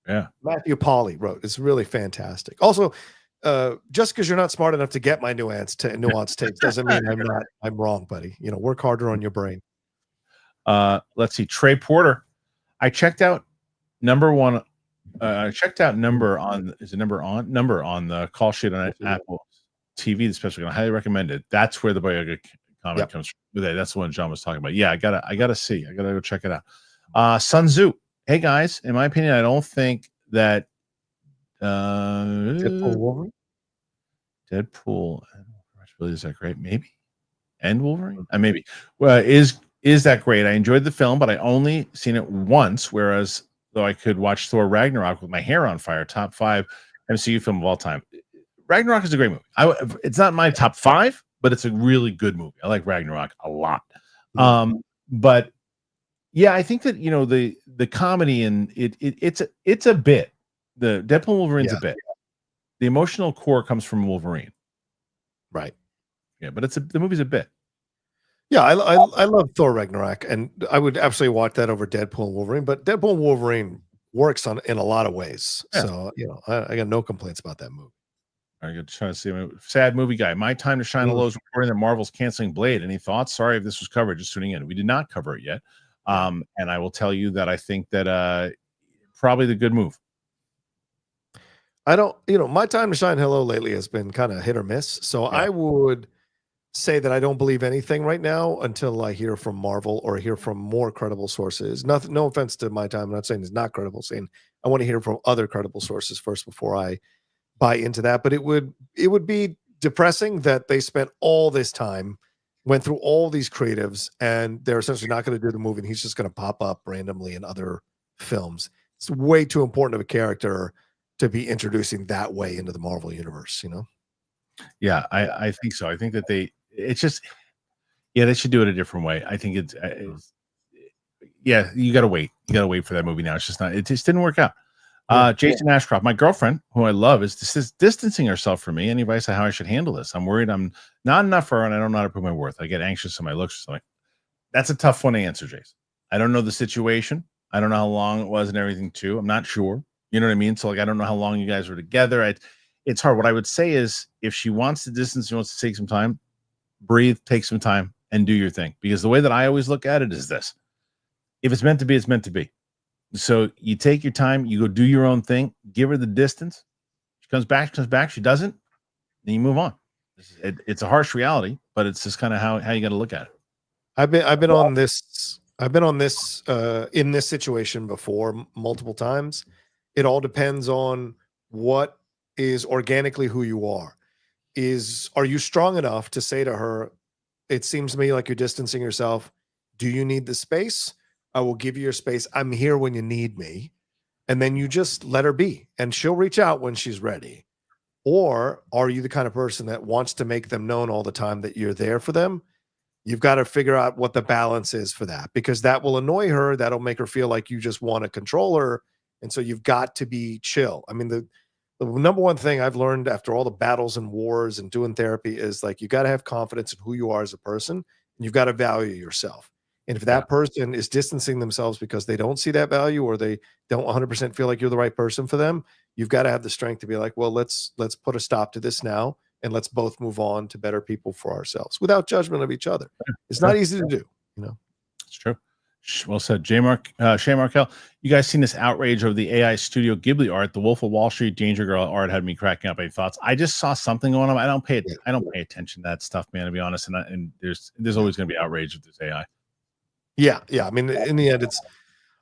Yeah, Matthew Pauly wrote. It's really fantastic. Also, just because you're not smart enough to get my nuanced takes doesn't mean I'm wrong, buddy. Work harder on your brain. Let's see. Trey Porter. I checked out number one. I checked out number on the call sheet on Apple TV, especially. I highly recommend it. That's where the Boyega comic comes from. That's the one John was talking about. Yeah, I gotta see. I gotta go check it out. Sun Tzu. Hey guys, in my opinion, I don't think that Deadpool really is that great. Maybe. And Wolverine? Maybe. Well, is that great? I enjoyed the film, but I only seen it once, whereas though I could watch Thor Ragnarok with my hair on fire, top 5 MCU film of all time. Ragnarok is a great movie. It's not my top 5, but it's a really good movie. I like Ragnarok a lot. But yeah, I think that the comedy and it's a bit. The Deadpool Wolverine's a bit. The emotional core comes from Wolverine. Right. Yeah, but the movie's a bit. Yeah, I love Thor Ragnarok, and I would absolutely watch that over Deadpool and Wolverine. But Deadpool and Wolverine works in a lot of ways, so I got no complaints about that movie. I got trying to see sad movie guy. My time to shine. Lowe's reporting that Marvel's canceling Blade. Any thoughts? Sorry if this was covered. Just tuning in. We did not cover it yet, and I will tell you that I think that probably the good move. I don't, my time to shine hello lately has been kind of hit or miss. So I would say that I don't believe anything right now until I hear from Marvel or hear from more credible sources. Nothing, no offense to my time. I'm not saying it's not credible, saying I want to hear from other credible sources first before I buy into that. But it would be depressing that they spent all this time, went through all these creatives, and they're essentially not going to do the movie, and he's just going to pop up randomly in other films. It's way too important of a character to be introducing that way into the Marvel universe, Yeah, I think so. I think that they should do it a different way. I think it's you gotta wait. You gotta wait for that movie now. It just didn't work out. Jason Ashcroft, my girlfriend, who I love, is distancing herself from me. Any advice on how I should handle this? I'm worried I'm not enough for her, and I don't know how to prove my worth. I get anxious on my looks or something. That's a tough one to answer, Jason. I don't know the situation. I don't know how long it was and everything too. I'm not sure. You know what I mean? So I don't know how long you guys were together. It's hard. What I would say is, if she wants to distance, she wants to take some time, breathe, take some time, and do your thing. Because the way that I always look at it is this: if it's meant to be, it's meant to be. So you take your time, you go do your own thing, give her the distance. She comes back. She doesn't, then you move on. It's a harsh reality, but it's just kind of how you got to look at it. I've been on this in this situation before multiple times. It all depends on what is organically who you are. Are you strong enough to say to her, it seems to me like you're distancing yourself. Do you need the space? I will give you your space. I'm here when you need me. And then you just let her be, and she'll reach out when she's ready. Or are you the kind of person that wants to make them known all the time that you're there for them? You've got to figure out what the balance is for that, because that will annoy her. That'll make her feel like you just want to control her. And so you've got to be chill. I mean, the number one thing I've learned after all the battles and wars and doing therapy is, like, you got to have confidence in who you are as a person, and you've got to value yourself. And if that person is distancing themselves because they don't see that value, or they don't 100% feel like you're the right person for them, you've got to have the strength to be like, well, let's put a stop to this now, and let's both move on to better people for ourselves without judgment of each other. It's not easy to do, It's true. Well said. Shay Markel, you guys seen this outrage over the AI Studio Ghibli art? The Wolf of Wall Street, Danger Girl art had me cracking up. Any thoughts? I just saw something going on. I don't pay attention to that stuff, man, to be honest. And there's always going to be outrage with this AI. Yeah. I mean, in the end,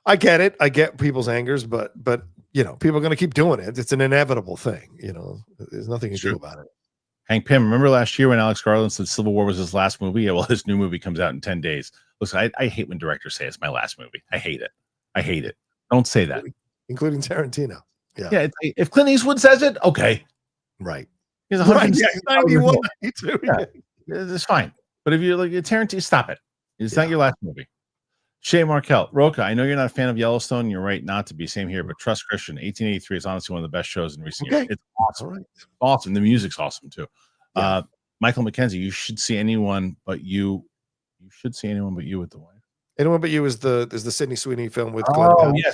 I get it. I get people's angers, but people are going to keep doing it. It's an inevitable thing. There's nothing you can do about it. Hank Pym, remember last year when Alex Garland said Civil War was his last movie? Yeah, well, his new movie comes out in 10 days. Listen, I hate when directors say it's my last movie. I hate it. Don't say that. Including Tarantino. Yeah. Yeah. If Clint Eastwood says it, okay. Right. He's 91. Yeah. It's fine. But if you're like Tarantino, stop it. It's not your last movie. Shay Markel, Roca, I know you're not a fan of Yellowstone. You're right not to be. Same here, but trust Kristian. 1883 is honestly one of the best shows in recent years. It's awesome. Right. Awesome. The music's awesome too. Yeah. Michael McKenzie, you should see anyone but you. You should see anyone but you with the wife. Anyone but you is the Sydney Sweeney film with Glenn Powell. Yes.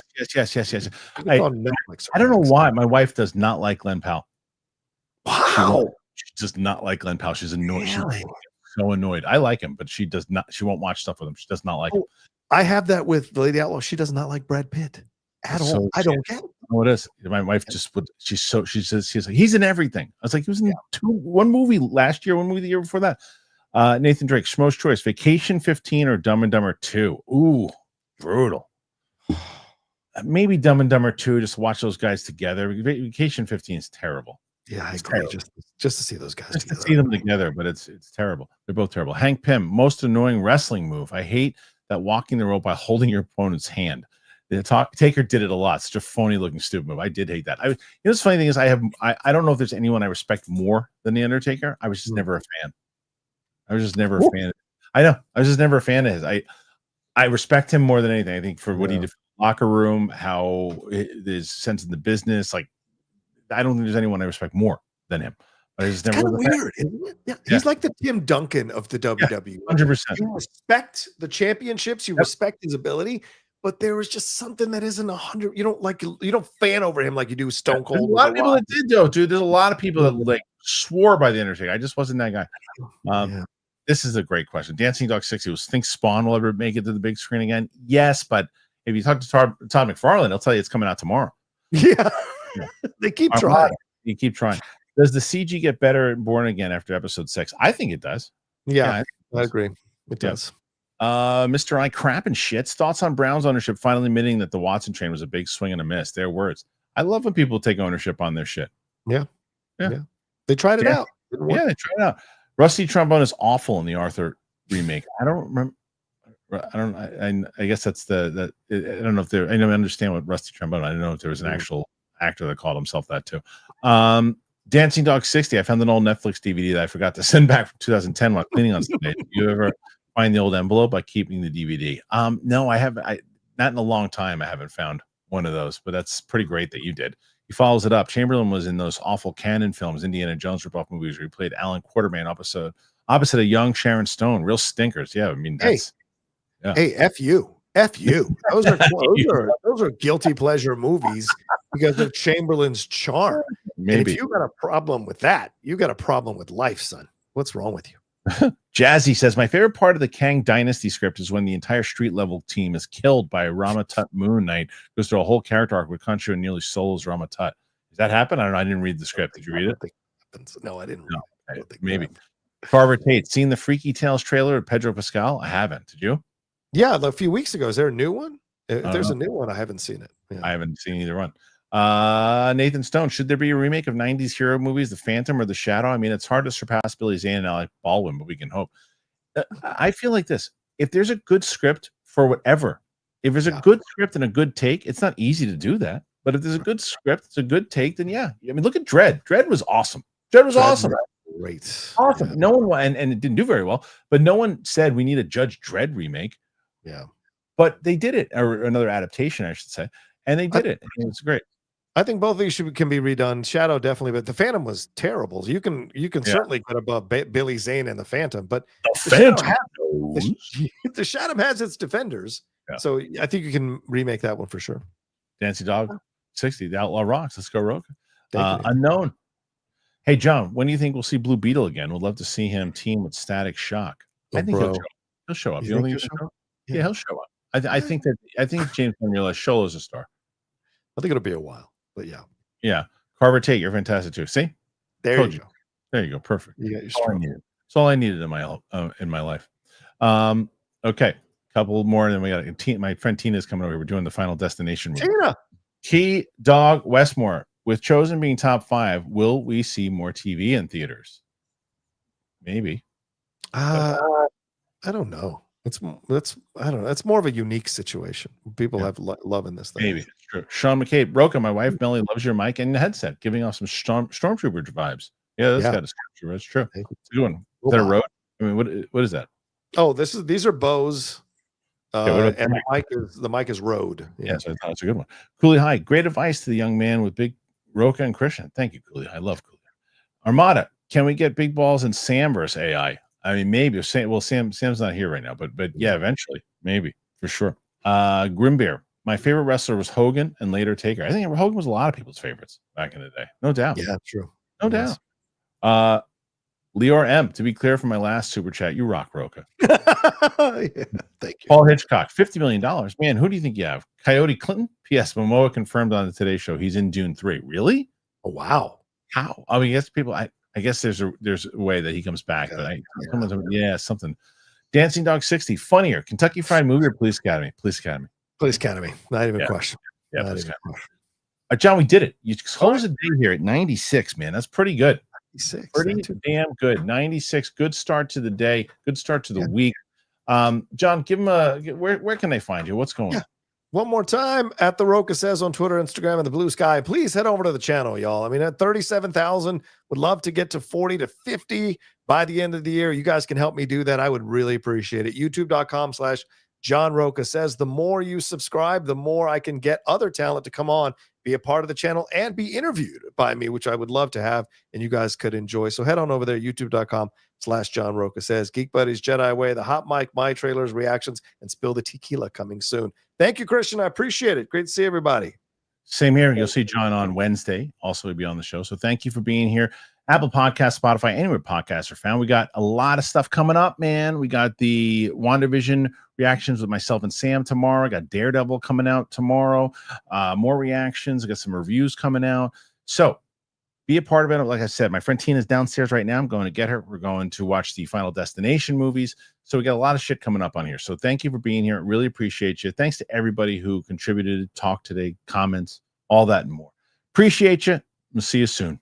I don't know why my wife does not like Glenn Powell. Wow. She does not like Glenn Powell. She's annoyed. Really? She's so annoyed. I like him, but she does not. She won't watch stuff with him. She does not like him. I have that with the Lady Outlaw. She does not like Brad Pitt at all. I don't get it. Oh, it is. My wife just would. She says he's like, he's in everything. I was like, he was in one movie last year, one movie the year before that. Nathan Drake, Schmo's choice: Vacation 15 or Dumb and Dumber 2. Ooh, brutal. Maybe Dumb and Dumber 2. Just watch those guys together. Vacation 15 is terrible. Yeah, I agree. Just to see those guys just together. To see them together, but it's terrible. They're both terrible. Hank Pym, most annoying wrestling move. I hate that walking the rope by holding your opponent's hand. Taker did it a lot. Such a phony looking stupid move. I did hate that. The funny thing is I don't know if there's anyone I respect more than the Undertaker. I was just never a fan. I was just never a fan. I know. I was just never a fan of his. I respect him more than anything. I think for what he did for the locker room, how his sense in the business. Like, I don't think there's anyone I respect more than him. But I just never. Kind of weird, isn't it? Yeah. He's like the Tim Duncan of the WWE. 100%. You respect the championships. You respect his ability. But there was just something that isn't 100. You don't fan over him like you do Stone Cold. There's a lot of people that did, though, dude. There's a lot of people that like swore by the Undertaker. I just wasn't that guy. This is a great question. Dancing Dog 60 think Spawn will ever make it to the big screen again? Yes, but if you talk to Todd McFarlane, he'll tell you it's coming out tomorrow. Yeah, they keep trying. You keep trying. Does the CG get better in Born Again after episode 6? I think it does. Yeah, I agree. It does. Mr. I crap and shits. Thoughts on Brown's ownership finally admitting that the Watson train was a big swing and a miss. Their words. I love when people take ownership on their shit. Yeah. They tried it out. Yeah, they tried it out. Rusty Trombone is awful in the Arthur remake. I don't remember. I guess that's I don't know if there. I don't understand what Rusty Trombone. I don't know if there was an actual actor that called himself that too. Dancing Dog 60. I found an old Netflix DVD that I forgot to send back from 2010 while cleaning on Sunday. Did you ever find the old envelope by keeping the DVD? No, I haven't. Not in a long time. I haven't found one of those, but that's pretty great that you did. He follows it up. Chamberlain was in those awful canon films, Indiana Jones ripoff movies, where he played Alan Quartermain opposite a young Sharon Stone. Real stinkers. Yeah, I mean, that's hey, F you. Those are guilty pleasure movies because of Chamberlain's charm. Maybe. And if you got a problem with that, you got a problem with life, son. What's wrong with you? Jazzy says, my favorite part of the Kang Dynasty script is when the entire street level team is killed by Rama Tut Moon Knight. Goes through a whole character arc with Khonshu and nearly solos Rama Tut. Does that happen? I don't know. I didn't read the script. Did you read it? No, I didn't. No, maybe. Carver Tate, seen the Freaky Tales trailer with Pedro Pascal? I haven't. Did you? Yeah, a few weeks ago. Is there a new one? If there's a new one, I haven't seen it. Yeah. I haven't seen either one. Nathan Stone, should there be a remake of 90s hero movies, The Phantom or The Shadow? I mean, it's hard to surpass Billy Zane and Alec Baldwin, but we can hope. I feel like this. If there's a good script for whatever, if there's a good script and a good take, it's not easy to do that. But if there's a good script, it's a good take, then yeah. I mean, look at Dredd. Dredd was awesome. Dredd was awesome. Great. Awesome. Yeah. No one, and it didn't do very well, but no one said we need a Judge Dredd remake. Yeah. But they did it, or another adaptation, I should say. And they did it. And it was great. I think both of these can be redone. Shadow definitely, but the Phantom was terrible. You can certainly get above Billy Zane and the Phantom, but the Shadow has its defenders. Yeah. So I think you can remake that one for sure. Dancing Dog 60, The Outlaw Rocks. Let's go, Roke. Unknown. Hey, John, when do you think we'll see Blue Beetle again? We'd love to see him team with Static Shock. I think he'll show up. You don't think he'll show up? Yeah, he'll show up. I think James Gunn realized Sholo's a star. I think it'll be a while. But yeah. Carver Tate, you're fantastic too. See, there you go. There you go. Perfect. You got your That's all I needed in my life. Okay, couple more, and then we got my friend Tina's coming over. We're doing the Final Destination. Tina, Key Dog Westmore, with Chosen being top 5, will we see more TV in theaters? Maybe. I don't know. I don't know. It's more of a unique situation. People have love in this thing. Maybe it's true. Sean McCabe, Roka, my wife Melly loves your mic and headset, giving off some stormtrooper vibes. Yeah, that's got a stormtrooper. That's true. It's a good one. Is that a Rode? I mean, what is that? Oh, these are Bose. And the mic is Rode. Yeah, so that's a good one. Cooley High, great advice to the young man with big Roka and Kristian. Thank you, Cooley. I love Cooley. Armada, can we get big balls and Sam versus AI? I mean, maybe. Sam's not here right now, but yeah, eventually, maybe for sure. Grimbeer, my favorite wrestler was Hogan and later Taker. I think Hogan was a lot of people's favorites back in the day, no doubt. Yeah, true, no doubt. Leor M, to be clear from my last super chat, you rock, Roka. Yeah, thank you. Paul Hitchcock, $50 million. Man, who do you think you have? Coyote Clinton? P.S. Momoa confirmed on the Today Show he's in Dune 3. Really? Oh, wow. How? I mean, I guess people. I guess there's a way that he comes back, but something. Dancing Dog 60, funnier. Kentucky Fried Movie or Police Academy? Police Academy. Police Academy. Not even a question. Yeah, Police Academy. John, we did it. You close the day here at 96, man. That's pretty good. 96. Pretty damn good. 96. Good start to the day. Good start to the week. John, give them where can they find you? What's going on? One more time, at the Roka Says on Twitter, Instagram, and the Blue Sky. Please head over to the channel, y'all. I mean, at 37,000, would love to get to 40 to 50 by the end of the year. You guys can help me do that. I would really appreciate it. YouTube.com/John Roka Says. The more you subscribe, the more I can get other talent to come on, be a part of the channel, and be interviewed by me, which I would love to have, and you guys could enjoy. So head on over there, YouTube.com/John Roka Says. Geek Buddies, Jedi Way, the Hot Mic, My Trailers, Reactions, and Spill the Tequila coming soon. Thank you, Kristian. I appreciate it. Great to see everybody. Same here. You'll see John on Wednesday. Also, he'll be on the show. So thank you for being here. Apple Podcasts, Spotify, anywhere podcasts are found. We got a lot of stuff coming up, man. We got the WandaVision reactions with myself and Sam tomorrow. I got Daredevil coming out tomorrow. More reactions. I got some reviews coming out. So be a part of it. Like I said, my friend Tina's downstairs right now. I'm going to get her. We're going to watch the Final Destination movies. So we got a lot of shit coming up on here. So thank you for being here. Really appreciate you. Thanks to everybody who contributed, talked today, comments, all that and more. Appreciate you. We'll see you soon.